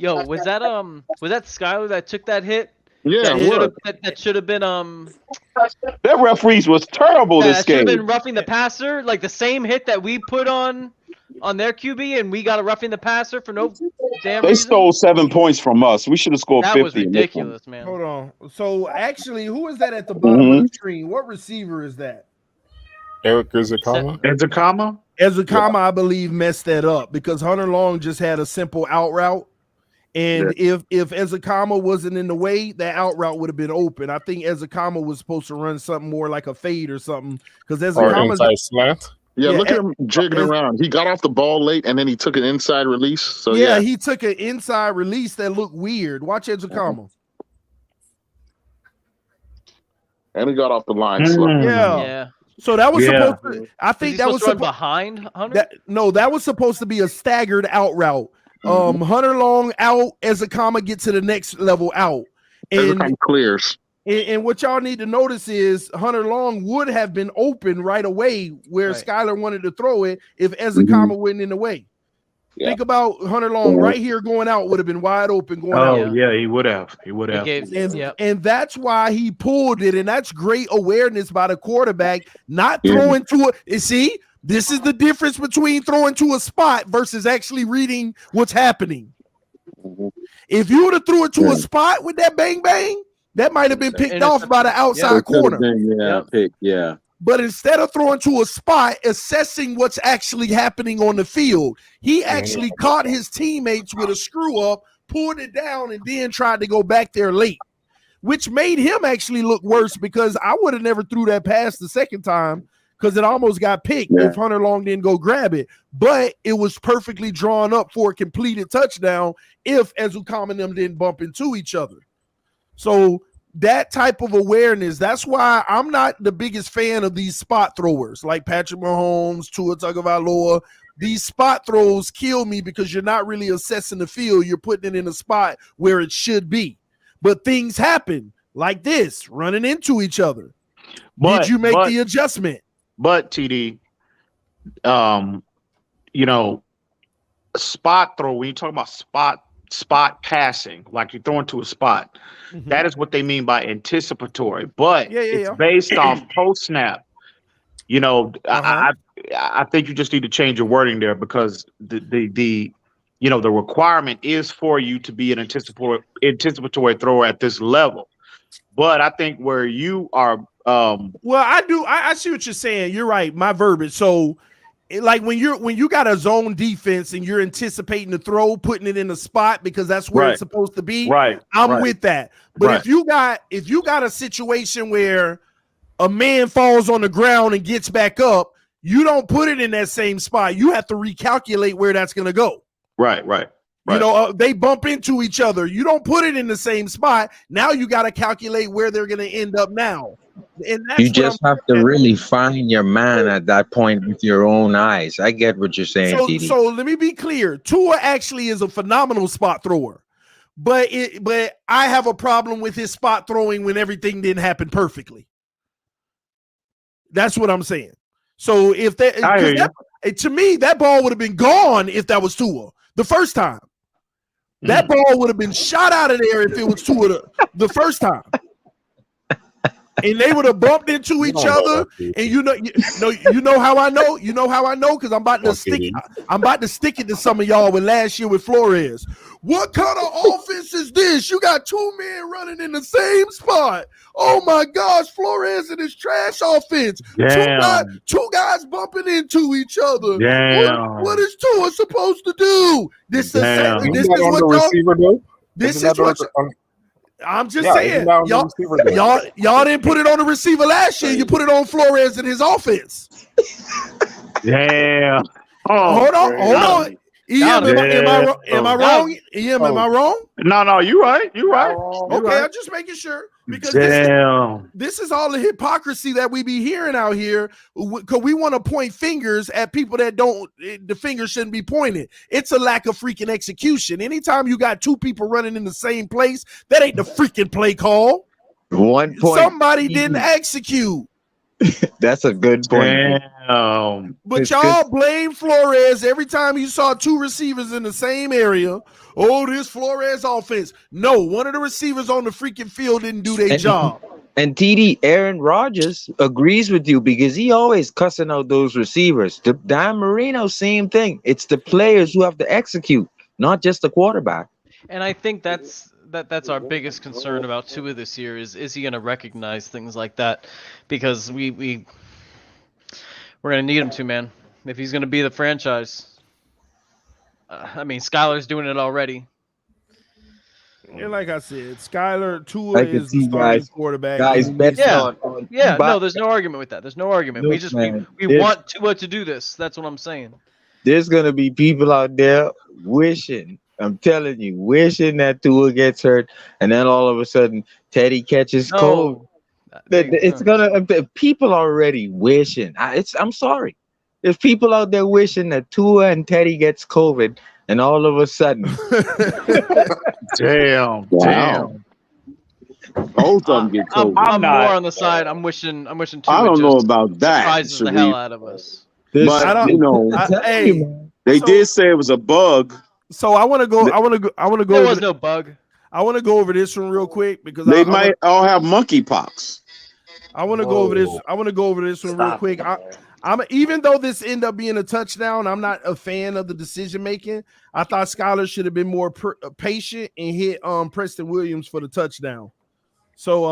yo, was that Skyler that took that hit? Yeah, That should have been That referees was terrible this that should have game. been roughing the passer, like the same hit that we put on their QB, and we got a roughing the passer for no damn They reason. stole 7 points from us. We should have scored That 50. was in this one. ridiculous, man. Hold on. So actually, who is that at the bottom of the screen? What receiver is that? Eric Ezekama. Ezekama, I believe, messed that up because Hunter Long just had a simple out route. And if Ezekama wasn't in the way, that out route would have been open. I think Ezekama was supposed to run something more like a fade or something because Ezekama's inside slant. Yeah, look at him jigging around. He got off the ball late, and then he took an inside release. So yeah, he took an inside release that looked weird. Watch Ezekama. And he got off the line slow. Yeah. So that was supposed to. I think that was supposed to run behind Hunter. That was supposed to be a staggered out route. Hunter Long out, Ezekama get to the next level out, and clears. And what y'all need to notice is Hunter Long would have been open right away where Skyler wanted to throw it if Ezekama wasn't in the way. Yeah. Think about Hunter Long right here going out would have been wide open going out. Oh, yeah, he would have. He would have. And that's why he pulled it, and that's great awareness by the quarterback, not throwing to it. See, this is the difference between throwing to a spot versus actually reading what's happening. If you would have threw it to a spot with that bang bang, that might have been picked off by the outside corner. But instead of throwing to a spot, assessing what's actually happening on the field, he actually caught his teammates with a screw up, pulled it down, and then tried to go back there late, which made him actually look worse because I would have never threw that pass the second time because it almost got picked if Hunter Long didn't go grab it. But it was perfectly drawn up for a completed touchdown if Ezekama and them didn't bump into each other. So that type of awareness, that's why I'm not the biggest fan of these spot throwers like Patrick Mahomes, Tua Tagovailoa. These spot throws kill me because you're not really assessing the field. You're putting it in a spot where it should be. But things happen like this, running into each other. Did you make the adjustment? But TD, spot throw, when you talk about spot passing, like you're throwing to a spot, that is what they mean by anticipatory. But it's based off post snap. I think you just need to change your wording there because the requirement is for you to be an anticipatory thrower at this level. But I think where you are, I see what you're saying. You're right. My verbiage. So, like when you got a zone defense and you're anticipating the throw, putting it in a spot because that's where it's supposed to be. Right. I'm with that. But if you got a situation where a man falls on the ground and gets back up, you don't put it in that same spot. You have to recalculate where that's going to go. Right. They bump into each other. You don't put it in the same spot. Now you got to calculate where they're going to end up now. And that's you just have to really find your man at that point with your own eyes. I get what you're saying, TD. So let me be clear. Tua actually is a phenomenal spot thrower, but I have a problem with his spot throwing when everything didn't happen perfectly. That's what I'm saying. So if to me, that ball would have been gone if that was Tua the first time. That ball would have been shot out of there if it was Tua the first time. and they would have bumped into each other. And you know how I know? You know how I know? Because I'm about to stick it to some of y'all with last year with Flores. What kind of offense is this? You got two men running in the same spot. Oh my gosh, Flores and his trash offense. Damn. Two guys bumping into each other. Damn. What is Tua supposed to do? This is what y'all. This is what I'm just saying. Y'all didn't put it on the receiver last year. You put it on Flores and his offense. Damn. Hold on. Am I wrong? Am I wrong? No, you right. Okay, I'm just making sure because this is all the hypocrisy that we be hearing out here because we want to point fingers at people that don't. The finger shouldn't be pointed. It's a lack of freaking execution. Anytime you got two people running in the same place, that ain't the freaking play call. 1 point. Somebody didn't execute. That's a good point. Damn. But y'all blame Flores every time you saw two receivers in the same area. Oh, this Flores offense. No, one of the receivers on the freaking field didn't do their job. And TD, Aaron Rodgers agrees with you because he always cussing out those receivers. Dan Marino, same thing. It's the players who have to execute, not just the quarterback. And I think that's our biggest concern about Tua this year is he going to recognize things like that? Because we're going to need him to, man. If he's going to be the franchise. I mean, Skyler's doing it already. And like I said, Tua is the starting quarterback. No, there's no argument with that. There's no argument. We want Tua to do this. That's what I'm saying. There's going to be people out there wishing, I'm telling you, wishing that Tua gets hurt, and then all of a sudden Teddy catches cold. It's gonna people already wishing. I'm sorry. There's people out there wishing that Tua and Teddy gets COVID, and all of a sudden, damn. Both of them get COVID. I'm more on the side. I'm wishing Tua. I don't know about that. Surprises the hell out of us. But they did say it was a bug. So I want to go. There was no bug. I want to go over this one real quick because they might all have monkeypox. I want to go over this. I want to go over this one real quick. I'm even though this ended up being a touchdown, I'm not a fan of the decision making. I thought Skyler should have been more patient and hit Preston Williams for the touchdown. So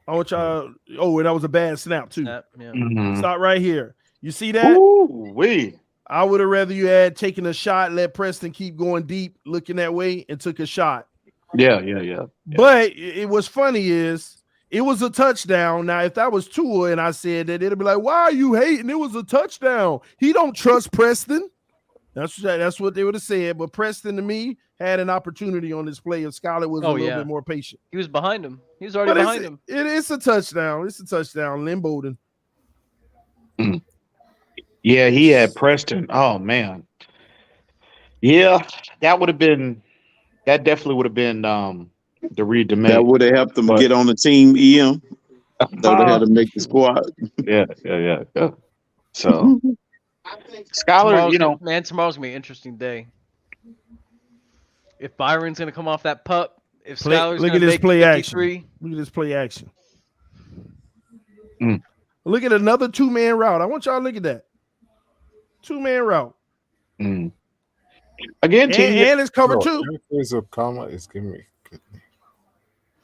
I want y'all. Oh, and that was a bad snap too. Stop right here. You see that? Ooh-wee. I would have rather you had taken a shot, let Preston keep going deep, looking that way, and took a shot. Yeah. But what's funny is it was a touchdown. Now, if that was Tua and I said that, it'd be like, why are you hating? It was a touchdown. He don't trust Preston. That's what they would have said. But Preston, to me, had an opportunity on this play if Skyler was a little bit more patient. He was behind him. He was already behind him. It's a touchdown. It's a touchdown. Lynn Bowden. Yeah, he had Preston. Oh man. Yeah, that definitely would have been the read to make. That would have helped them get on the team, EM. That would have had to make the squad. Yeah. So Skyler, tomorrow's gonna be an interesting day. If Byron's gonna come off that pup, if Skyler's look gonna at this make play 53, action. Look at this play action. Look at another two-man route. I want y'all to look at that. Two-man route. Again, and it's covered too. It's giving me.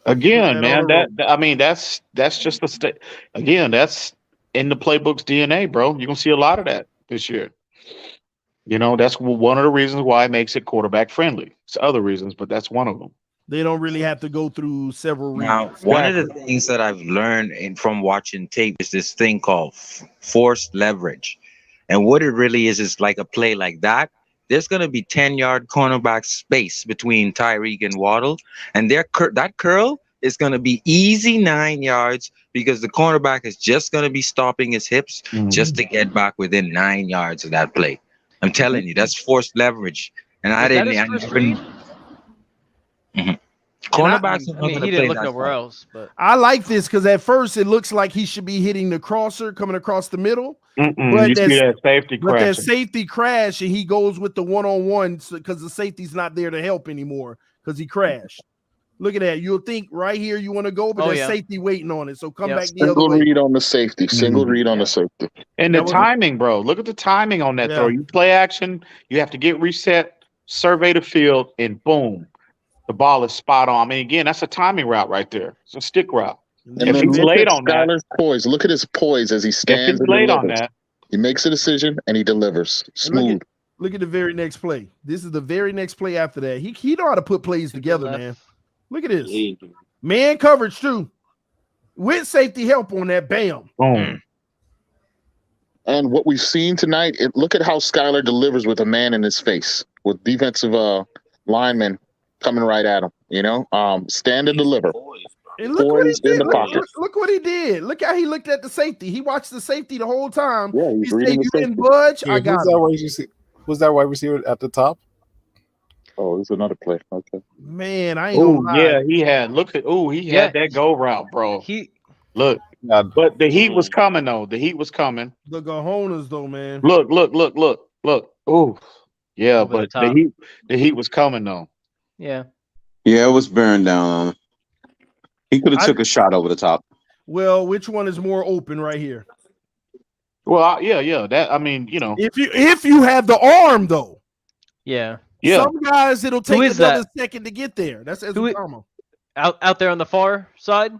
Again, man, that's just the state. Again, that's in the playbook's DNA, bro. You're gonna see a lot of that this year. That's one of the reasons why it makes it quarterback friendly. It's other reasons, but that's one of them. They don't really have to go through several reads. Now, one of the things that I've learned from watching tape is this thing called forced leverage. And what it really is like a play like that. There's going to be 10-yard cornerback space between Tyreek and Waddle. And that curl is going to be easy 9 yards because the cornerback is just going to be stopping his hips just to get back within 9 yards of that play. I'm telling you, that's forced leverage. And cornerbacks. He didn't look nowhere else. But I like this because at first it looks like he should be hitting the crosser coming across the middle. But you see that safety crash. But that safety crash, and he goes with the one-on-one because the safety's not there to help anymore because he crashed. Look at that. You'll think right here you want to go, but there's safety waiting on it. So come back the Single other way. read on the safety. Single read on the safety. And the timing, bro. Look at the timing on that throw. You play action, you have to get reset, survey the field, and boom, the ball is spot on. I mean, again, that's a timing route right there. It's a stick route. And if he's late on Skyler's poise, look at his poise as he stands. If he's late on that, he makes a decision and he delivers smooth. Look at the very next play. This is the very next play after that. He know how to put plays together, man. Look at this. Man coverage too. With safety help on that. Bam. Boom. And what we've seen tonight, look at how Skyler delivers with a man in his face, with defensive linemen coming right at him. You know, stand and deliver. And look what he did. Look what he did. Look how he looked at the safety. He watched the safety the whole time. Yeah, he said, "You didn't budge. I got him." Who's that wide receiver at the top? Oh, there's another play. Okay. Man, I ain't gonna lie. Yeah, he had. Look at. He had that go route, bro. Look. But the heat was coming though. The heat was coming. The Gahonas though, man. Look. Oh, yeah, but the heat was coming though. Yeah. Yeah, it was bearing down on him. He could have took a shot over the top. Well, which one is more open right here? Well, yeah. That I mean, you know, if you have the arm though. Yeah. Some guys it'll take another second to get there. That's Ezukama. Out there on the far side?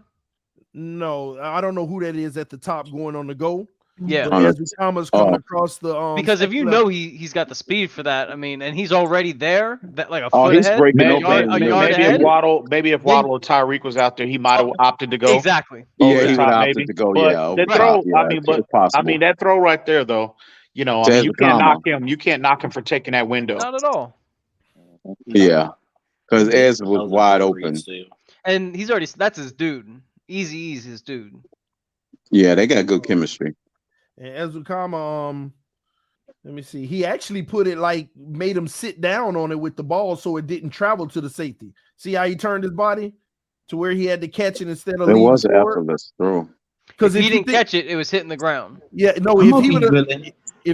No, I don't know who that is at the top going on the go. Yeah. Ezukama's coming across the because if you know he's got the speed for that, I mean, and he's already there, that like a foot he's ahead, breaking Maybe if Waddle or Tyreek was out there, he might have opted to go. Exactly. Yeah, he would have opted to go. But that throw, I mean, that throw right there, though. You know, I mean, you can't knock him. You can't knock him for taking that window. Not at all. Yeah, because Ez was wide open, and he's already. That's his dude. Easy's his dude. Yeah, they got good chemistry. And Ezukama, let me see. He actually put it made him sit down on it with the ball so it didn't travel to the safety. See how he turned his body to where he had to catch it instead of. It was an effortless throw. Because if he didn't catch it, it was hitting the ground. Yeah, no. If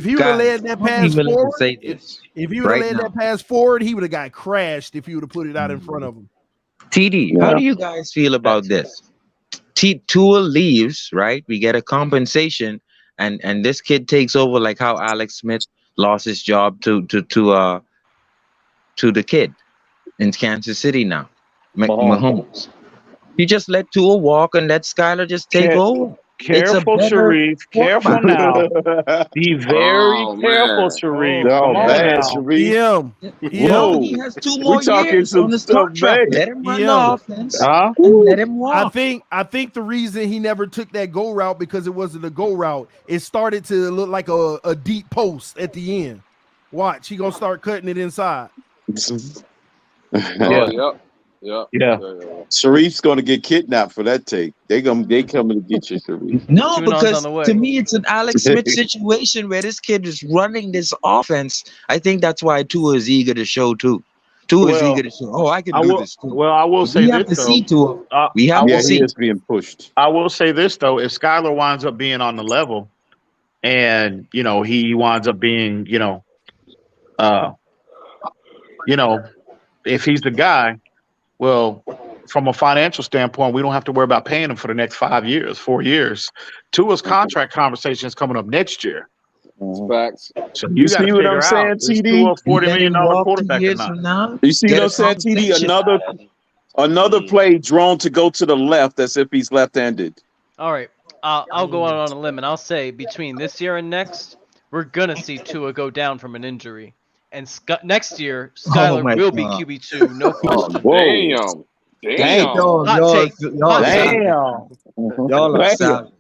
he would have led that pass forward, if he would have led that pass forward, he would have got crashed if he would have put it out in front of him. TD, how do you guys feel about this? Tua leaves, right? We get a compensation, and this kid takes over, like how Alex Smith lost his job to the kid in Kansas City now, Mahomes. You just let Tua walk and let Skyler just take over. Careful, Sharif. Careful now. Be very careful, Sharif. Come on now. He has 2 more years on the start track. Let him run the offense. Let him walk. I think the reason he never took that go route because it wasn't a go route. It started to look like a deep post at the end. Watch, he gonna start cutting it inside. Yeah. Sharif's gonna get kidnapped for that take. They coming to get you, Sharif. No, because to me it's an Alex Smith situation where this kid is running this offense. I think that's why Tua is eager to show too. Tua is eager to show. Oh, I can do this too. Well, I will say we have to see Tua. We have to see. He is being pushed. I will say this though: if Skyler winds up being on the level, and he winds up being, if he's the guy. Well, from a financial standpoint, we don't have to worry about paying him for the next 5 years, 4 years. Tua's contract conversation is coming up next year. Facts. So you see what I'm saying, TD? $40 million quarterback or not? You see what I'm saying, TD? Another play drawn to go to the left as if he's left-handed. All right. I'll go out on a limb, and I'll say between this year and next, we're going to see Tua go down from an injury. And next year, Skyler will be QB2, no question. Damn. Y'all are savage.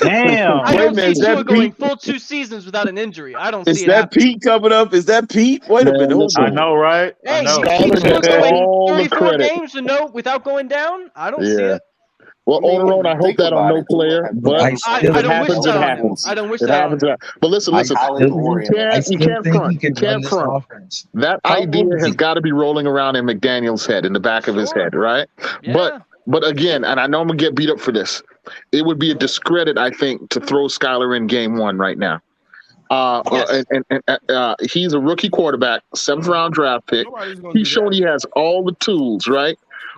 Damn. I don't see Tua going full 2 seasons without an injury. I don't see it. Is that Pete coming up? Is that Pete? Wait a minute. I know, right? Hey, I know. Tua's going 34 games without going down? I don't see it. Well, on the road, I hope that on no player, but I don't wish that. happens. I don't wish It that. happens. But listen, you can't front. That idea has got to be rolling around in McDaniel's head, in the back of his head, right? Yeah. But again, and I know I'm gonna get beat up for this, it would be a discredit, I think, to throw Skyler in game 1 right now. He's a rookie quarterback, 7th round draft pick. He's shown he has all the tools, right?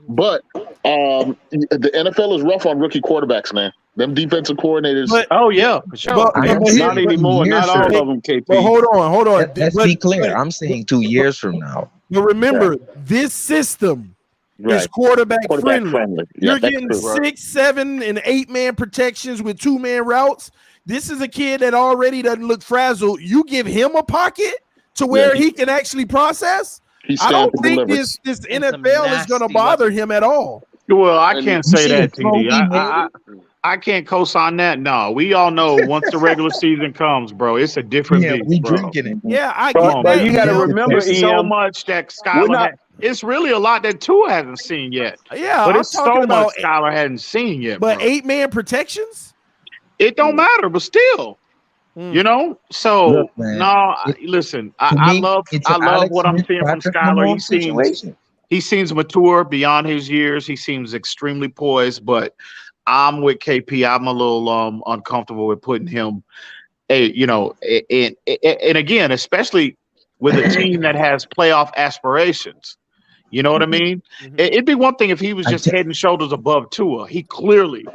But the NFL is rough on rookie quarterbacks, man. Them defensive coordinators. Oh yeah, for sure. Not anymore. Not all of them, KP. But hold on. Let's be clear. I'm saying 2 years from now. But remember, this system is quarterback friendly. You're getting 6, 7, and 8 man protections with 2 man routes. This is a kid that already doesn't look frazzled. You give him a pocket to where he can actually process. I don't think this NFL is going to bother him at all. Well, I can't say that, TD. I can't co-sign that. No, we all know once the regular season comes, bro, it's a different beast, we bro. drinking it. Yeah, I But- get but that. you gotta remember, There's so EM, much that Skyler it's really a lot that Tua hasn't seen yet. Yeah, but I'm it's so talking much about Skyler hadn't seen yet. But bro. 8 man protections? It don't matter, but still. You know, so Look, man, listen. to I me, love it's an what Alex I'm Smith, seeing from Patrick Skyler. Mahomes He seems mature beyond his years. He seems extremely poised, but I'm with KP. I'm a little uncomfortable with putting him, and again, especially with a team that has playoff aspirations. You know what I mean? It'd be one thing if he was just head and shoulders above Tua. He clearly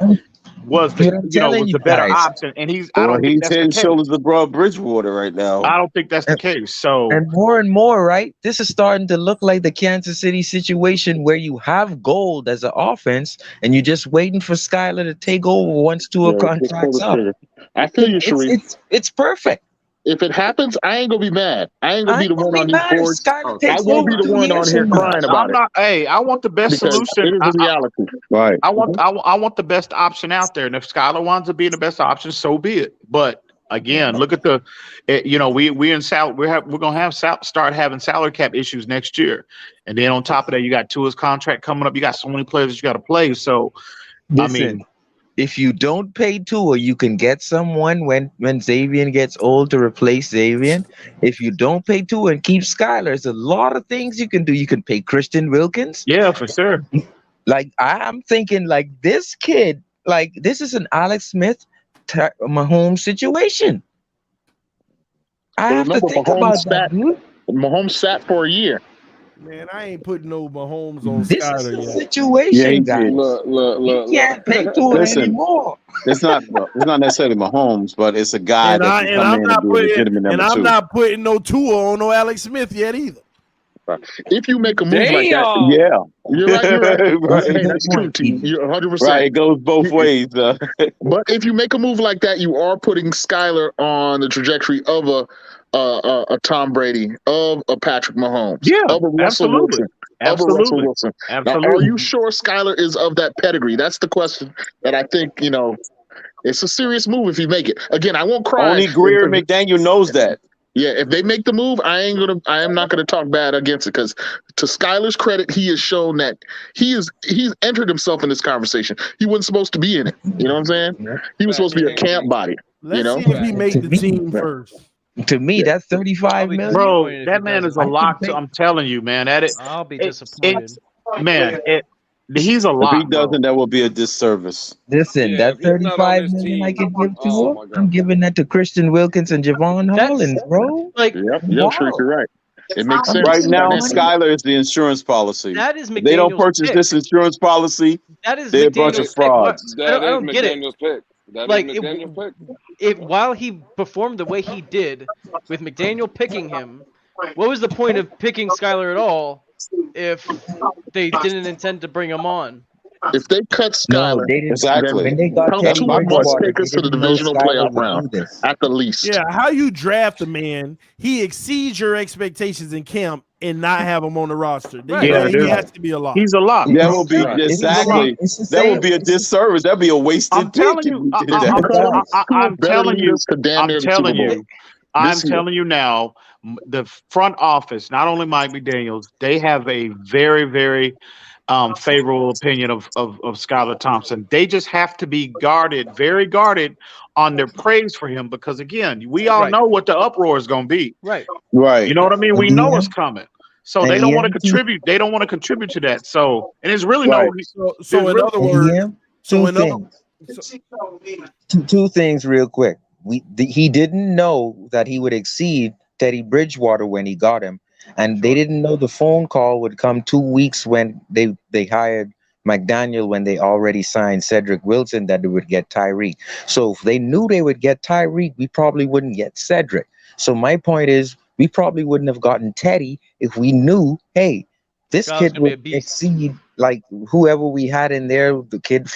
was the better option, and I don't think he's that's head the and case. shoulders above Bridgewater right now. I don't think that's the case. So and more, right? This is starting to look like the Kansas City situation where you have gold as an offense, and you're just waiting for Skyler to take over once Tua contracts up. I feel you, Sharif. It's perfect. If it happens, I ain't gonna be mad. I ain't gonna be the one on these boards. I takes won't be over the 2 one on years here from now. crying about it. Hey, I want the best Because solution. it is a reality. Right. I want the best option out there, and if Skyler winds up being the best option, so be it. But again, look at we're gonna start having salary cap issues next year, and then on top of that, you got Tua's contract coming up. You got so many players that you got to play. So, Listen, if you don't pay Tua, you can get someone when Xavier gets old to replace Xavier. If you don't pay Tua and keep Skyler, there's a lot of things you can do. You can pay Christian Wilkins. Yeah, for sure. Like I'm thinking, like this kid, like this is an Alex Smith, Mahomes situation. I have to think about that, dude. Mahomes sat for a year. Man, I ain't putting no Mahomes on This Skyler is the yet. situation, guys. Look. You can't pay Tua anymore. It's not necessarily Mahomes, but it's a guy that can come in and be a legitimate number 2. I'm not putting no Tua on no Alex Smith yet either. If you make a move like that, you're right. Right. Hey, that's true, T. You're 100%. Right, it goes both ways. But if you make a move like that, you are putting Skyler on the trajectory of a Tom Brady, of a Patrick Mahomes, of a Russell Wilson. Now, are you sure Skyler is of that pedigree? That's the question that I think, it's a serious move if you make it. Again, I won't cry. Only Greer McDaniel knows that. Yeah, if they make the move, I am not gonna talk bad against it, because to Skyler's credit, he has shown that he's entered himself in this conversation. He wasn't supposed to be in it. You know what I'm saying? He was supposed to be a camp body. Let's see if he makes the team first. To me, that's 35 million. Bro, that man is a lock. I'm telling you, man. I'll be disappointed. He's a lock. If he doesn't, that will be a disservice. Listen, that 35 million I can give to him, I'm giving that to Christian Wilkins and Javon Hollins, bro. Yep, sure, you're right. It makes sense. Right now, Skyler is the insurance policy. That is McDaniel's if they don't purchase pick. this insurance policy, That is they're a bunch of frauds. I don't get it. Pick. That like is McDaniel's pick. While he performed the way he did with McDaniel picking him, what was the point of picking Skyler at all if they didn't intend to bring him on? If they cut Skyler, exactly. When they got Teddy must take us to the divisional playoff round at the least. Yeah, how you draft a man, he exceeds your expectations in camp and not have him on the roster. He has to be a lock. He's a lock. That will be exactly. That would be a disservice. That'd be a wasted. I'm telling you. I'm telling you now. The front office, not only Mike McDaniels, they have a very, very favorable opinion of Skyler Thompson. They just have to be guarded, very guarded on their praise for him, because again, we all know what the uproar is going to be. Right. You know what I mean? We know it's coming. So they don't want to contribute. They don't want to contribute to that. So, and it's really So in other words, two things real quick. He didn't know that he would exceed Teddy Bridgewater when he got him. and they didn't know the phone call would come 2 weeks when they hired McDaniel, when they already signed Cedric Wilson, that they would get Tyreek. So if they knew they would get Tyreek, we probably wouldn't get Cedric. So my point is, we probably wouldn't have gotten Teddy if we knew, hey, this kid would exceed like whoever we had in there. The kid,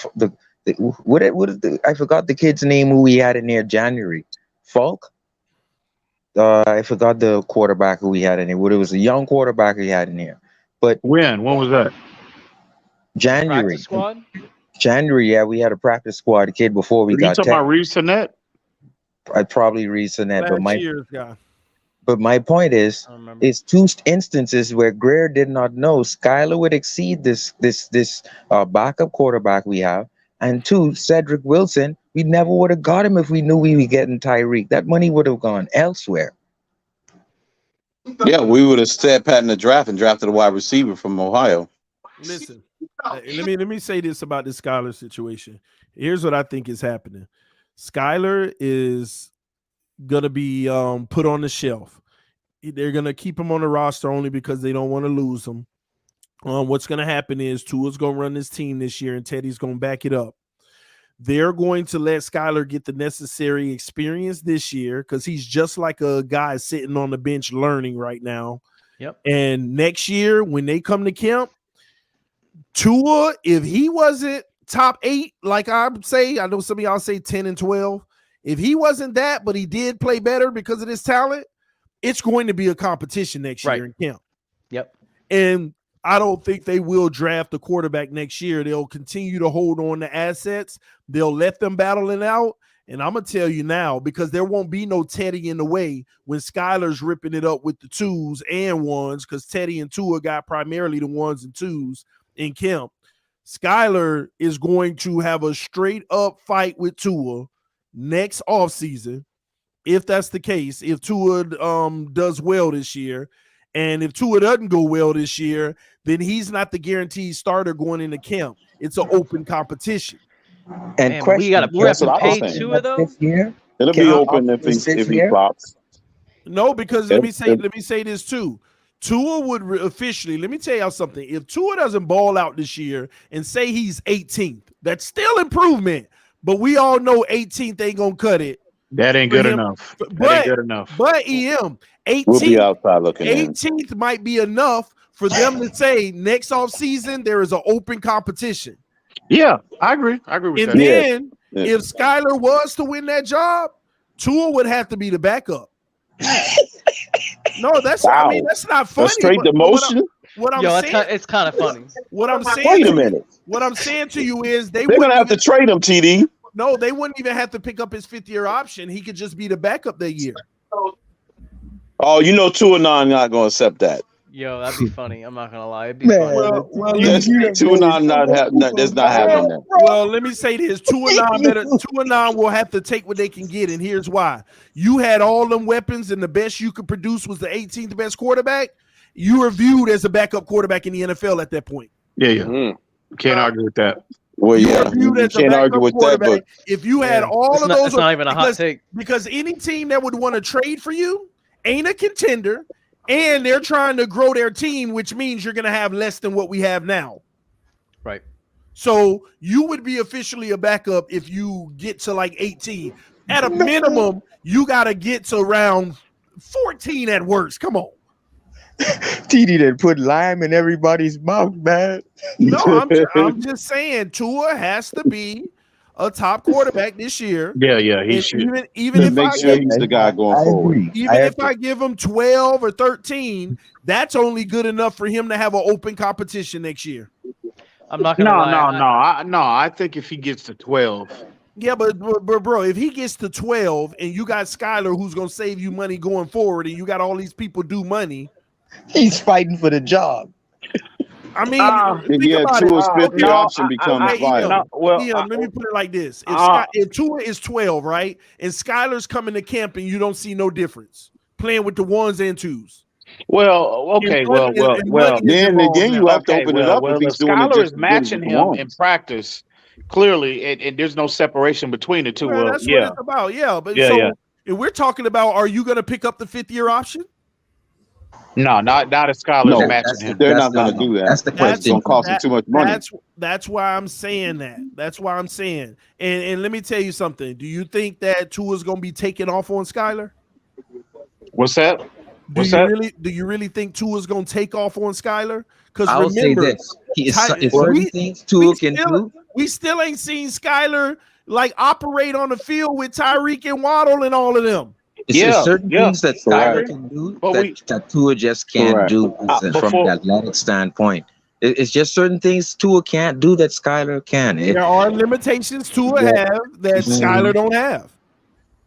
I forgot the kid's name who we had in there. January, Falk. I forgot the quarterback who we had in there. It was a young quarterback we had in here. But when was that? January. Practice squad? January, yeah, we had a practice squad kid before we got. You talking about Reese Sinet? I'd probably Reese Sinet, but my point is, remember. it's two instances where Greer did not know Skyler would exceed this backup quarterback we have, and two, Cedric Wilson, we never would have got him if we knew we were getting Tyreek. That money would have gone elsewhere. Yeah, we would have stepped pat in the draft and drafted a wide receiver from Ohio. Listen, let me say this about this Skyler situation. Here's what I think is happening. Skyler is gonna be put on the shelf. They're gonna keep him on the roster only because they don't want to lose him. What's gonna happen is Tua's gonna run this team this year, and Teddy's gonna back it up. They're going to let Skyler get the necessary experience this year because he's just like a guy sitting on the bench learning right now. Yep. And next year, when they come to camp, Tua, if he wasn't top 8, like I say, I know some of y'all say 10 and 12. If he wasn't that, but he did play better because of his talent, it's going to be a competition next year in camp. Yep. And I don't think they will draft a quarterback next year. They'll continue to hold on to assets. They'll let them battle it out. And I'm going to tell you now, because there won't be no Teddy in the way when Skyler's ripping it up with the 2s and 1s, because Teddy and Tua got primarily the 1s and 2s in camp. Skyler is going to have a straight up fight with Tua next offseason. If that's the case, if Tua does well this year, and if Tua doesn't go well this year, then he's not the guaranteed starter going into camp. It's an open competition. And we got to prep and pay Tua though. It'll be open if he flops. No, because let me say this too. Tua would officially, let me tell y'all something. If Tua doesn't ball out this year and say he's 18th, that's still improvement. But we all know 18th ain't gonna cut it. That ain't good enough. That ain't good enough. But EM, 18th, we'll be outside looking 18th might be enough for them to say next off season there is an open competition. Yeah, I agree. I agree with that. And then if Skyler was to win that job, Tua would have to be the backup. No, that's I mean that's not funny. Straight demotion. What I'm saying, it's kind of funny. What I'm saying. Wait a minute. What I'm saying to you is they're gonna have to trade him, TD. No, they wouldn't even have to pick up his 5th-year option. He could just be the backup that year. Oh, you know, Tua not going to accept that. Yo, that'd be funny. I'm not gonna lie. It'd be funny. Tua that's not happening. That. Well, let me say this: Tua will have to take what they can get, and here's why: you had all them weapons, and the best you could produce was the 18th best quarterback. You were viewed as a backup quarterback in the NFL at that point. Yeah. Can't argue with that. Well, yeah, you can't argue with that. But if you had all of those, it's not even a hot take. Because any team that would want to trade for you ain't a contender, and they're trying to grow their team, which means you're going to have less than what we have now. Right. So you would be officially a backup if you get to like 18. At a minimum, you got to get to around 14 at worst. Come on. TD didn't put lime in everybody's mouth, man. No, I'm just saying Tua has to be a top quarterback this year. Yeah, he should. Even if make sure he's the guy going forward. Even if I give him 12 or 13, that's only good enough for him to have an open competition next year. I'm not gonna lie. No. I think if he gets to 12. Yeah, but bro, if he gets to 12 and you got Skyler who's gonna save you money going forward, and you got all these people do money. He's fighting for the job. I mean, Tua's 5th option becomes viable. Let me put it like this: if Tua is 12, right, and Skyler's coming to camp, and you don't see no difference playing with the 1s and 2s. Well, okay, well. Then again, you have to open it up. If Skyler is matching him in practice, clearly, and there's no separation between the two. Well, that's what it's about. Yeah, but if we're talking about, are you going to pick up the 5th-year option? No, not if Skyler's matching him. They're not going to do that. That's the question. It's going to cost them too much money. That's why I'm saying that. That's why I'm saying. And let me tell you something. Do you think that Tua's going to be taken off on Skyler? What's that? Do you really think Tua's going to take off on Skyler? Because I'll say remember, this: certain things Tua can do. We still ain't seen Skyler like operate on the field with Tyreek and Waddle and all of them. It's certain things that Skyler can do that Tua just can't do from an athletic standpoint. It's just certain things Tua can't do that Skyler can. There are limitations Tua have that Skyler don't have.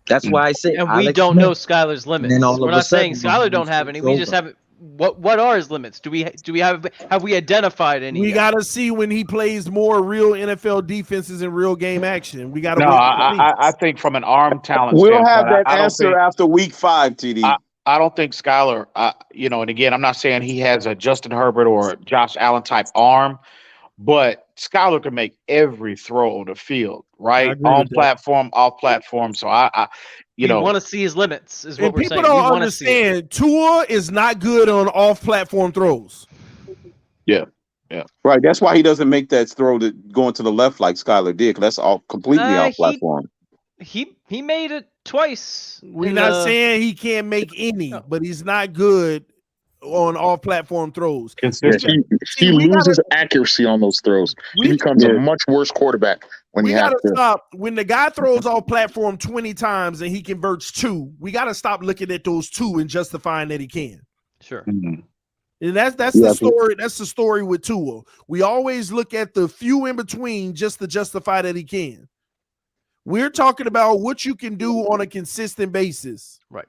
That's why I say, and we don't know Skyler's limits. We're not saying Skyler don't have any. We just haven't. What are his limits? Have we identified any? We got to see when he plays more real NFL defenses in real game action. We got to. No, I think from an arm talent, we'll have that answer after week 5, TD. I don't think Skyler. And again, I'm not saying he has a Justin Herbert or Josh Allen type arm, but Skyler can make every throw on the field, right? On platform, off platform. So we want to see his limits. Is what we're saying. People don't understand. Tua is not good on off-platform throws. Yeah. Right. That's why he doesn't make that throw going to the left like Skyler did. That's all completely off platform. He made it twice. We're not saying he can't make any, but he's not good on off-platform throws. He loses accuracy on those throws. He becomes a much worse quarterback when he has to stop. When the guy throws off-platform 20 times and he converts 2, we got to stop looking at those 2 and justifying that he can. Sure. And that's the story. That's the story with Tua. We always look at the few in between just to justify that he can. We're talking about what you can do on a consistent basis. Right.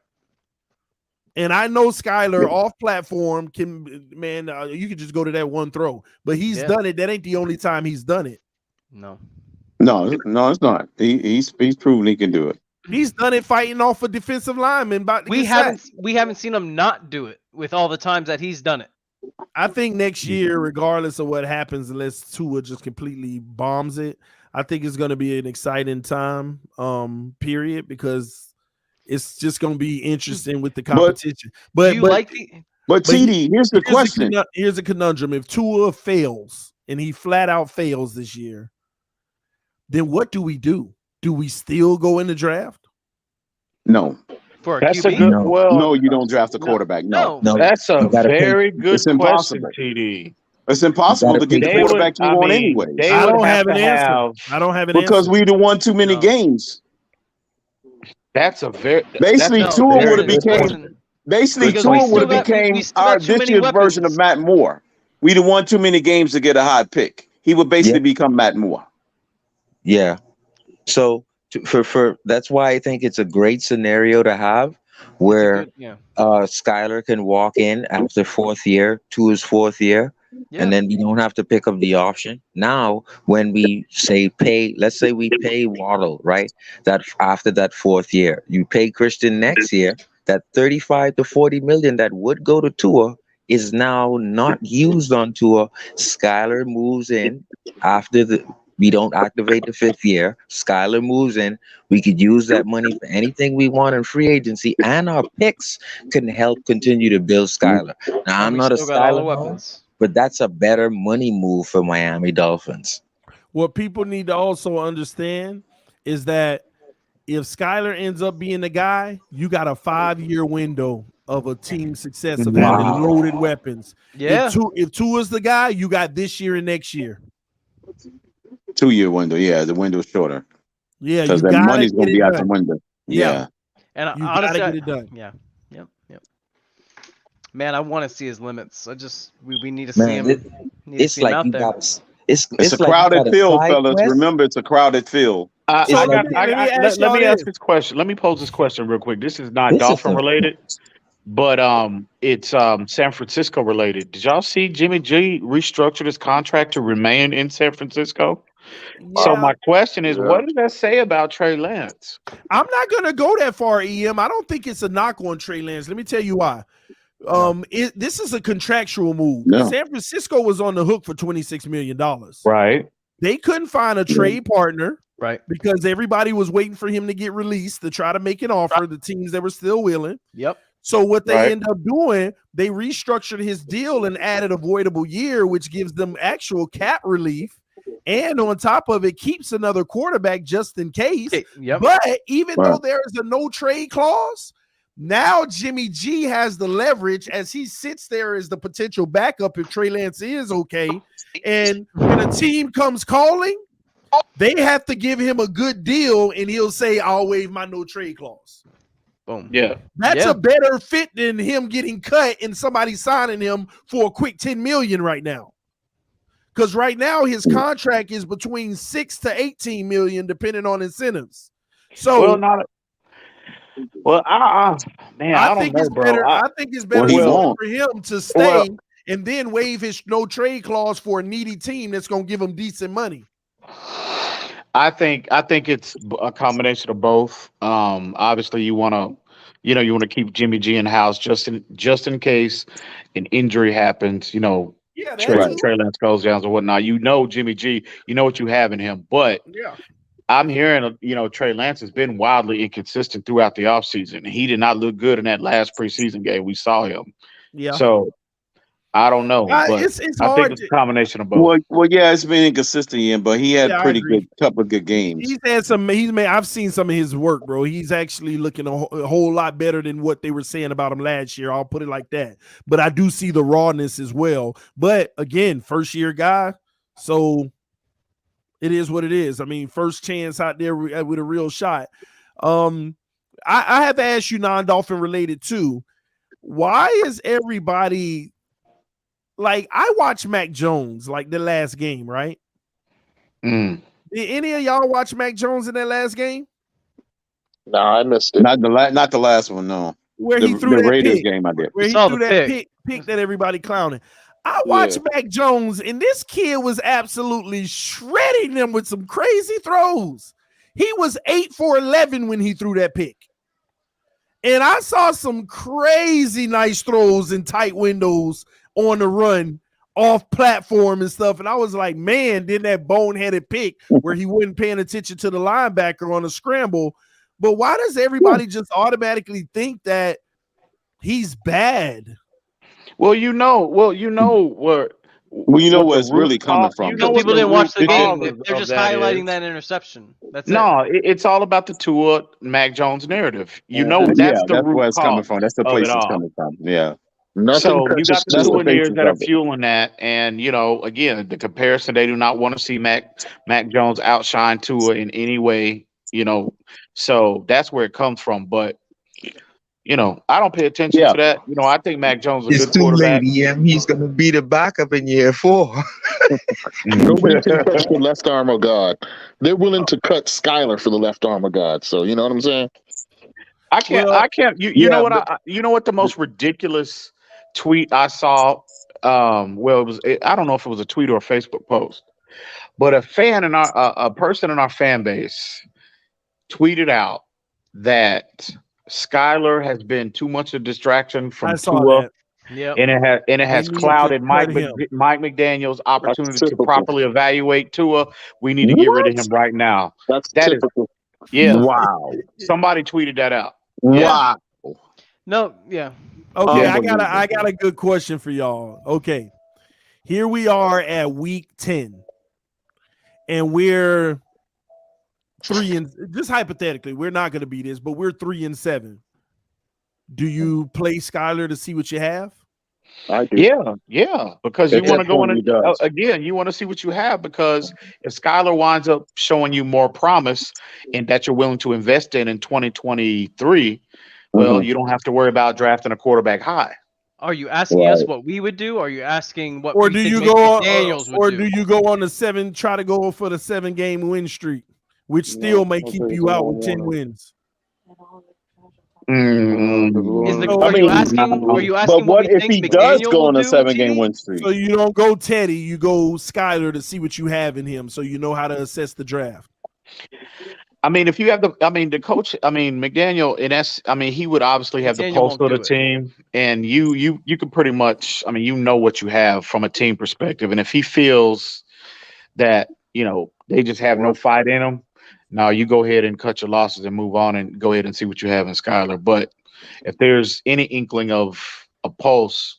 And I know Skyler off platform can, you can just go to that one throw, but he's done it. That ain't the only time he's done it. No, it's not. He's proven he can do it. He's done it fighting off a defensive lineman. We haven't seen him not do it with all the times that he's done it. I think next year, regardless of what happens, unless Tua just completely bombs it, I think it's going to be an exciting time period because it's just going to be interesting with the competition. But TD, here's the question. Here's a conundrum. If Tua fails and he flat out fails this year, then what do we do? Do we still go in the draft? No. For that's QB? a good. No, you don't draft a quarterback. No. That's a very good question, TD. It's impossible to get the quarterback you want anyway. I don't have an answer. I don't have an answer. Because we won too many games. That's a very basically Tua would have became this year's version of Matt Moore. We'd have won too many games to get a high pick. He would basically become Matt Moore. Yeah. So for that's why I think it's a great scenario to have where Skyler can walk in after 4th year, Tua's 4th year. And then we don't have to pick up the option. Now, when we let's say we pay Waddle, right? That after that 4th year, you pay Christian next year, that 35 to 40 million that would go to Tua is now not used on Tua. Skyler moves in after we don't activate the 5th year. Skyler moves in. We could use that money for anything we want in free agency, and our picks can help continue to build Skyler. Now, I'm not a Skyler, but that's a better money move for Miami Dolphins. What people need to also understand is that if Skyler ends up being the guy, you got a 5-year window of a team success of having loaded weapons. Yeah. If Tua's the guy, you got this year and next year. 2-year window. Yeah, the window's shorter. Yeah, because that money's going to be out the window. Yeah. And you honestly, gotta get it done. Yeah. Yep. Man, I want to see his limits. We need to see him. It's like you got. It's a crowded field, fellas. Remember, it's a crowded field. Let me ask this question. Let me pose this question real quick. This is not Dolphin related, but it's San Francisco related. Did y'all see Jimmy G restructured his contract to remain in San Francisco? Yeah. So my question is, what does that say about Trey Lance? I'm not going to go that far, EM. I don't think it's a knock on Trey Lance. Let me tell you why. This is a contractual move. Yeah. San Francisco was on the hook for $26 million. Right. They couldn't find a trade partner. Right. Because everybody was waiting for him to get released to try to make an offer, the teams that were still willing. Yep. So what they end up doing, they restructured his deal and added avoidable year, which gives them actual cap relief. And on top of it, keeps another quarterback just in case. But even though there is a no trade clause, now Jimmy G has the leverage as he sits there as the potential backup if Trey Lance is okay. And when a team comes calling, they have to give him a good deal, and he'll say, I'll waive my no trade clause. Boom. Yeah. That's a better fit than him getting cut and somebody signing him for a quick $10 million right now. Because right now his contract is between $6 to $18 million, depending on incentives. So, man, I think it's better. I think it's better for him to stay and then waive his no trade clause for a needy team that's going to give him decent money. I think it's a combination of both. Obviously, you want to keep Jimmy G in house just in case an injury happens. Trey Lance goes down or whatnot. Jimmy G, you know what you have in him. But I'm hearing, Trey Lance has been wildly inconsistent throughout the offseason. He did not look good in that last preseason game. We saw him. Yeah. So I don't know. But it's I hard. think it's a combination of both. Well, it's been inconsistent, but he had couple of good games. He's had some. I've seen some of his work, bro. He's actually looking a whole lot better than what they were saying about him last year. I'll put it like that. But I do see the rawness as well. But again, first year guy, so it is what it is. I mean, first chance out there with a real shot. I have to ask you, non-Dolphin related too. Why is everybody? Like, I watched Mac Jones, like, the last game, right? Did any of y'all watch Mac Jones in that last game? No, I missed it. Not the last one, no. Where he threw that Raiders pick. game, I did. Where he threw that pick that everybody clowning. I watched Mac Jones, and this kid was absolutely shredding them with some crazy throws. He was 8 for 11 when he threw that pick. And I saw some crazy nice throws in tight windows on the run, off platform and stuff. And I was like, man, then that boneheaded pick where he wasn't paying attention to the linebacker on a scramble. But why does everybody just automatically think that he's bad? Well, you know where it's really coming from. Because people didn't watch the game. They're just highlighting that interception. That's it's all about the Tua Mac Jones narrative. That's where it's coming from. That's the place it's coming from. Yeah. So you got the two years that are fueling that, and again, the comparison, they do not want to see Mac Jones outshine Tua in any way, so that's where it comes from. But I don't pay attention to that. I think Mac Jones is a good quarterback. He's going to be the backup in year 4. Nobody can touch the left arm of God. They're willing to cut Skyler for the left arm of God. So you know what I'm saying? I can't. You know what? You know what? The most ridiculous tweet I saw. I don't know if it was a tweet or a Facebook post, but a person in our fan base tweeted out that Skyler has been too much a distraction from Tua, and it has clouded Mike McDaniel's opportunity to properly evaluate Tua. We need to get rid of him right now. That's typical. Wow. Somebody tweeted that out. Wow. No, yeah. Okay, I got a good question for y'all. Okay, here we are at week 10, and we're 3 and just hypothetically, we're not going to be this, but we're 3-7. Do you play Skyler to see what you have? I do. Yeah, because you want to go in again. You want to see what you have, because if Skyler winds up showing you more promise and that you're willing to invest in 2023. Well, you don't have to worry about drafting a quarterback high. Are you asking us what we would do? Or are you asking what? Or do you go on? Do you go on the 7? Try to go for the 7-game win streak, which still may keep you out with 10 wins. Are you asking? But what if he does go on a 7-game win streak? So you don't go Teddy, you go Skyler to see what you have in him, so you know how to assess the draft. I mean, if you have the coach, McDaniel, he would obviously have the pulse of the team, and you can pretty much, what you have from a team perspective. And if he feels that, they just have no fight in them, now you go ahead and cut your losses and move on and go ahead and see what you have in Skyler. But if there's any inkling of a pulse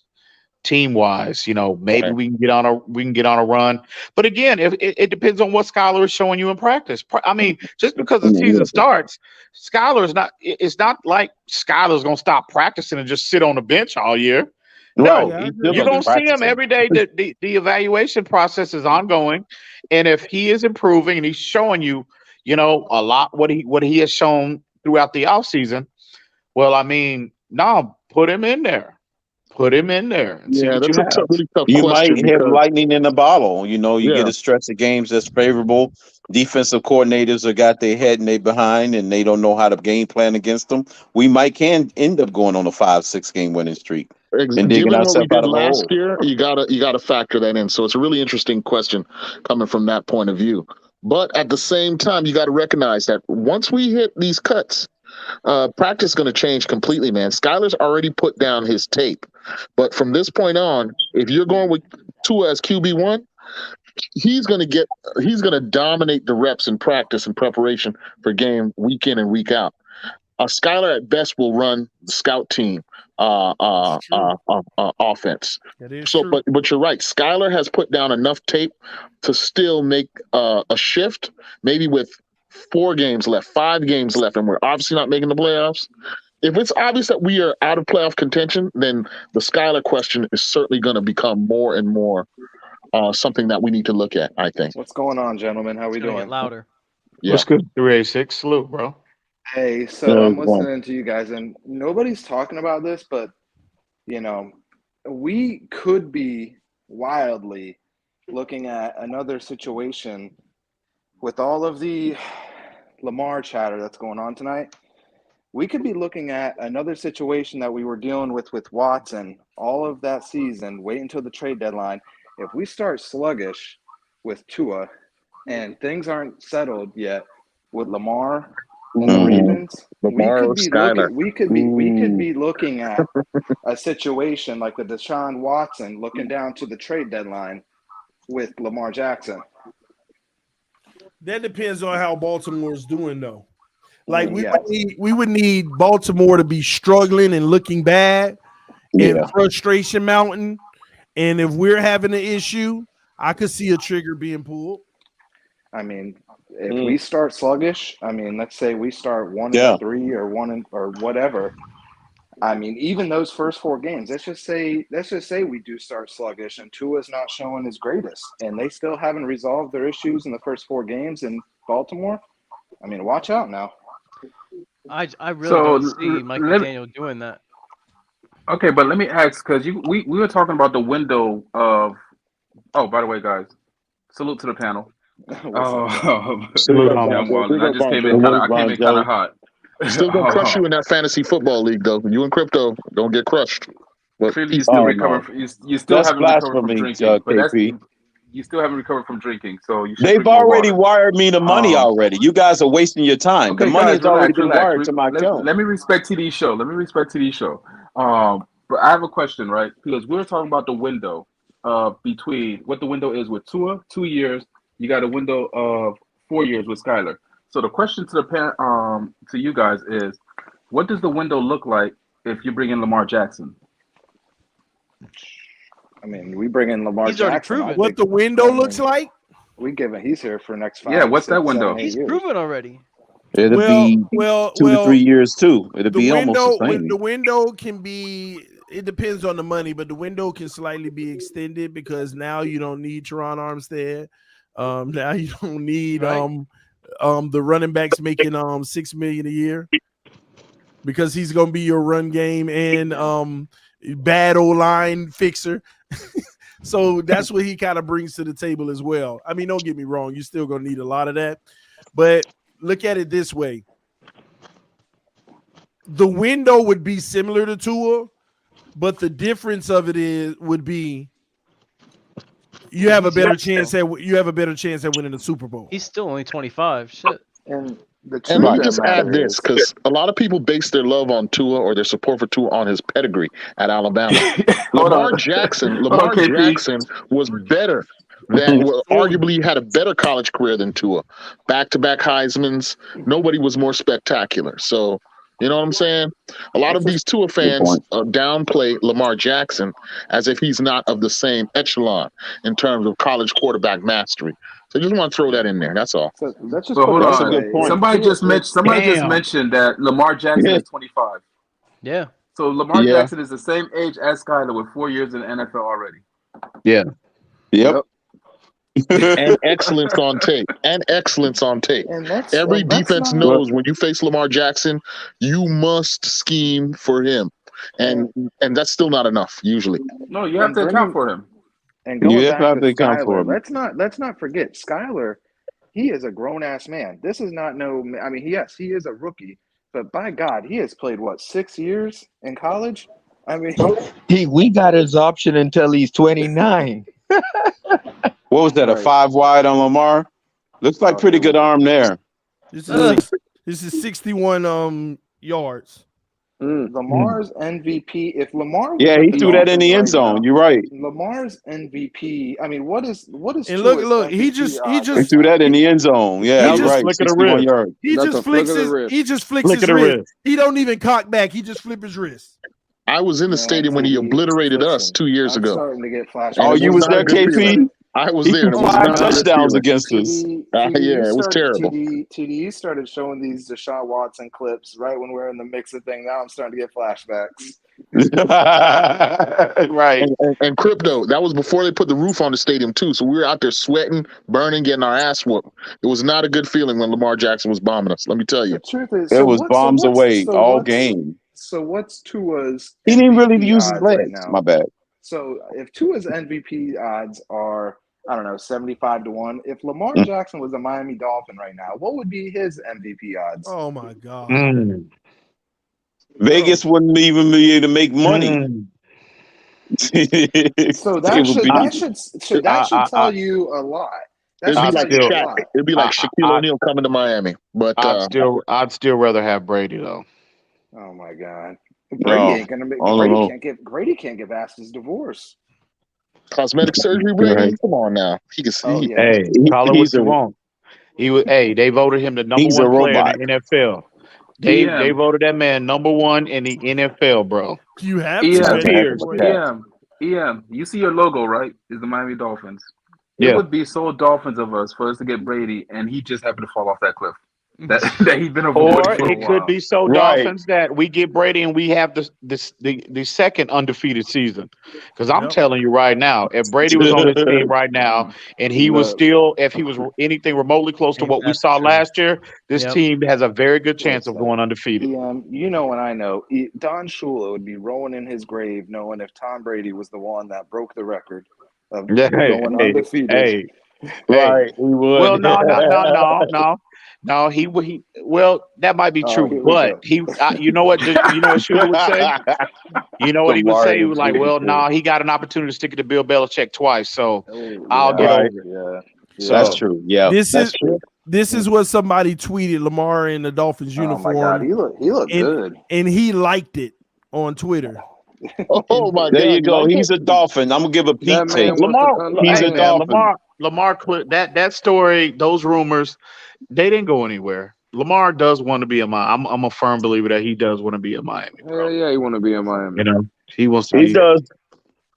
team wise, maybe we can get on a run. But again, if it depends on what Skyler is showing you in practice. I mean, just because the season starts, it's not like Skyler's gonna stop practicing and just sit on the bench all year. No, you're gonna see him every day. The evaluation process is ongoing, and if he is improving and he's showing you, a lot what he has shown throughout the offseason, well, I mean, no, put him in there. Put him in there and see what that's you a have. really tough You question. might have lightning in the bottle. You get Yeah. a stretch of games that's favorable. Defensive coordinators have got their head and they behind, and they don't know how to game plan against them. We can end up going on a 5-6 game winning streak and digging Given what we ourselves out did of a last hole. year, you gotta factor that in. So it's a really interesting question coming from that point of view. But at the same time, you got to recognize that once we hit these cuts, practice is going to change completely, man. Skyler's already put down his tape, but from this point on, if you're going with Tua as QB1, he's going to dominate the reps in practice and preparation for game week in and week out. Skyler at best will run the scout team offense. That is So, true. but you're right. Skyler has put down enough tape to still make a shift, maybe with 4 games left, 5 games left, and we're obviously not making the playoffs. If it's obvious that we are out of playoff contention, then the Skyler question is certainly going to become more and more something that we need to look at, I think. What's going on, gentlemen? How we It's gonna doing? get louder. Yeah. What's good? 386. Salute, bro. Hey, so I'm listening to you guys, and nobody's talking about this, but we could be wildly looking at another situation with all of the Lamar chatter that's going on tonight. We could be looking at another situation that we were dealing with Watson all of that season, wait until the trade deadline. If we start sluggish with Tua and things aren't settled yet with Lamar and the Ravens, Lamar or Skyler. we could be looking at a situation like the Deshaun Watson looking down to the trade deadline with Lamar Jackson. That depends on how Baltimore's doing, though. Like we would need Baltimore to be struggling and looking bad and frustration mountain. And if we're having an issue, I could see a trigger being pulled. I mean, if we start sluggish, let's say we start 1-3 or whatever. I mean, even those first 4 games, let's just say we do start sluggish and Tua's not showing his greatest, and they still haven't resolved their issues in the first 4 games in Baltimore. I mean, watch out now. I really don't see Mike McDaniel doing that. Okay, but let me ask, because we were talking about the window of. Oh, by the way, guys, salute to the panel. Salute on I just came in kind of hot. Still gonna crush you in that fantasy football league, though. You and crypto don't get crushed. But clearly, you still recovering. You still haven't recovered from drinking. But KP. You still haven't recovered from drinking, so you should they've already wired me the money already. You guys are wasting your time. Okay, the money guys, has already been wired to my let, account. Let me respect TD's show. But I have a question, right? Because we were talking about the window between what the window is with Tua, 2 years. You got a window of 4 years with Skyler. So the question to to you guys is, what does the window look like if you bring in Lamar Jackson? I mean, we bring in Lamar He's already Jackson. proven. What the window looks like? He's here for next 5. Yeah, what's 6, that window? 7, 8 He's years. proven already. It'll be 2 to 3 years too. It'll be almost the same. The window can be. It depends on the money, but the window can slightly be extended because now you don't need Teron Armstead. Now you don't need the running backs making $6 million a year because he's gonna be your run game and bad O-line fixer. So that's what he kind of brings to the table as well. I mean, don't get me wrong, you're still gonna need a lot of that, but look at it this way: the window would be similar to Tua, but the difference of it would be you have a better chance at winning the Super Bowl. He's still only 25. Shit. And let me just add this, because a lot of people base their love on Tua or their support for Tua on his pedigree at Alabama. Lamar Jackson was better that arguably had a better college career than Tua. Back-to-back Heismans. Nobody was more spectacular. So, you know what I'm saying? A lot of these Tua fans downplay Lamar Jackson as if he's not of the same echelon in terms of college quarterback mastery. So I just want to throw that in there. That's all. So let's just But hold That's a on. good point. Somebody just mentioned that Lamar Jackson is 25. Yeah. So Lamar Yeah. Jackson is the same age as Skyler with 4 years in the NFL already. Yeah. Yep. And excellence on tape. And every defense knows when you face Lamar Jackson, you must scheme for him. And that's still not enough, usually. No, you have to account for him. And going back have to to account for Skyler, him. let's not forget Skyler. He is a grown ass man. This is not I mean, yes, he is a rookie, but by God, he has played 6 years in college. I mean, we got his option until he's 29. What was that? A 5 wide on Lamar? Looks like pretty good arm there. This is 61 yards. Lamar's MVP. If Lamar, Yeah, he threw that in the end zone. You're right. Lamar's MVP. I mean, what is? And look, he just threw that in the end zone. Yeah, that's right. Flick of the 61 wrist. yards. He just flicks his wrist. He don't even cock back. He just flip his wrist. I was in the stadium when he obliterated us 2 years ago. Starting to get flashbacks. Oh, you was there, KP? I was He there. threw 5 touchdowns against us. Yeah, it was terrible. TD started showing these Deshaun Watson clips right when we're in the mix of thing. Now I'm starting to get flashbacks. Right. And crypto, that was before they put the roof on the stadium too. So we were out there sweating, burning, getting our ass whooped. It was not a good feeling when Lamar Jackson was bombing us. Let me tell you. The truth is, It was bombs away all game. So what's Tua's? He didn't really MVP use his odds legs. right now? My bad. So if Tua's MVP odds are, I don't know, 75-1, if Lamar Jackson was a Miami Dolphin right now, what would be his MVP odds? Oh my God. Vegas wouldn't even be able to make money. So that should tell you a lot. It'd be like Shaquille O'Neal coming to Miami. But I'd still rather have Brady though. Oh my God, Brady ain't gonna make. Brady can't get asked his divorce. Cosmetic surgery, Brady. Right. Come on now, he can see. Hey, call it what you want. He was. Hey, they voted him the number one player in the NFL. They voted that man number one in the NFL, bro. You have EM. You see your logo, right? Is the Miami Dolphins. Yeah. It would be so Dolphins of us for us to get Brady, and he just happened to fall off that cliff. That he's been avoiding. Or it could be so Dolphins that we get Brady and we have the second undefeated season. Because I'm telling you right now, if Brady was on this team right now and he was still, if he was anything remotely close to what we saw last year, this team has a very good chance of going undefeated. You know, and I know Don Shula would be rolling in his grave knowing if Tom Brady was the one that broke the record of going undefeated. Right, he would. Well, no, he would. Well, that might be true, but you know what? You know what Shula would say? You know what he would say? He was like, "Well, he got an opportunity to stick it to Bill Belichick twice, so I'll get over it." Yeah, so, that's true. Yeah, this is what somebody tweeted Lamar in the Dolphins uniform. Oh my God, he looked good, and he liked it on Twitter. Oh my God! There you go. He's a Dolphin. I'm gonna give a Pete take. Lamar, he's a Dolphin. Lamar, that story, those rumors, they didn't go anywhere. Lamar does want to be in Miami. I'm a firm believer that he does want to be in Miami. Bro. Yeah, he want to be in Miami. You know, he wants to. He does.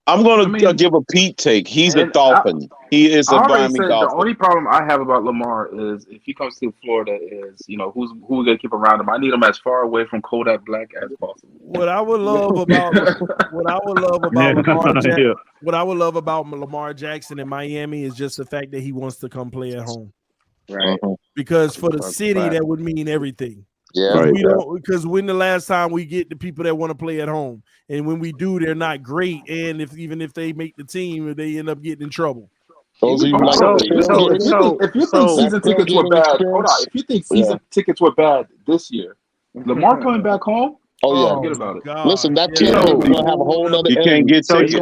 I'm gonna give a Pete take. He's a Dolphin. He is a Miami Dolphin. The only problem I have about Lamar is if he comes to Florida, is who's gonna keep around him. I need him as far away from Kodak Black as possible. What I would love about Lamar Jackson in Miami is just the fact that he wants to come play at home. Right. Because for the city, that would mean everything. Yeah. Because when the last time we get the people that want to play at home, and when we do, they're not great. And even if they make the team, they end up getting in trouble. If you think season tickets were bad, hold on. If you think season tickets were bad this year, Lamar coming back home. Oh yeah, forget about it. God. Listen, that team is gonna have a whole other. You can't get tickets.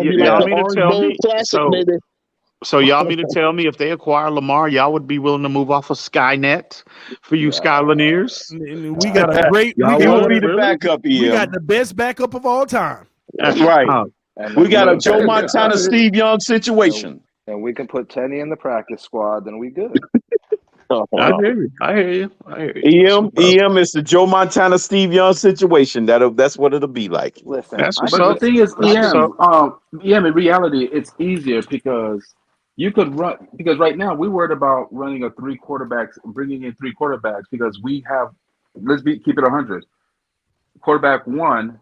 So y'all mean to tell me if they acquire Lamar, y'all would be willing to move off of Skynet for you Skylineers? We got a great. He will be the backup. We got the best backup of all time. That's right. We got a Joe Montana, Steve Young situation. and we can put Teddy in the practice squad, then we good. I hear you. I hear you. I hear you. EM is the Joe Montana, Steve Young situation. That's what it'll be like. Listen, That's what's But the up. thing is, That's what's up. EM, in reality, it's easier because you could run. Because right now we're worried about running bringing in three quarterbacks because we have. Keep it 100. Quarterback one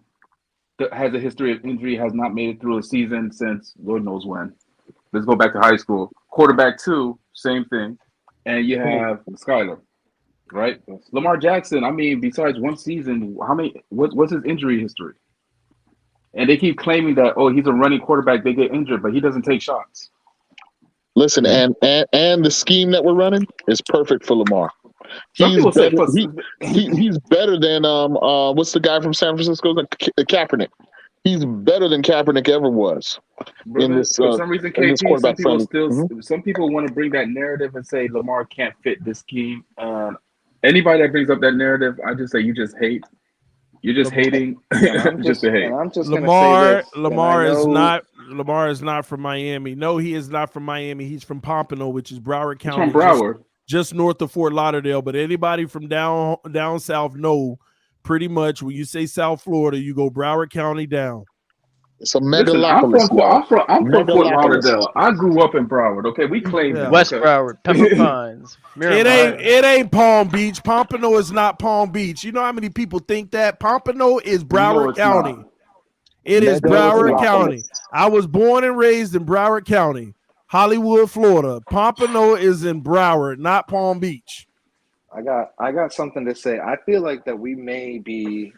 that has a history of injury, has not made it through a season since Lord knows when. Let's go back to high school. Quarterback two, same thing, and you have Skyler. Right, Lamar Jackson. I mean, besides one season, what's his injury history? And they keep claiming that he's a running quarterback. They get injured, but he doesn't take shots. Listen, and the scheme that we're running is perfect for Lamar. He's better than what's the guy from San Francisco, Kaepernick. He's better than Kaepernick ever was. For some reason, KT, some people want to bring that narrative and say Lamar can't fit this scheme. Anybody that brings up that narrative, I just say you just hate. You're just hating just to hate. I'm just Lamar is not from Miami. No, he is not from Miami. He's from Pompano, which is Broward County. From Broward. Just north of Fort Lauderdale. But anybody from down south know pretty much when you say South Florida, you go Broward County down. It's a megalopolis. I'm from Fort Lauderdale. I grew up in Broward. Okay, we claim West Broward, Pepper Pines. It ain't Palm Beach. Pompano is not Palm Beach. You know how many people think that Pompano is Broward County? Not. It is Broward County. I was born and raised in Broward County, Hollywood, Florida. Pompano is in Broward, not Palm Beach. I got something to say. I feel like that we may be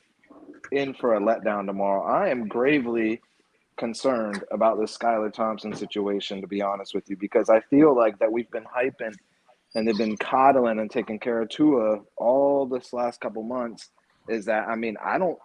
in for a letdown tomorrow. I am gravely concerned about this Skyler Thompson situation, to be honest with you, because I feel like that we've been hyping and they've been coddling and taking care of Tua all this last couple months. Is that, I mean, I don't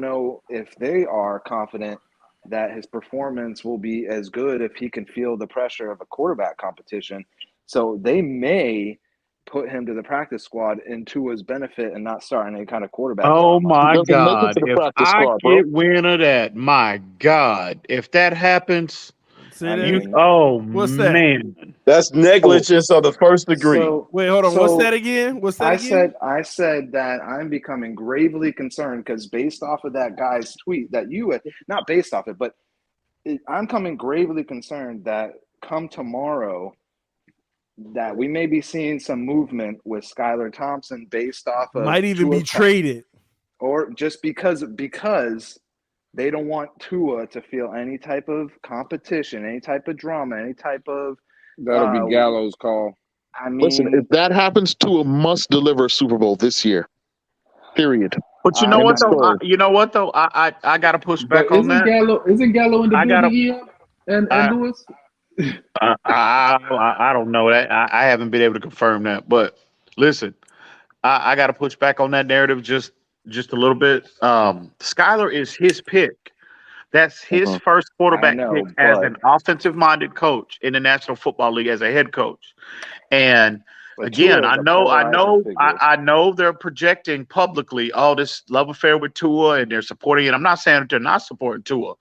know if they are confident that his performance will be as good if he can feel the pressure of a quarterback competition. So they may put him to the practice squad in Tua's benefit and not starting any kind of quarterback. Oh my God! If I get wind of that, my God, if that happens, what's that? Man, that's negligence of the first degree. Wait, hold on. What's that again? I said that I'm becoming gravely concerned because based off of that guy's tweet that you had, not based off it, but I'm coming gravely concerned that come tomorrow that we may be seeing some movement with Skyler Thompson based off of might even be traded, or just because they don't want Tua to feel any type of competition, any type of drama, any type of that'll be Gallo's call. I mean, listen, if that happens, Tua must deliver a Super Bowl this year. Period. But you know what though? I got to push back on that. Isn't Gallo in the building and Lewis? I don't know that. I haven't been able to confirm that. But listen, I got to push back on that narrative just a little bit. Skyler is his pick. That's his first quarterback pick as an offensive-minded coach in the National Football League as a head coach. And again, I know they're projecting publicly all this love affair with Tua and they're supporting it. I'm not saying that they're not supporting Tua,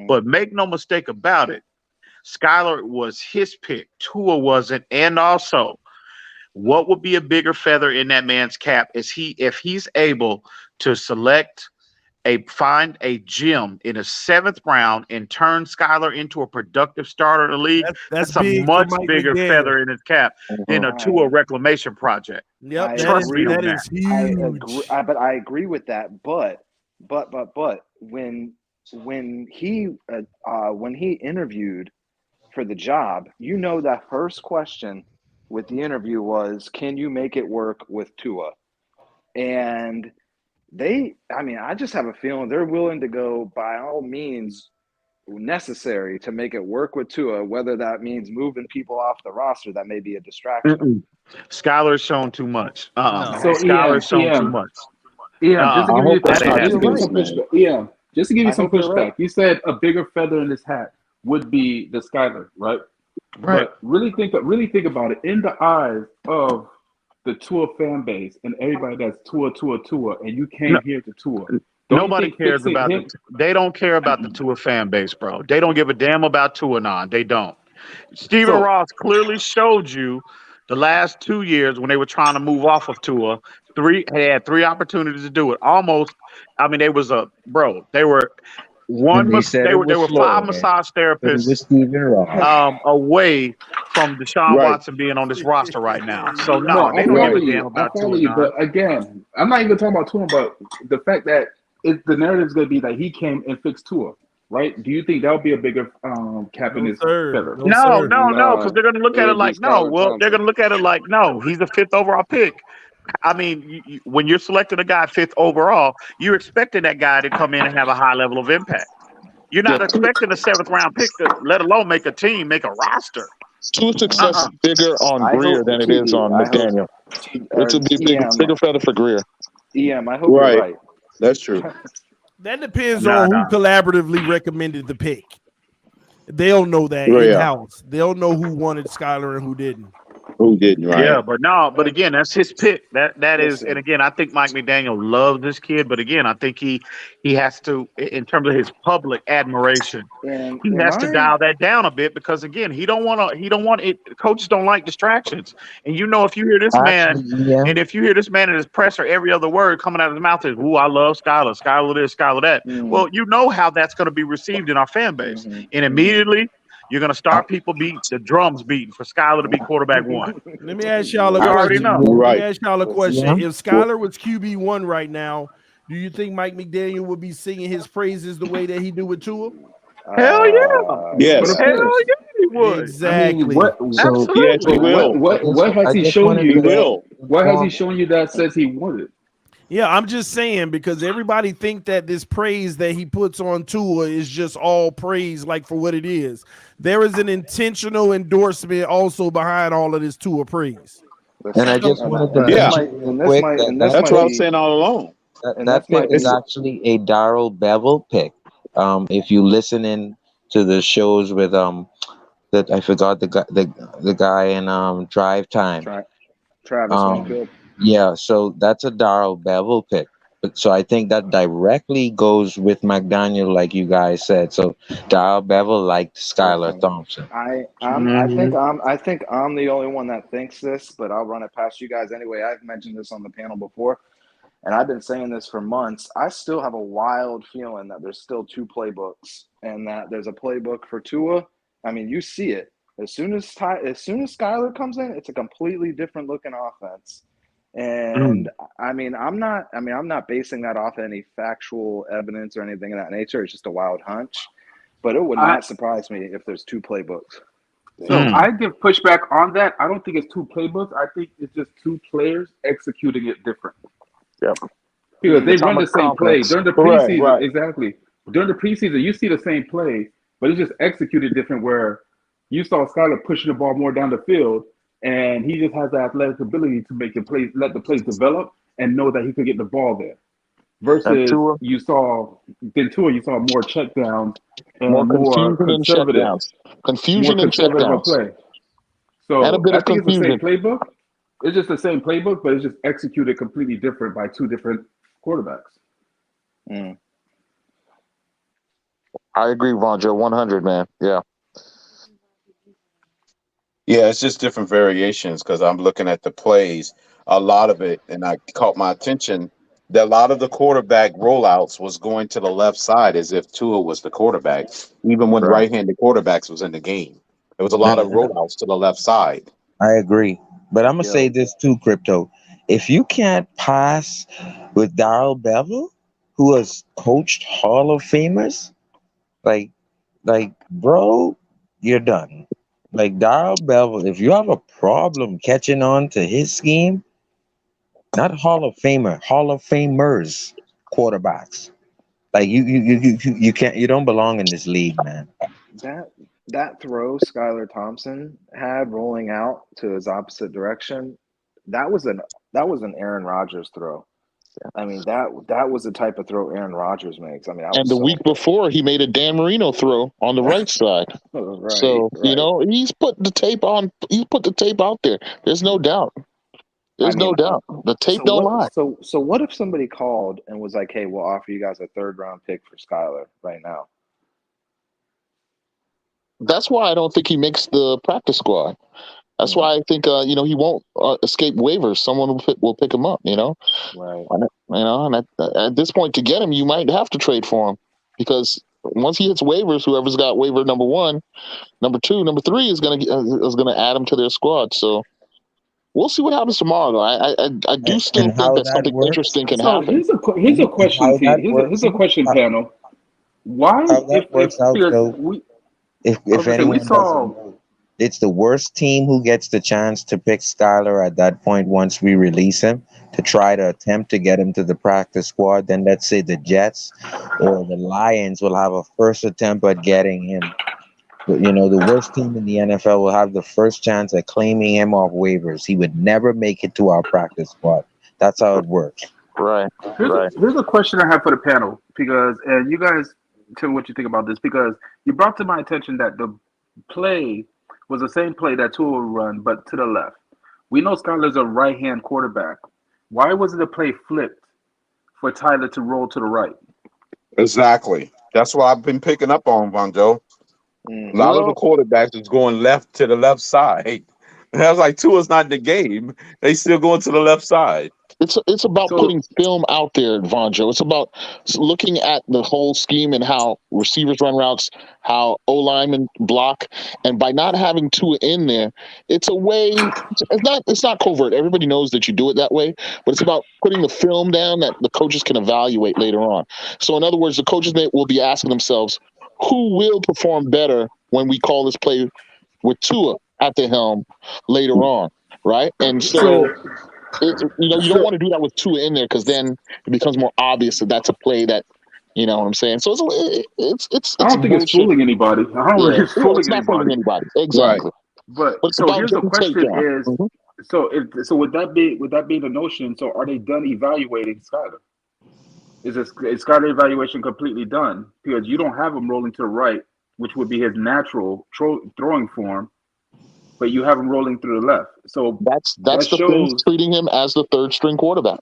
but make no mistake about it. Skyler was his pick. Tua wasn't. And also, what would be a bigger feather in that man's cap is if he's able to find a gem in a 7th round and turn Skyler into a productive starter in the league. That's a much bigger feather in his cap than a Tua reclamation project. Yep, trust me on that. Is huge. But I agree with that. But when he interviewed for the job, that first question with the interview was, can you make it work with Tua? And I just have a feeling they're willing to go by all means necessary to make it work with Tua, whether that means moving people off the roster that may be a distraction. Skyler's shown too much. Skyler's shown too much. Just to give you some pushback, you said a bigger feather in his hat would be the Skyler, right? Right. But really think about it in the eyes of the Tua fan base and everybody that's Tua, and you came here to Tua. Nobody cares about it. They don't care about the Tua fan base, bro. They don't give a damn about Tua. They don't. Stephen So Ross clearly showed you the last 2 years when they were trying to move off of Tua. They had three opportunities to do it. Almost, I mean, they were And they said they it were was 5 Florida, massage but it therapists was Stephen Ross. away from Deshaun Right. Watson being on this roster right now. So no, no, I they don't give follow a Right. damn you. I about follow Tua, you. Don. But again, I'm not even talking about Tua, but the fact that the narrative is going to be that he came and fixed Tua, right? Do you think that would be a bigger cap in No, his sir. feather? No, No, sir. no, because Nah, they're going to look it at it would be like no. Skylar Well, they're Thompson. going to look at it like no. He's a fifth overall pick. I mean, when you're selecting a guy fifth overall, you're expecting that guy to come in and have a high level of impact. You're Yeah, not expecting a seventh round pick to, let alone make a team, make a roster. Tua's success Uh-uh. is bigger on I Greer hope than it is TD. on I hope McDaniel. It's a or bigger feather for Greer. EM. I hope you're Right. right. That's true. That depends No, on who no. collaboratively recommended the pick. They'll know that Oh, in yeah. house. They'll know who wanted Skyler and who didn't. Who didn't? Yeah, Right. but no, but again, that's his pick. That is, and Listen, again, I think Mike McDaniel loves this kid, but again, I think he has to, in terms of his public admiration, and he am has to I? dial that down a bit because again, he don't want it. Coaches don't like distractions, and if you hear this man, Actually, yeah. and if you hear this man in his presser, every other word coming out of his mouth is, "Ooh, I love Skyler, Skyler this, Skyler that." Mm, Well, you know how that's going to be received in our fan base, and immediately you're going to start people the drums beating for Skyler to be quarterback one. Let me ask y'all a You already question. know. Yeah. Let me Right. ask y'all a question. Yeah. If Skyler was QB1 right now, do you think Mike McDaniel would be singing his praises the way that he do with Tua? Hell yeah. But Yes. of Hell course, yeah, he would. I mean, Exactly. So Yes, he Absolutely. what will. what I just what has I he just shown wanted He you? to will. What has he inform. shown you that says he wanted? Yeah, I'm just saying because everybody think that this praise that he puts on Tua is just all praise, like for what it is. There is an intentional endorsement also behind all of this Tua praise. And I listen, just wanted to this Yeah. mention might real and this quick might that and this that That's might what I pick was be saying all along. that, and that this pick might is be It's actually a Darrell Bevel pick. If you listen in to the shows with that I forgot the guy in Drive Time. Travis Um, Winfield. yeah, so that's a Darrell Bevel pick. But so I think that directly goes with McDaniel, like you guys said. So Darrell Bevel liked Skylar Listen, Thompson. Mhm. I think I'm the only one that thinks this, but I'll run it past you guys anyway. I've mentioned this on the panel before, and I've been saying this for months. I still have a wild feeling that there's still two playbooks, and that there's a playbook for Tua. I mean, you see it as soon as Skyler comes in, it's a completely different looking offense. And I'm not basing that off any factual evidence or anything of that nature. It's just a wild hunch. But it would I not surprise me if there's two playbooks. so Mm. I give pushback on that. I don't think it's two playbooks. I think it's just two players executing it different. Yep. Because they That's how run much the same play confidence. during the Right. preseason. Right. Exactly. During the preseason, you see the same play, but it's just executed different. Where you saw Skyler pushing the ball more down the field, and he just has the athletic ability to make the plays, let the plays develop, and know that he could get the ball there. And Versus Tua, you saw more check downs more and confusion and checkdowns. more Confusion and conservative of checkdowns. play. And a So bit I of think it's the same confusion. playbook. It's just the same playbook, but it's just executed completely different by two different quarterbacks. Mm. I agree, Vonjo, 100, man. Yeah. Yeah, it's just different variations because I'm looking at the plays. A lot of it, and I caught my attention that a lot of the quarterback rollouts was going to the left side as if Tua was the quarterback, even when Right. right-handed quarterbacks was in the game. There was a lot of And rollouts to the left side. I agree. But I'm gonna say Yo, this too, Crypto. If you can't pass with Darrell Bevel, who has coached Hall of Famers, like bro, you're done. Like Darrell Bevel, if you have a problem catching on to his scheme, not Hall of Famer, Hall of Famers quarterbacks. Like you don't belong in this league, man. that that throw Skyler Thompson had rolling out to his opposite direction, that was an that was an Aaron Rodgers throw. I mean, that was the type of throw Aaron Rodgers makes. I mean, that And was the so week impressive. before, he made a Dan Marino throw on the right side. Right, So, right. he's put the tape on. He's put the tape out there. There's no doubt. I There's mean, no doubt. The tape so don't what? lie. So what if somebody called and was like, "Hey, we'll offer you guys a third round pick for Skyler right now." That's why I don't think he makes the practice squad. That's why I think he won't escape waivers. Someone will pick him up. Right. And at this point, to get him, you might have to trade for him because once he hits waivers, whoever's got waiver number 1, number 2, number 3 is gonna add him to their squad. So we'll see what happens tomorrow. Though I do still And think how that that something works. interesting can So happen. here's a question, How T. that Here's works. a question, How, panel. Why how that works out, because Joe. we If I was gonna say we anyone doesn't saw know, it's the worst team who gets the chance to pick Skyler at that point once we release him to try to attempt to get him to the practice squad. Then let's say the Jets or the Lions will have a first attempt at getting him. But the worst team in the NFL will have the first chance at claiming him off waivers. He would never make it to our practice squad. That's how it works. Right. here's a question I have for the panel because and you guys tell me what you think about this because you brought to my attention that the play was the same play that Tua run but to the left. We know Skyler's a right-hand quarterback. Why wasn't the play flipped for Tyler to roll to the right? Exactly. That's what I've been picking up on, Von Joe. A lot of the quarterbacks is going left to the left side. And I was like, Tua's not in the game. They still going to the left side. It's about So putting film out there, Vonjo. It's about looking at the whole scheme and how receivers run routes, how O linemen block, and by not having Tua in there, it's a way. It's not covert. Everybody knows that you do it that way, but it's about putting the film down that the coaches can evaluate later on. So, in other words, the coaches will be asking themselves, who will perform better when we call this play with Tua at the helm later on, right? And so you don't want to do that with Tua in there because then it becomes more obvious that that's a play that you know what I'm saying. So it's I don't think it's bullshit. fooling anybody. I don't Yeah, think it's fooling it's not fooling anybody. anybody. Right. Exactly. But But it's so about here's the getting tape question: down. is so would that be the notion? So are they done evaluating Skyler? Is Skyler evaluation completely done? Because you don't have him rolling to the right, which would be his natural throwing form, but you have him rolling through the left. So That's that the thing, shows. treating him as the third string quarterback,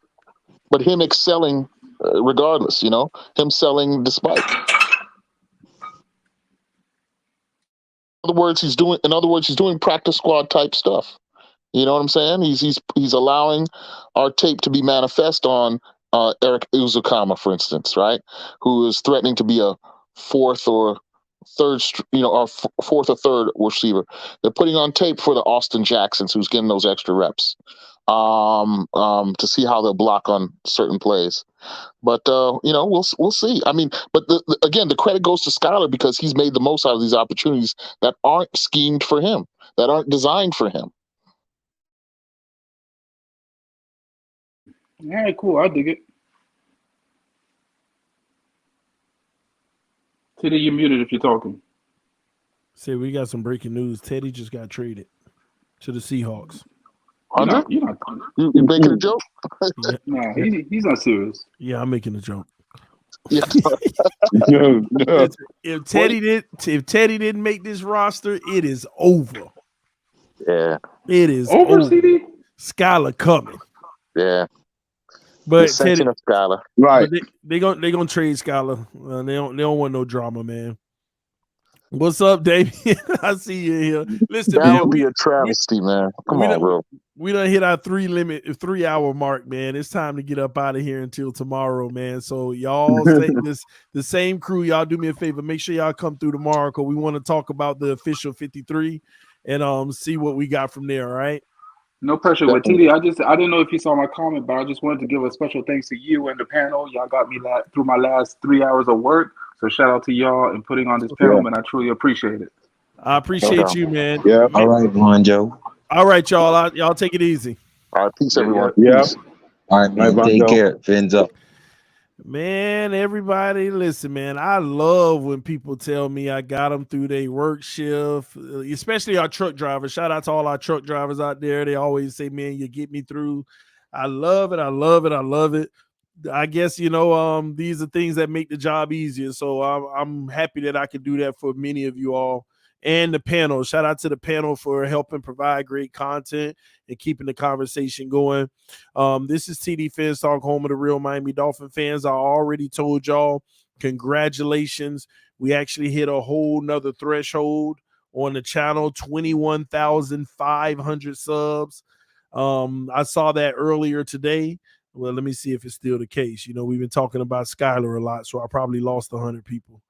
but him excelling regardless. Him selling despite. In other words, he's doing practice squad type stuff. You know what I'm saying? He's allowing our tape to be manifest on Eric Uzukama, for instance, right? Who is threatening to be a fourth or third receiver. They're putting on tape for the Austin Jacksons, who's getting those extra reps, to see how they'll block on certain plays. But we'll see. I mean, but again, the credit goes to Skyler because he's made the most out of these opportunities that aren't schemed for him, that aren't designed for him. All right, cool. I dig it. TD, you're muted if you're talking. Say we got some breaking news. Teddy just got traded to the Seahawks. You're not. You making a joke? Yeah. Nah, he's not serious. Yeah, I'm making a joke. Yeah. No. If Teddy didn't make this roster, it is over. Yeah. It is Over, over. CD? Skyler coming. Yeah. But Teddy, of Skyler. Right. but they gonna trade Skyler. They don't want no drama, man. What's up, Damien? I see you here. Listen, That man, would be a travesty, man. Come on, bro. We done hit our 3 hour mark, man. It's time to get up out of here until tomorrow, man. So y'all say the same crew, y'all do me a favor. Make sure y'all come through tomorrow because we want to talk about the official 53 and see what we got from there, all right? No pressure. With TD, I didn't know if you saw my comment, but I just wanted to give a special thanks to you and the panel. Y'all got me through my last 3 hours of work. So shout out to y'all and putting on this panel, man. I truly appreciate it. I appreciate you, man. Yeah. All right, Von Joe. All right, y'all. Y'all take it easy. All right, peace, everyone. Yeah. Peace. All right, man. Take care. Fins up. Man, everybody, listen, man. I love when people tell me I got them through their work shift, especially our truck drivers. Shout out to all our truck drivers out there. They always say, man, you get me through. I love it. I love it. I love it. I guess, these are things that make the job easier. So I'm happy that I can do that for many of you all and the panel. Shout out to the panel for helping provide great content and keeping the conversation going. This is TD FinStalk, home of the real Miami Dolphin fans. I already told y'all, congratulations. We actually hit a whole nother threshold on the channel, 21,500 subs. I saw that earlier today. Well, let me see if it's still the case. You know, we've been talking about Skyler a lot, so I probably lost 100 people.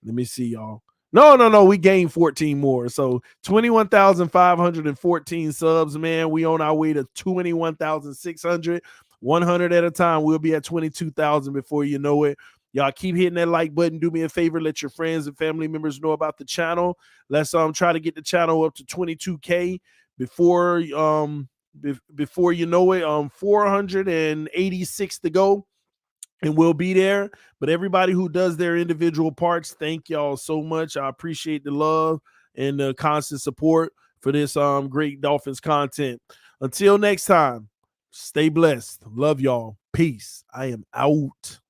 Let me see, y'all. No. We gained 14 more. So 21,514 subs, man. We on our way to 21,600. 100 at a time. We'll be at 22,000 before you know it. Y'all keep hitting that like button. Do me a favor. Let your friends and family members know about the channel. Let's try to get the channel up to 22K before before you know it. 486 to go. And we'll be there. But everybody who does their individual parts, thank y'all so much. I appreciate the love and the constant support for this great Dolphins content. Until next time, stay blessed. Love y'all. Peace. I am out.